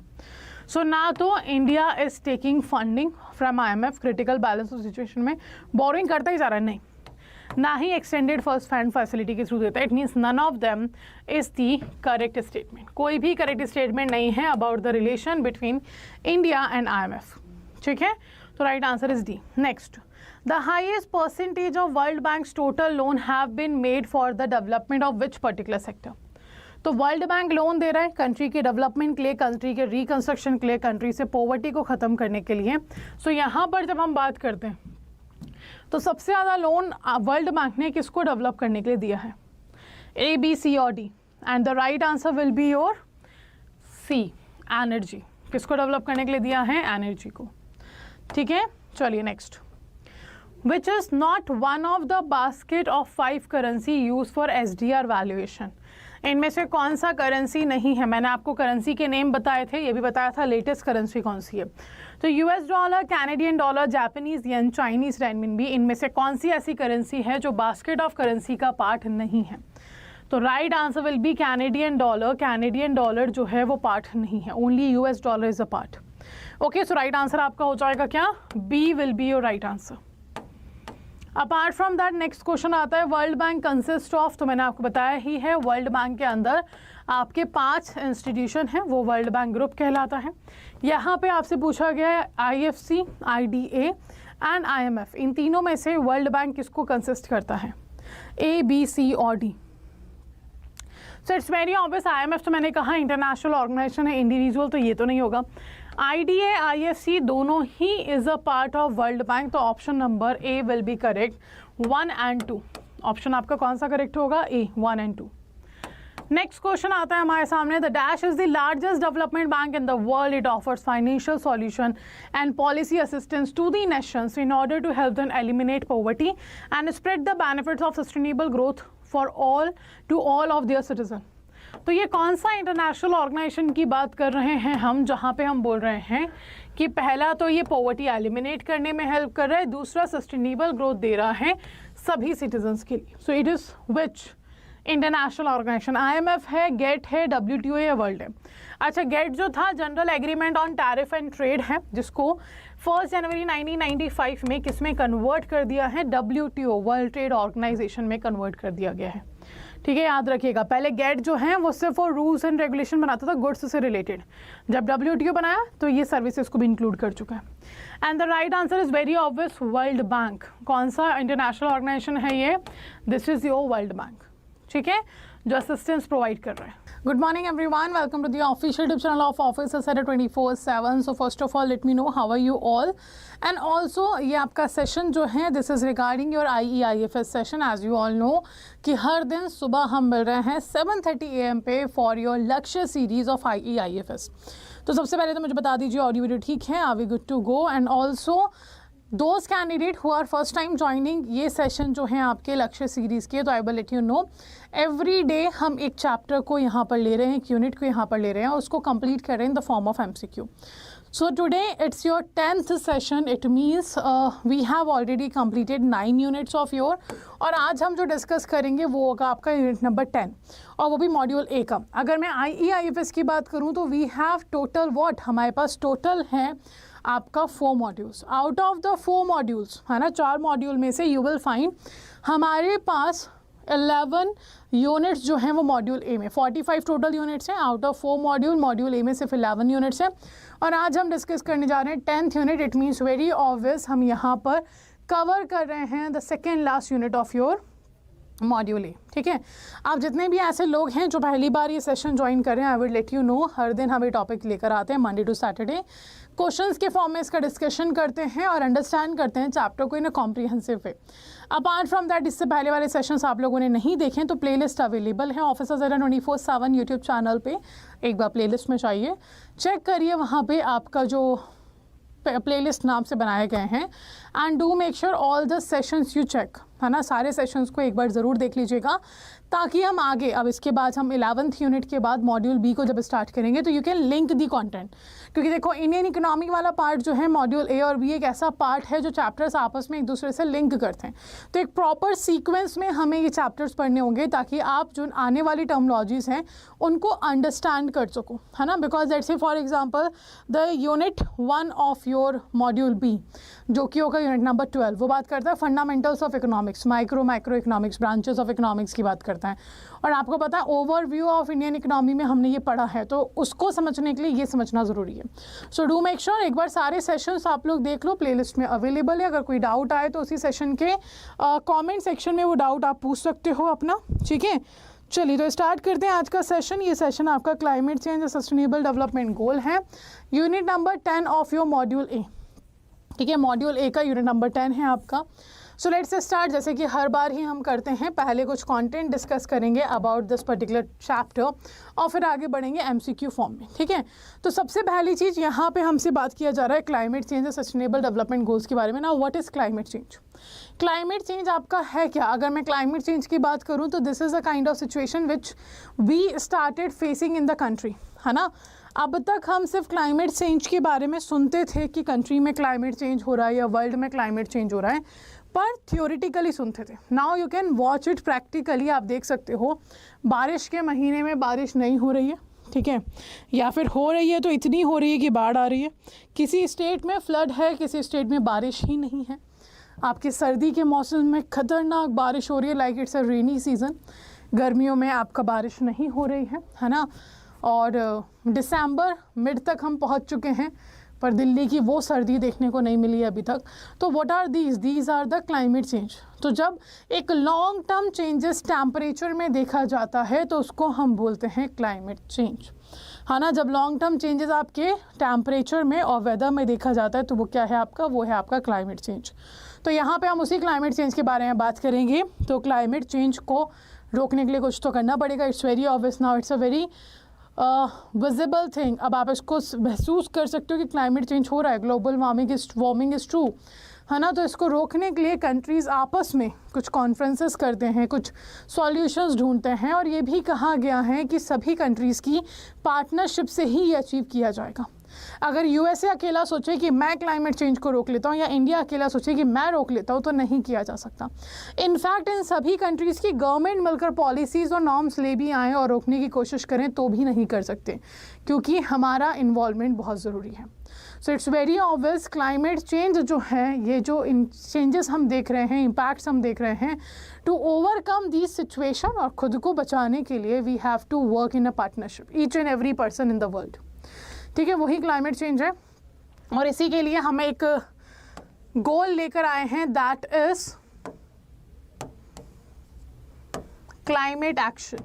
So ना तो India is taking funding from IMF critical balance of situation में, बोरिंग करता ही जा रहा है, नहीं, ना ही एक्सटेंडेड फर्स्ट फंड फैसिलिटी के थ्रू देता है. It means none of them is the correct statement. कोई भी करेक्ट स्टेटमेंट नहीं है about the relation between India and IMF. ठीक है, तो right answer is D. Next, the highest percentage of world bank's total loan have been made for the development of which particular sector. तो world bank loan दे रहा है country के development के लिए, कंट्री के रिकंस्ट्रक्शन के लिए, कंट्री से पॉवर्टी को ख़त्म करने के लिए. सो यहाँ पर जब हम बात करते हैं तो सबसे ज़्यादा लोन वर्ल्ड बैंक ने किसको डेवलप करने के लिए दिया है? A, B, C और D. And the right answer will be your C, energy. किसको डेवलप करने के लिए दिया है? एनर्जी को. ठीक है, चलिए next. Which is not one of the basket of 5 currency use for SDR valuation. इनमें से कौन सा करेंसी नहीं है? मैंने आपको करेंसी के नेम बताए थे, ये भी बताया था लेटेस्ट करेंसी कौन सी है. तो US dollar, Canadian dollar, Japanese yen, Chinese renminbi, इनमें से कौन सी ऐसी करेंसी है जो बास्केट ऑफ करेंसी का पार्ट नहीं है? तो right answer will B Canadian dollar. Canadian dollar जो है वो पार्ट नहीं है, only US dollar is a part. Okay, so right answer आपका हो जाएगा क्या? B will be your right answer. Apart from that next question आता है, वर्ल्ड बैंक कंसिस्ट ऑफ, तो मैंने आपको बताया ही है, वर्ल्ड बैंक के अंदर आपके 5 इंस्टीट्यूशन हैं, वो वर्ल्ड बैंक ग्रुप कहलाता है. यहाँ पे आपसे पूछा गया है IFC, IDA एंड IMF, इन तीनों में से वर्ल्ड बैंक किसको कंसिस्ट करता है? A, B, C और D. So it's very obvious. IMF तो मैंने कहा इंटरनेशनल ऑर्गेनाइजेशन है, इंडिविजुअल तो ये तो नहीं होगा. IDA, IFC दोनों ही is a part of world bank. तो option number A will be correct. 1 and 2 option आपका कौन सा करेक्ट होगा? A, 1 and 2. नेक्स्ट क्वेश्चन आता है हमारे सामने. The dash is the largest development bank in the world. It offers financial solution and policy assistance to the nations in order to help them eliminate poverty and spread the benefits of sustainable growth for all to all of their citizen. तो ये कौन सा international organisation की बात कर रहे हैं हम, जहाँ पे हम बोल रहे हैं कि पहला तो ये पॉवर्टी एलिमिनेट करने में हेल्प कर रहा है, दूसरा सस्टेनेबल ग्रोथ दे रहा है सभी सिटीजन्स के लिए. So it is which international organisation? IMF है, गेट है, WTO या वर्ल्ड है? अच्छा, गेट जो था general agreement on tariff and trade है, जिसको 1 जनवरी 1995 में किस में कन्वर्ट कर दिया है? WTO, वर्ल्ड ट्रेड ऑर्गेनाइजेशन में कन्वर्ट कर दिया गया है. ठीक है, याद रखिएगा. पहले गेट जो है वो सिर्फ वो रूल्स एंड रेगुलेशन बनाता था गुड्स से रिलेटेड. जब WTO बनाया तो ये सर्विसेज को भी इंक्लूड कर चुका है. And the right answer is very obvious, world bank. कौन सा इंटरनेशनल ऑर्गेनाइजेशन है ये? This is your world bank. ठीक है, जो असिस्टेंस प्रोवाइड कर रहा है. Good morning everyone, welcome to the official YouTube channel of officers at 24/7. So first of all let me know how are you all. And also ये आपका session जो है this is regarding your IEIFS session. As you all no कि हर दिन सुबह हम मिल रहे हैं 7:30 AM पे for your Lakshya series of IEIFS. तो सबसे पहले तो मुझे बता दीजिए ऑडियो वीडियो ठीक है, are we good to go? And also those candidate who are first time joining ये सेशन जो है आपके लक्ष्य सीरीज़ के, तो I will let you know every day हम एक चैप्टर को यहाँ पर ले रहे हैं, एक यूनिट को यहाँ पर ले रहे हैं और उसको कंप्लीट कर रहे हैं in the form of MCQ. So today it's your 10th session. It means we have already completed 9 units of your, और आज हम जो डिस्कस करेंगे वो होगा आपका यूनिट नंबर 10 और वो भी मॉड्यूल A का. अगर मैं IEIFS की बात करूँ तो वी हैव टोटल व्हाट, हमारे पास टोटल है आपका 4 modules. Out of the 4 modules है ना, 4 मॉड्यूल में से यू विल फाइंड हमारे पास 11 यूनिट्स जो हैं वो मॉड्यूल A में. 45 टोटल यूनिट्स हैं. आउट ऑफ 4 मॉड्यूल A में सिर्फ 11 यूनिट्स हैं. और आज हम डिस्कस करने जा रहे हैं 10th unit. It means very obvious हम यहाँ पर कवर कर रहे हैं the second last unit of your module ए, ठीक है। आप जितने भी ऐसे लोग हैं जो पहली बार ये सेशन ज्वाइन कर रहे हैं, I will let you know, हर दिन हम ये टॉपिक लेकर आते हैं मंडे टू सैटरडे, क्वेश्चंस के फॉर्म में इसका डिस्कशन करते हैं और अंडरस्टैंड करते हैं चैप्टर को in a comprehensive way. Apart from that, इससे पहले वाले सेशंस आप लोगों ने नहीं देखे तो प्लेलिस्ट अवेलेबल है ऑफिसर्स अड्डा 24/7 यूट्यूब चैनल पे। एक बार प्लेलिस्ट में चाहिए, चेक करिए, वहाँ पे आपका जो प्लेलिस्ट नाम से बनाए गए हैं। And do make sure all the sessions you check, है ना, सारे सेशंस को एक बार ज़रूर देख लीजिएगा, ताकि हम आगे, अब इसके बाद हम 11th यूनिट के बाद मॉड्यूल बी को जब स्टार्ट करेंगे तो you can link the content. क्योंकि देखो, इंडियन इकोनॉमी वाला पार्ट जो है मॉड्यूल ए और बी, एक ऐसा पार्ट है जो चैप्टर्स आपस में एक दूसरे से लिंक करते हैं। तो एक प्रॉपर सीक्वेंस में हमें ये चैप्टर्स पढ़ने होंगे, ताकि आप जो आने वाली टर्मोलॉजीज़ हैं उनको अंडरस्टैंड कर सको, है ना। Because let's say for example the unit 1 of your module B, जो कि होगा यूनिट नंबर 12, वो बात करता है fundamentals of economics, micro economics, branches of economics की बात करता है। और आपको पता है ओवरव्यू ऑफ इंडियन इकोनॉमी में हमने ये पढ़ा है, तो उसको समझने के लिए ये समझना ज़रूरी है। सो डू मेक श्योर एक बार सारे सेशंस आप लोग देख लो, प्लेलिस्ट में अवेलेबल है। अगर कोई डाउट आए तो उसी सेशन के कमेंट सेक्शन में वो डाउट आप पूछ सकते हो अपना, ठीक है। चलिए तो स्टार्ट करते हैं आज का सेशन। ये सेशन आपका क्लाइमेट चेंज और सस्टेनेबल डेवलपमेंट गोल है, unit number 10 of your module ए, ठीक है। मॉड्यूल ए का यूनिट नंबर 10 है आपका। सो लेट्स स्टार्ट। जैसे कि हर बार ही हम करते हैं, पहले कुछ कंटेंट डिस्कस करेंगे अबाउट दिस पर्टिकुलर चैप्टर और फिर आगे बढ़ेंगे एमसीक्यू फॉर्म में, ठीक है। तो सबसे पहली चीज़ यहाँ पे हमसे बात किया जा रहा है क्लाइमेट चेंज और सस्टेनेबल डेवलपमेंट गोल्स के बारे में। ना, what is climate change? Climate change आपका है क्या? अगर मैं क्लाइमेट चेंज की बात करूँ तो this is a kind of situation which we started facing in the country, है ना। अब तक हम सिर्फ क्लाइमेट चेंज के बारे में सुनते थे कि कंट्री में क्लाइमेट चेंज हो रहा है या वर्ल्ड में क्लाइमेट चेंज हो रहा है, पर थियोरिटिकली सुनते थे। Now you can watch it practically. आप देख सकते हो बारिश के महीने में बारिश नहीं हो रही है, ठीक है, या फिर हो रही है तो इतनी हो रही है कि बाढ़ आ रही है। किसी स्टेट में फ्लड है, किसी स्टेट में बारिश ही नहीं है। आपके सर्दी के मौसम में खतरनाक बारिश हो रही है, like it's a rainy season. गर्मियों में आपका बारिश नहीं हो रही है ना। और दिसंबर मिड तक हम पहुंच चुके हैं, पर दिल्ली की वो सर्दी देखने को नहीं मिली है अभी तक। तो what are these are the climate change. तो जब एक लॉन्ग टर्म चेंजेस टेम्परेचर में देखा जाता है तो उसको हम बोलते हैं क्लाइमेट चेंज, है ना। जब लॉन्ग टर्म चेंजेस आपके टेम्परेचर में और वेदर में देखा जाता है तो वो क्या है आपका, वो है आपका क्लाइमेट चेंज। तो यहाँ पे हम उसी क्लाइमेट चेंज के बारे में बात करेंगे। तो क्लाइमेट चेंज को रोकने के लिए कुछ तो करना पड़ेगा। It's very obvious now, it's a very visible thing. अब आप इसको महसूस कर सकते हो कि क्लाइमेट चेंज हो रहा है, ग्लोबल वार्मिंग इज़ ट्रू, है ना। तो इसको रोकने के लिए कंट्रीज़ आपस में कुछ कॉन्फ्रेंसेस करते हैं, कुछ सॉल्यूशंस ढूंढते हैं, और ये भी कहा गया है कि सभी कंट्रीज़ की पार्टनरशिप से ही ये अचीव किया जाएगा। अगर यूएसए अकेला सोचे कि मैं क्लाइमेट चेंज को रोक लेता हूँ, या इंडिया अकेला सोचे कि मैं रोक लेता हूँ, तो नहीं किया जा सकता। इनफैक्ट इन सभी कंट्रीज़ की गवर्नमेंट मिलकर पॉलिसीज़ और नॉर्म्स ले भी आएँ और रोकने की कोशिश करें तो भी नहीं कर सकते, क्योंकि हमारा इन्वॉल्वमेंट बहुत ज़रूरी है। सो it's very obvious climate change जो है, ये जो इन चेंजेस हम देख रहे हैं, इम्पैक्ट्स हम देख रहे हैं, टू ओवरकम दिस सिचुएशन और ख़ुद को बचाने के लिए we have to work in a partnership, each and every person in the world, ठीक है। वही क्लाइमेट चेंज है। और इसी के लिए हम एक गोल लेकर आए हैं, that is climate action.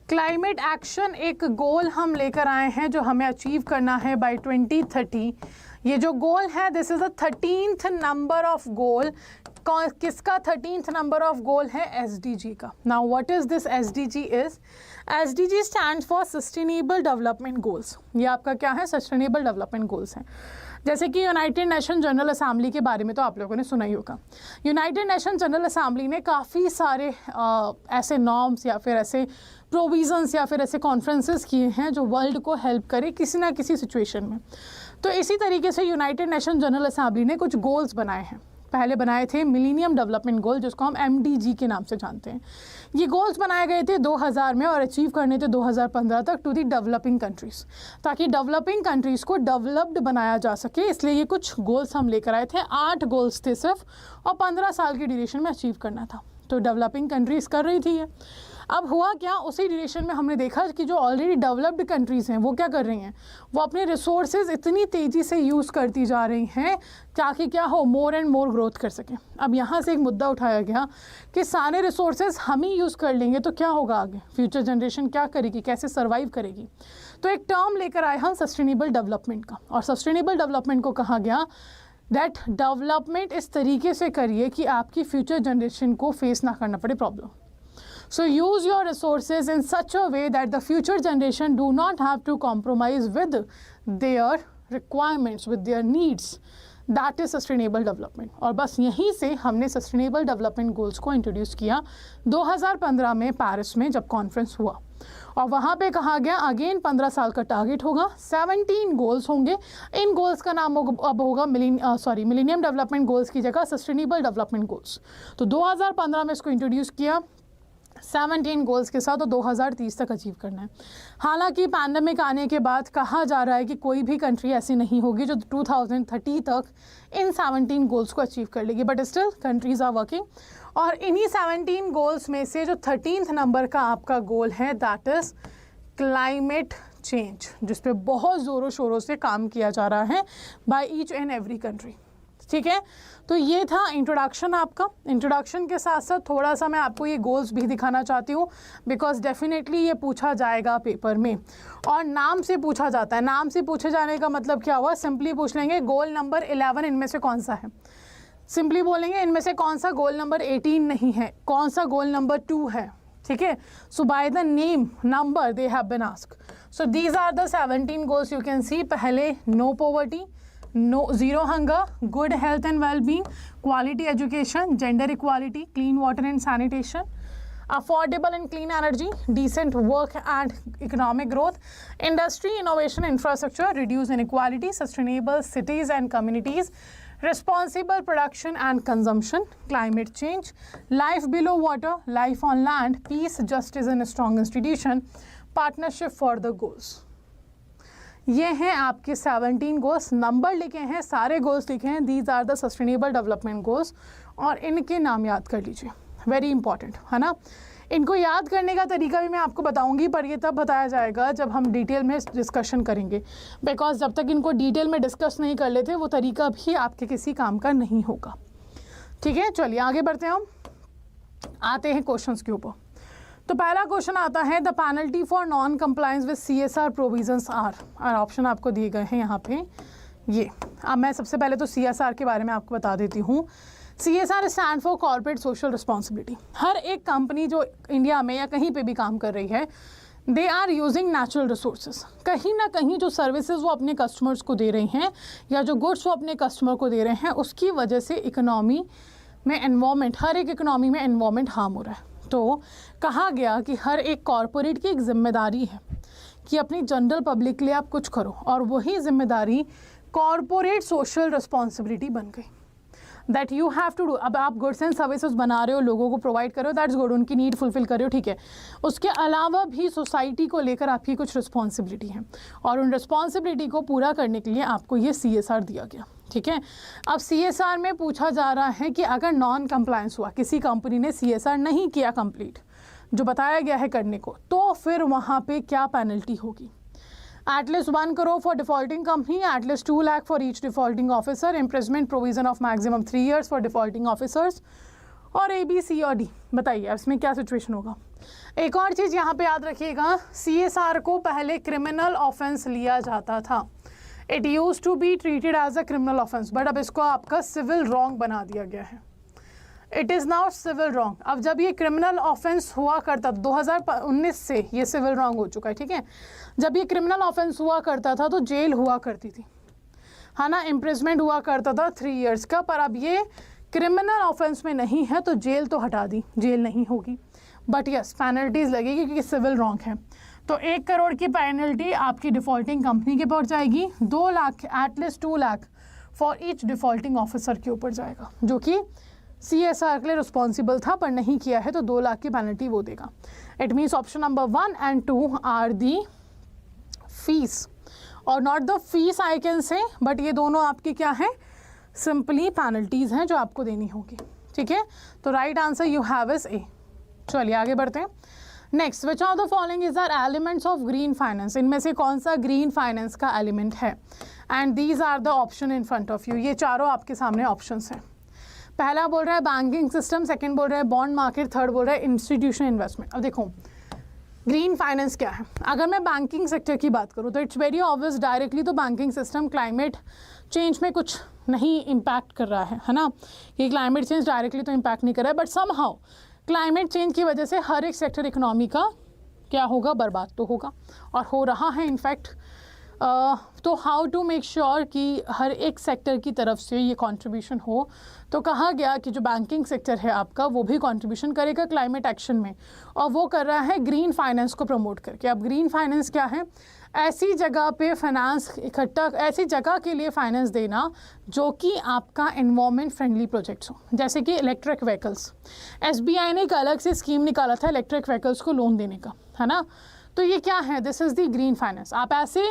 Climate action एक गोल हम लेकर आए हैं जो हमें अचीव करना है बाय 2030। ये जो गोल है, this is the 13th number of goal. किसका 13th नंबर ऑफ गोल है? एसडीजी का। Now what is this SDG is? SDG stands for sustainable development goals. ये आपका क्या है? सस्टेनेबल डेवलपमेंट गोल्स हैं। जैसे कि यूनाइटेड नेशन जनरल असेंबली के बारे में तो आप लोगों ने सुना ही होगा। यूनाइटेड नेशन जनरल असेंबली ने काफ़ी सारे ऐसे नॉर्म्स या फिर ऐसे प्रोविजंस या फिर ऐसे कॉन्फ्रेंसेस किए हैं जो वर्ल्ड को हेल्प करे किसी ना किसी सिचुएशन में। तो इसी तरीके से यूनाइटेड नेशन जनरल असेंबली ने कुछ गोल्स बनाए हैं। पहले बनाए थे मिलीनियम डेवलपमेंट गोल, जिसको हम MDG के नाम से जानते हैं। ये गोल्स बनाए गए थे 2000 में और अचीव करने थे 2015 तक टू दी डेवलपिंग कंट्रीज़, ताकि डेवलपिंग कंट्रीज़ को डेवलप्ड बनाया जा सके। इसलिए ये कुछ गोल्स हम लेकर आए थे। 8 गोल्स थे सिर्फ, और 15 साल की ड्यूरेशन में अचीव करना था। तो डेवलपिंग कंट्रीज़ कर रही थी ये। अब हुआ क्या, उसी ड्यूरेशन में हमने देखा कि जो ऑलरेडी डेवलप्ड कंट्रीज़ हैं वो क्या कर रही हैं, वो अपने रिसोर्सेज इतनी तेज़ी से यूज़ करती जा रही हैं ताकि क्या हो, मोर एंड मोर ग्रोथ कर सकें। अब यहाँ से एक मुद्दा उठाया गया कि सारे रिसोर्सेज हम ही यूज़ कर लेंगे तो क्या होगा आगे, फ्यूचर जनरेशन क्या करेगी, कैसे सर्वाइव करेगी। तो एक टर्म लेकर आए हम सस्टेनेबल डेवलपमेंट का, और सस्टेनेबल डेवलपमेंट को कहा गया दैट डेवलपमेंट इस तरीके से करिए कि आपकी फ्यूचर जनरेशन को फेस ना करना पड़े problem. So use your resources in such a way that the future generation do not have to compromise with their requirements, with their needs. That is sustainable development. और बस यहीं से हमने sustainable development goals को introduce किया 2015 में Paris में जब कॉन्फ्रेंस हुआ, और वहाँ पे कहा गया अगेन 15 साल का टारगेट होगा, 17 गोल्स होंगे। इन गोल्स का नाम अब होगा मिलेनियम डेवलपमेंट गोल्स की जगह सस्टेनेबल डेवलपमेंट गोल्स। तो 2015 में इसको इंट्रोड्यूस किया 17 गोल्स के साथ, और 2030 तक अचीव करना है। हालांकि पैंडेमिक आने के बाद कहा जा रहा है कि कोई भी कंट्री ऐसी नहीं होगी जो 2030 तक इन 17 गोल्स को अचीव कर लेगी, but still countries are working. और इन्हीं 17 गोल्स में से जो 13th नंबर का आपका गोल है दैट इज़ क्लाइमेट चेंज, जिस पे बहुत ज़ोरों शोरों से काम किया जा रहा है by each and every country. ठीक है, तो ये था इंट्रोडक्शन आपका। इंट्रोडक्शन के साथ साथ थोड़ा सा मैं आपको ये गोल्स भी दिखाना चाहती हूँ, बिकॉज डेफिनेटली ये पूछा जाएगा पेपर में, और नाम से पूछा जाता है। नाम से पूछे जाने का मतलब क्या हुआ, सिंपली पूछ लेंगे गोल नंबर 11 इनमें से कौन सा है, सिंपली बोलेंगे इनमें से कौन सा गोल नंबर 18 नहीं है, कौन सा गोल नंबर 2 है। ठीक है, so by the name number they have been asked. So these are the 17 goals you can see. पहले no poverty, no zero hunger, good health and well-being, quality education, gender equality, clean water and sanitation, affordable and clean energy, decent work and economic growth, industry, innovation, infrastructure, reduce inequality, sustainable cities and communities, responsible production and consumption, climate change, life below water, life on land, peace, justice and strong institution, partnership for the goals। ये हैं आपके 17 goals, number लिखे हैं, सारे goals लिखे हैं, these are the sustainable development goals, और इनके नाम याद कर लीजिए, वेरी इंपॉर्टेंट है ना। इनको याद करने का तरीका भी मैं आपको बताऊंगी, पर ये तब बताया जाएगा जब हम डिटेल में डिस्कशन करेंगे, बिकॉज जब तक इनको डिटेल में डिस्कस नहीं कर लेते वो तरीका भी आपके किसी काम का नहीं होगा। ठीक है, चलिए आगे बढ़ते हैं, हम आते हैं क्वेश्चंस के ऊपर। तो पहला क्वेश्चन आता है the penalty for non compliance with CSR provisions are, और ऑप्शन आपको दिए गए हैं यहाँ पे ये। अब मैं सबसे पहले तो CSR के बारे में आपको बता देती हूँ। CSR stand for corporate social responsibility. हर एक कंपनी जो इंडिया में या कहीं पे भी काम कर रही है, they are using natural resources. कहीं ना कहीं जो सर्विसेज वो अपने कस्टमर्स को दे रही हैं या जो गुड्स वो अपने कस्टमर को दे रहे हैं, उसकी वजह से इकोनॉमी में एनवायरमेंट, हर एक इकोनॉमी में एनवायरमेंट हार्म हो रहा है। तो कहा गया कि हर एक कॉरपोरेट की एक जिम्मेदारी है कि अपनी जनरल पब्लिक के लिए आप कुछ करो, और वही जिम्मेदारी कॉरपोरेट सोशल रिस्पॉन्सिबिलिटी बन गई, that you have to do. अब आप गुड्स एंड सर्विसेज बना रहे हो, लोगों को प्रोवाइड कर रहे हो, दैट्स गुड, उनकी नीड फुलफिल कर रहे हो, ठीक है। उसके अलावा भी सोसाइटी को लेकर आपकी कुछ रिस्पॉन्सिबिलिटी है, और उन रिस्पॉन्सिबिलिटी को पूरा करने के लिए आपको ये CSR दिया गया। ठीक है, अब CSR में पूछा जा रहा है कि अगर नॉन कंप्लायंस हुआ, किसी कंपनी ने CSR नहीं किया कंप्लीट जो बताया गया है करने को, तो फिर वहाँ पे क्या पेनल्टी होगी। At least 1 crore for defaulting company, at least 2 lakh for each defaulting officer, imprisonment provision of maximum 3 years for defaulting officers, और A, B, C और D। बताइए इसमें क्या सिचुएशन होगा। एक और चीज़ यहाँ पे याद रखिएगा, CSR को पहले क्रिमिनल ऑफेंस लिया जाता था। It use to be treated as a criminal offence, but अब इसको आपका सिविल रॉन्ग बना दिया गया है। It is now civil wrong. अब जब ये क्रिमिनल ऑफेंस हुआ करता, 2019 से ये सिविल रॉन्ग हो चुका है। ठीक है, जब ये क्रिमिनल ऑफेंस हुआ करता था तो जेल हुआ करती थी, है ना, इम्प्रिजमेंट हुआ करता था 3 years का, पर अब ये क्रिमिनल ऑफेंस में नहीं है तो जेल तो हटा दी, जेल नहीं होगी, बट यस पेनल्टीज लगेगी क्योंकि सिविल रॉन्ग है। तो 1 crore की पेनल्टी आपकी डिफॉल्टिंग कंपनी के ऊपर जाएगी, 2 lakh, at least 2 lakh for each defaulting officer के ऊपर जाएगा, जो कि CSR के लिए रिस्पॉन्सिबल था पर नहीं किया है, तो 2 लाख की पेनल्टी वो देगा। It means option number 1 and 2 are the fees, और not the fees I can say, but ये दोनों आपकी क्या है, सिंपली पेनल्टीज हैं जो आपको देनी होगी। ठीक है, तो right answer you have is A। चलिए आगे बढ़ते हैं। Next, which of the following is are elements of green finance, इनमें से कौन सा ग्रीन फाइनेंस का एलिमेंट है? And these are the option in front of you, ये चारों आपके सामने ऑप्शंस हैं। पहला बोल रहा है बैंकिंग सिस्टम, सेकंड बोल रहा है बॉन्ड मार्केट, थर्ड बोल रहा है इंस्टीट्यूशनल इन्वेस्टमेंट। अब देखो ग्रीन फाइनेंस क्या है। अगर मैं बैंकिंग सेक्टर की बात करूँ तो इट्स वेरी ऑब्वियस, डायरेक्टली तो बैंकिंग सिस्टम क्लाइमेट चेंज में कुछ नहीं इम्पैक्ट कर रहा है ना, कि क्लाइमेट चेंज डायरेक्टली तो इम्पैक्ट नहीं कर रहा है, बट समहाउ क्लाइमेट चेंज की वजह से हर एक सेक्टर इकोनॉमी का क्या होगा, बर्बाद तो होगा और हो रहा है इनफैक्ट। तो हाउ टू मेक श्योर कि हर एक सेक्टर की तरफ से ये कंट्रीब्यूशन हो, तो कहा गया कि जो बैंकिंग सेक्टर है आपका वो भी कंट्रीब्यूशन करेगा क्लाइमेट एक्शन में, और वो कर रहा है ग्रीन फाइनेंस को प्रमोट करके। अब ग्रीन फाइनेंस क्या है? ऐसी जगह पे फाइनेंस इकट्ठा, ऐसी जगह के लिए फाइनेंस देना जो कि आपका एनवायरमेंट फ्रेंडली प्रोजेक्ट्स हो, जैसे कि इलेक्ट्रिक व्हीकल्स। SBI ने एक अलग से स्कीम निकाला था इलेक्ट्रिक व्हीकल्स को लोन देने का, है ना। तो ये क्या है? This is the green finance. आप ऐसे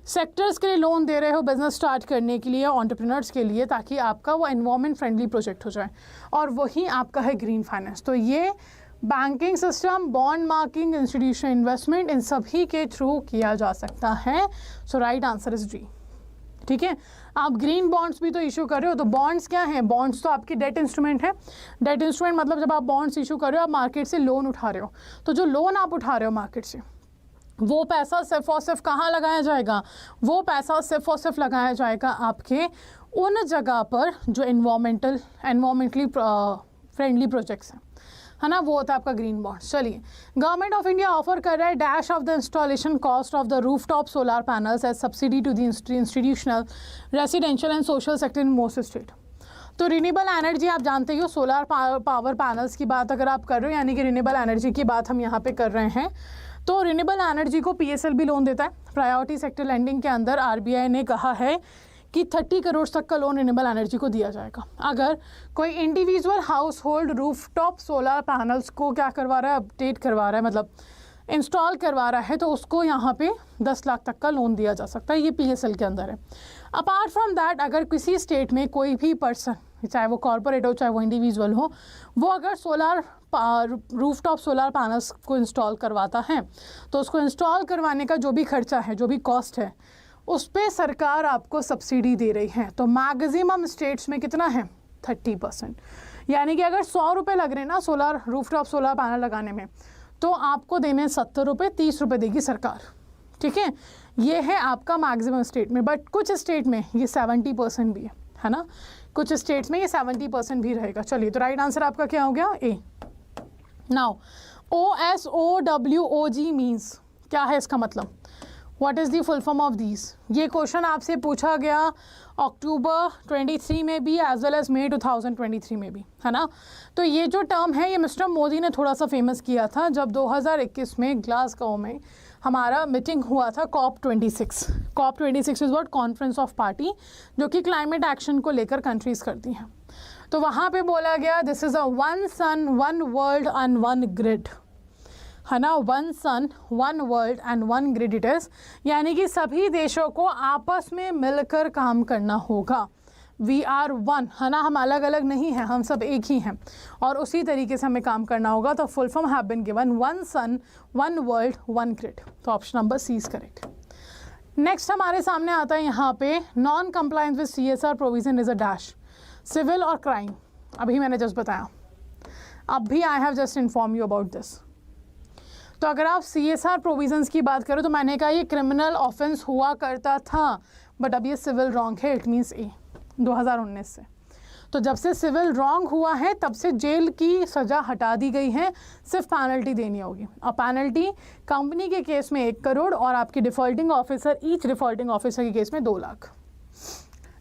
सेक्टर्स के लिए लोन दे रहे हो बिजनेस स्टार्ट करने के लिए, एंटरप्रेन्योर्स के लिए, ताकि आपका वो एनवायरमेंट फ्रेंडली प्रोजेक्ट हो जाए, और वही आपका है ग्रीन फाइनेंस। तो ये banking system, bond marking, institutional investment, इन सभी के थ्रू किया जा सकता है। So right answer is D. ठीक है, आप ग्रीन बॉन्ड्स भी तो इशू कर रहे हो, तो बॉन्ड्स क्या है? बॉन्ड्स तो आपकी डेट इंस्ट्रूमेंट है। डेट इंस्ट्रूमेंट मतलब जब आप बॉन्ड्स इशू कर रहे हो, आप मार्केट से लोन उठा रहे हो, तो जो लोन आप उठा रहे हो मार्केट से, वो पैसा सिर्फ और सिर्फ कहाँ लगाया जाएगा? वो पैसा सिर्फ और सिर्फ लगाया जाएगा आपके उन जगह पर जो एनवायरमेंटली फ्रेंडली प्रोजेक्ट्स हैं, है ना, वो होता है आपका ग्रीन बॉन्ड। चलिए, गवर्नमेंट ऑफ इंडिया ऑफर कर रहा है dash of the installation cost of the rooftop solar panels as subsidy to the institutional, residential and social sector in most state. तो रिन्यूएबल एनर्जी आप जानते ही हो, सोलर पावर पैनल्स की बात अगर आप कर रहे हो, यानी कि रिन्यूएबल एनर्जी की बात हम यहाँ पे कर रहे हैं, तो रिन्यूएबल एनर्जी को PSL भी लोन देता है। प्रायोरिटी सेक्टर लैंडिंग के अंदर RBI ने कहा है कि 30 करोड़ तक का लोन रिन्यूएबल एनर्जी को दिया जाएगा। अगर कोई individual house hold rooftop solar panels को क्या करवा रहा है, अपडेट करवा रहा है, मतलब इंस्टॉल करवा रहा है, तो उसको यहाँ पे 10 लाख तक का लोन दिया जा सकता है। ये PSL के अंदर है। अपार्ट फ्रॉम दैट, अगर किसी स्टेट में कोई भी पर्सन, चाहे वो कॉर्पोरेट हो चाहे वो इंडिविजुअल हो, वो अगर सोलर रूफटॉप सोलर पैनल्स को इंस्टॉल करवाता है, तो उसको इंस्टॉल करवाने का जो भी खर्चा है, जो भी कॉस्ट है, उस पर सरकार आपको सब्सिडी दे रही है। तो मैक्सिमम स्टेट्स में कितना है? 30%। यानी कि अगर 100 रुपये लग रहे हैं ना सोलर रूफटॉप सोलर पैनल लगाने में, तो आपको देने 70 रुपये, 30 रुपये देगी सरकार। ठीक है, ये है आपका मैक्सिमम स्टेट में। बट कुछ स्टेट में ये 70% भी है ना, कुछ स्टेट्स में ये 70% भी रहेगा। चलिए, तो राइट आंसर आपका क्या हो गया? ए। नाउ OSOWOG मीन्स क्या है, इसका मतलब what is the full form of these? ये क्वेश्चन आपसे पूछा गया अक्टूबर 23 में भी एज वेल एज मई 2023 में भी, है ना। तो ये जो टर्म है, ये मिस्टर मोदी ने थोड़ा सा फेमस किया था जब 2021 में ग्लासगो में हमारा मीटिंग हुआ था COP26। COP26 is what? Conference of party, जो कि क्लाइमेट एक्शन को लेकर कंट्रीज़ करती हैं। तो वहाँ पे बोला गया this is a one sun one world and one grid, है ना। One sun one world and one grid it is, यानी कि सभी देशों को आपस में मिलकर काम करना होगा। वी आर वन, है ना, हम अलग अलग नहीं हैं, हम सब एक ही हैं, और उसी तरीके से हमें काम करना होगा। तो full form have been given one sun one world one grid. तो option number C is correct. Next हमारे सामने आता है यहाँ पे non compliance with CSR provision is a dash, civil और क्राइम। अभी मैंने जस्ट बताया, अभी I have just inform you about this. तो अगर आप CSR प्रोविजंस की बात करो तो मैंने कहा ये क्रिमिनल ऑफेंस हुआ करता था, बट अब ये सिविल रॉन्ग है, इट मीन्स ए 2019 से। तो जब से सिविल रॉन्ग हुआ है तब से जेल की सज़ा हटा दी गई है, सिर्फ पेनल्टी देनी होगी। और पेनल्टी कंपनी के केस में 1 करोड़ और आपकी defaulting officer, each defaulting officer के केस में 2 lakh.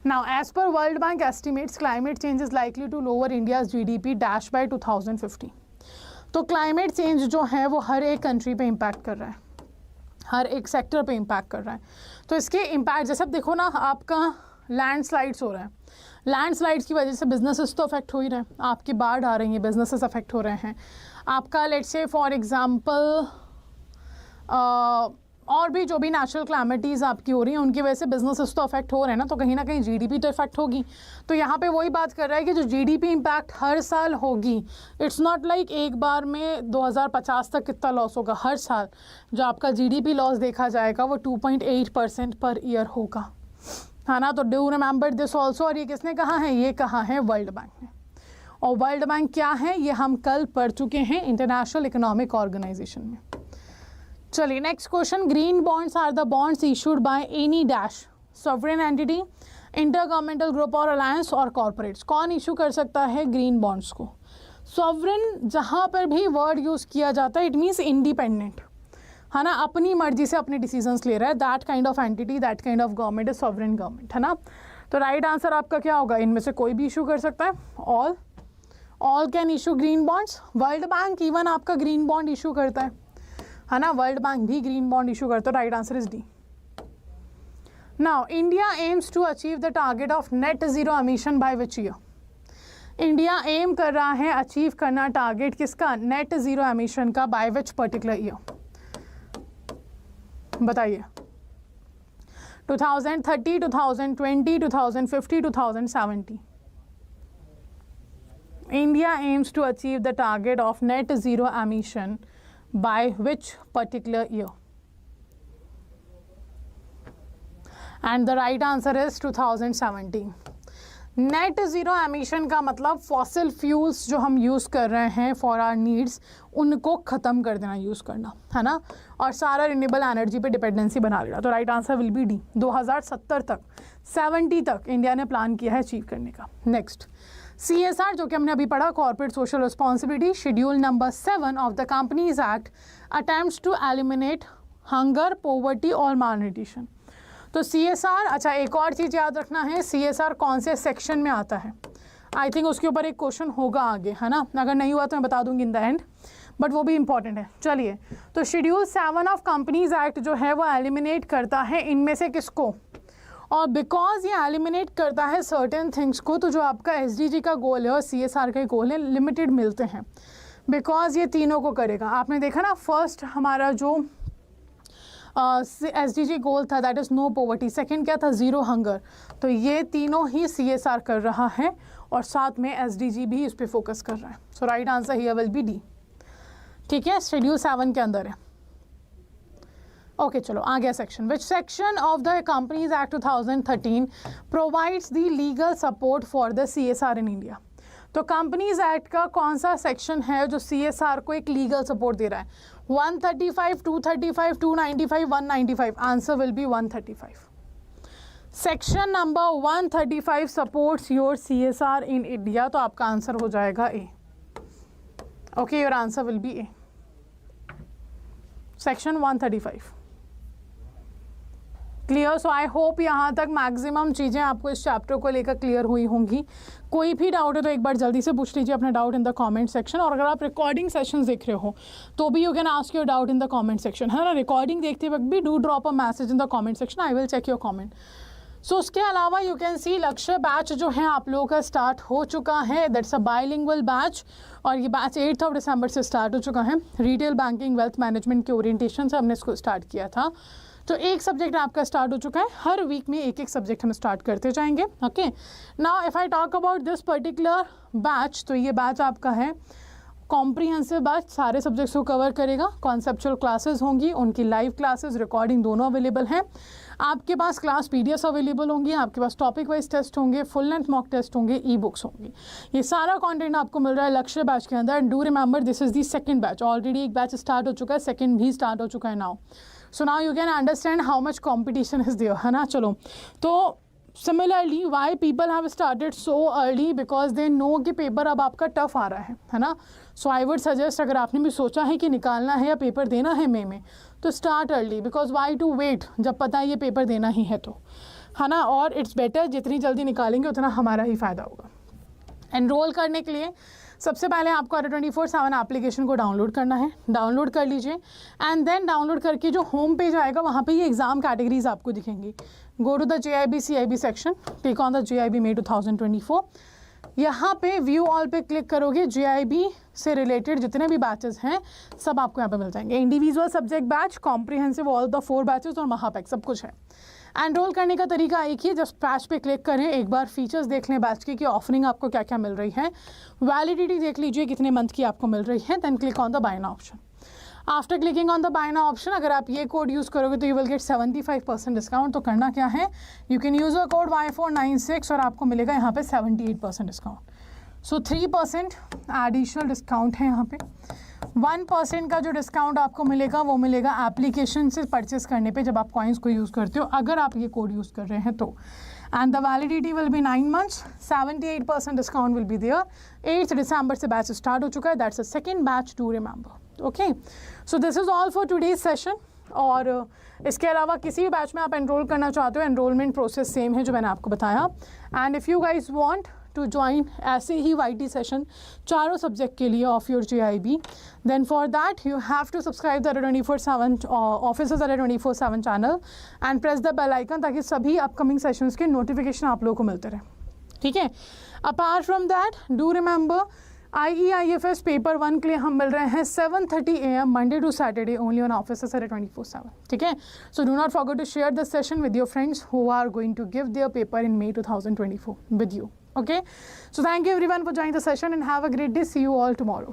Now as per world bank estimates climate change is likely to lower India's GDP dash by 2050। तो क्लाइमेट चेंज जो है वो हर एक कंट्री पे इम्पैक्ट कर रहा है, हर एक सेक्टर पे इम्पैक्ट कर रहा है। तो इसके इम्पैक्ट जैसे अब देखो ना, आपका लैंडस्लाइड्स हो रहा है, लैंडस्लाइड्स की वजह से बिजनेसेस तो अफेक्ट हो ही रहे हैं, आपकी बाढ़ आ रही है, बिजनेसेस अफेक्ट हो रहे हैं। आपका लेट्स से फॉर एग्जांपल और भी जो भी नेचुरल क्लैमिटीज़ आपकी हो रही हैं उनकी वजह से बिजनेसेस तो अफेक्ट हो रहे हैं ना, तो कहीं ना कहीं जीडीपी तो इफेक्ट होगी। तो यहाँ पे वही बात कर रहा है कि जो जीडीपी इम्पैक्ट हर साल होगी, इट्स नॉट लाइक एक बार में 2050 तक कितना लॉस होगा, हर साल जो आपका जीडीपी लॉस देखा जाएगा वो 2.8% पर ईयर होगा, है ना। तो डू रिमेंबर दिस ऑल्सो। और ये किसने कहा है? ये कहा है वर्ल्ड बैंक ने। और वर्ल्ड बैंक क्या है ये हम कल पढ़ चुके हैं इंटरनेशनल इकोनॉमिक ऑर्गेनाइजेशन में। चलिए next question, green bonds are the bonds issued by any dash sovereign entity, inter governmental group और अलायंस और कॉर्पोरेट्स। कौन इशू कर सकता है ग्रीन बॉन्ड्स को? सॉवरेन जहाँ पर भी वर्ड यूज़ किया जाता है इट मीन्स इंडिपेंडेंट, है ना, अपनी मर्जी से अपने डिसीजंस ले रहा है, that kind of entity, that kind of government is sovereign government, है ना। तो राइट आंसर आपका क्या होगा? इनमें से कोई भी इशू कर सकता है, all can issue green bonds. World bank even आपका ग्रीन बॉन्ड इशू करता है ना, वर्ल्ड बैंक भी ग्रीन बॉन्ड इशू करता है। Right answer is D. Now India aims to achieve the target of net zero emission by which year? India aim कर रहा है अचीव करना टारगेट किसका? नेट जीरो एमिशन का, बाय विच पर्टिकुलर ईयर? बताइए। 2030, 2020, 2050, 2070? India aims to achieve the target of net zero emission by which particular year? And the right answer is 2017. Net zero emission का मतलब fossil fuels जो हम use कर रहे हैं for our needs उनको ख़त्म कर देना, यूज़ करना, है ना, और सारा रिन्यूएबल एनर्जी पे डिपेंडेंसी बना लेना। तो right answer will be D. 2070 तक, 70 तक इंडिया ने प्लान किया है अचीव करने का। नेक्स्ट CSR जो कि हमने अभी पढ़ा, corporate social responsibility, schedule number 7 of the companies act attempts to eliminate hunger, poverty और मालन्यूट्रिशन। तो CSR, अच्छा एक और चीज़ याद रखना है, CSR कौन से सेक्शन में आता है? आई थिंक उसके ऊपर एक क्वेश्चन होगा आगे, है ना, अगर नहीं हुआ तो मैं बता दूंगी इन द एंड, बट वो भी इंपॉर्टेंट है। चलिए, तो शेड्यूल 7 ऑफ कंपनीज एक्ट जो है वो एलिमिनेट करता है इनमें से किसको? और बिकॉज ये एलिमिनेट करता है सर्टेन थिंग्स को, तो जो आपका SDG का गोल है और CSR का गोल है लिमिटेड मिलते हैं, बिकॉज ये तीनों को करेगा। आपने देखा ना, फर्स्ट हमारा जो SDG गोल था that is no poverty, second क्या था? Zero hunger. तो ये तीनों ही CSR कर रहा है और साथ में SDG भी इस पर फोकस कर रहा है। So right answer here will be D. ठीक है, शेड्यूल 7 के अंदर है। ओके चलो आ गया section. Which section of the companies act 2013 provides the legal support for the CSR in India? तो कंपनीज एक्ट का कौन सा सेक्शन है जो CSR को एक लीगल सपोर्ट दे रहा है? 135, 235, 295, 195? Answer will be 135। Section number 135 supports your CSR in India, तो आपका आंसर हो जाएगा ए। Okay, your answer will be A, section 135। Clear? So I hope यहाँ तक मैक्सिमम चीज़ें आपको इस चैप्टर को लेकर क्लियर हुई होंगी। कोई भी डाउट है तो एक बार जल्दी से पूछ लीजिए अपना doubt in the comment section, और अगर आप रिकॉर्डिंग सेशंस देख रहे हो तो भी you can ask your doubt in the comment section, है ना। रिकॉर्डिंग देखते वक्त भी do drop a message in the comment section, I will check your comment. So उसके अलावा यू कैन सी लक्ष्य बैच जो है आप लोगों का स्टार्ट हो चुका है, दैट्स अ बाइलिंगुअल बैच, और ये बैच 8 दिसंबर से स्टार्ट हो चुका है। रिटेल बैंकिंग वेल्थ मैनेजमेंट के ओरिएंटेशन से हमने इसको स्टार्ट किया था, तो एक सब्जेक्ट आपका स्टार्ट हो चुका है। हर वीक में एक एक सब्जेक्ट हम स्टार्ट करते जाएंगे। Okay, now if I talk about this particular batch, तो ये बैच आपका है कॉम्प्रिहेंसिव बैच, सारे सब्जेक्ट्स को कवर करेगा। कॉन्सेप्चुअल क्लासेस होंगी, उनकी लाइव क्लासेस, रिकॉर्डिंग दोनों अवेलेबल हैं। आपके पास क्लास PDFs अवेलेबल होंगी, आपके पास टॉपिक वाइज टेस्ट होंगे, फुल लेंथ मॉक टेस्ट होंगे, ई बुक्स होंगी। ये सारा कंटेंट आपको मिल रहा है लक्ष्य बैच के अंदर। And do remember this is the second batch, already एक बैच स्टार्ट हो चुका है, सेकंड भी स्टार्ट हो चुका है now. So now you can understand how much competition is there, है ना। चलो, तो similarly why people have started so early, because they know कि पेपर अब आपका टफ आ रहा है ना। सो आई वुड सजेस्ट, अगर आपने भी सोचा है कि निकालना है या पेपर देना है मई में, तो start early, because why to wait जब पता है ये पेपर देना ही है, तो है ना। और इट्स बेटर जितनी जल्दी निकालेंगे उतना हमारा ही फ़ायदा होगा। एनरोल करने के लिए सबसे पहले आपको अरे 24/7 एप्लीकेशन को डाउनलोड करना है, डाउनलोड कर लीजिए। एंड देन डाउनलोड करके जो होम पेज आएगा वहाँ पे ये एग्ज़ाम कैटेगरीज आपको दिखेंगी। Go to the JIB CIB section, tick on the JIB May 2024, यहाँ पे व्यू ऑल पे क्लिक करोगे, JIB से रिलेटेड जितने भी बैचेस हैं सब आपको यहाँ पे मिल जाएंगे। Individual subject batch, comprehensive all the 4 batches और महापैक सब कुछ है। एनरोल करने का तरीका एक ही, जस्ट बैच पे क्लिक करें, एक बार फीचर्स देख लें बैच की कि ऑफरिंग आपको क्या क्या मिल रही है, वैलिडिटी देख लीजिए कितने मंथ की आपको मिल रही है, then click on the buy now option. After clicking on the buy now option, अगर आप ये कोड यूज़ करोगे तो यू विल गेट 75% डिस्काउंट। तो करना क्या है, you can use a code Y496 और आपको मिलेगा यहाँ पे 78% डिस्काउंट। सो 3% एडिशनल डिस्काउंट है यहाँ पे। 1% का जो डिस्काउंट आपको मिलेगा वो मिलेगा एप्लीकेशन से परचेस करने पे जब आप कॉइन्स को यूज़ करते हो, अगर आप ये कोड यूज़ कर रहे हैं तो। And the validity will be 9 months, 78% discount will be there. 8 दिसंबर से बैच स्टार्ट हो चुका है, that's a second batch to remember. Okay, so this is all for today's session. और इसके अलावा किसी भी बैच में आप एनरोल करना चाहते हो, एनरोलमेंट प्रोसेस सेम है जो मैंने आपको बताया। And if you guys want to join ऐसे ही YT सेशन चारों सब्जेक्ट के लिए of your JIB, then for that you have to subscribe the 24/7 officers 24/7 channel and press the bell icon, ताकि सभी अपकमिंग सेशंस के नोटिफिकेशन आप लोगों को मिलते रहे। ठीक है, apart from that do remember IEIFS paper 1 के लिए हम मिल रहे हैं 7:30 AM Monday to Saturday only on officers 24/7। ठीक है, so do not forget to share this session with your friends who are going to give their paper in May 2024 with you. Okay, so thank you everyone for joining the session and have a great day. See you all tomorrow.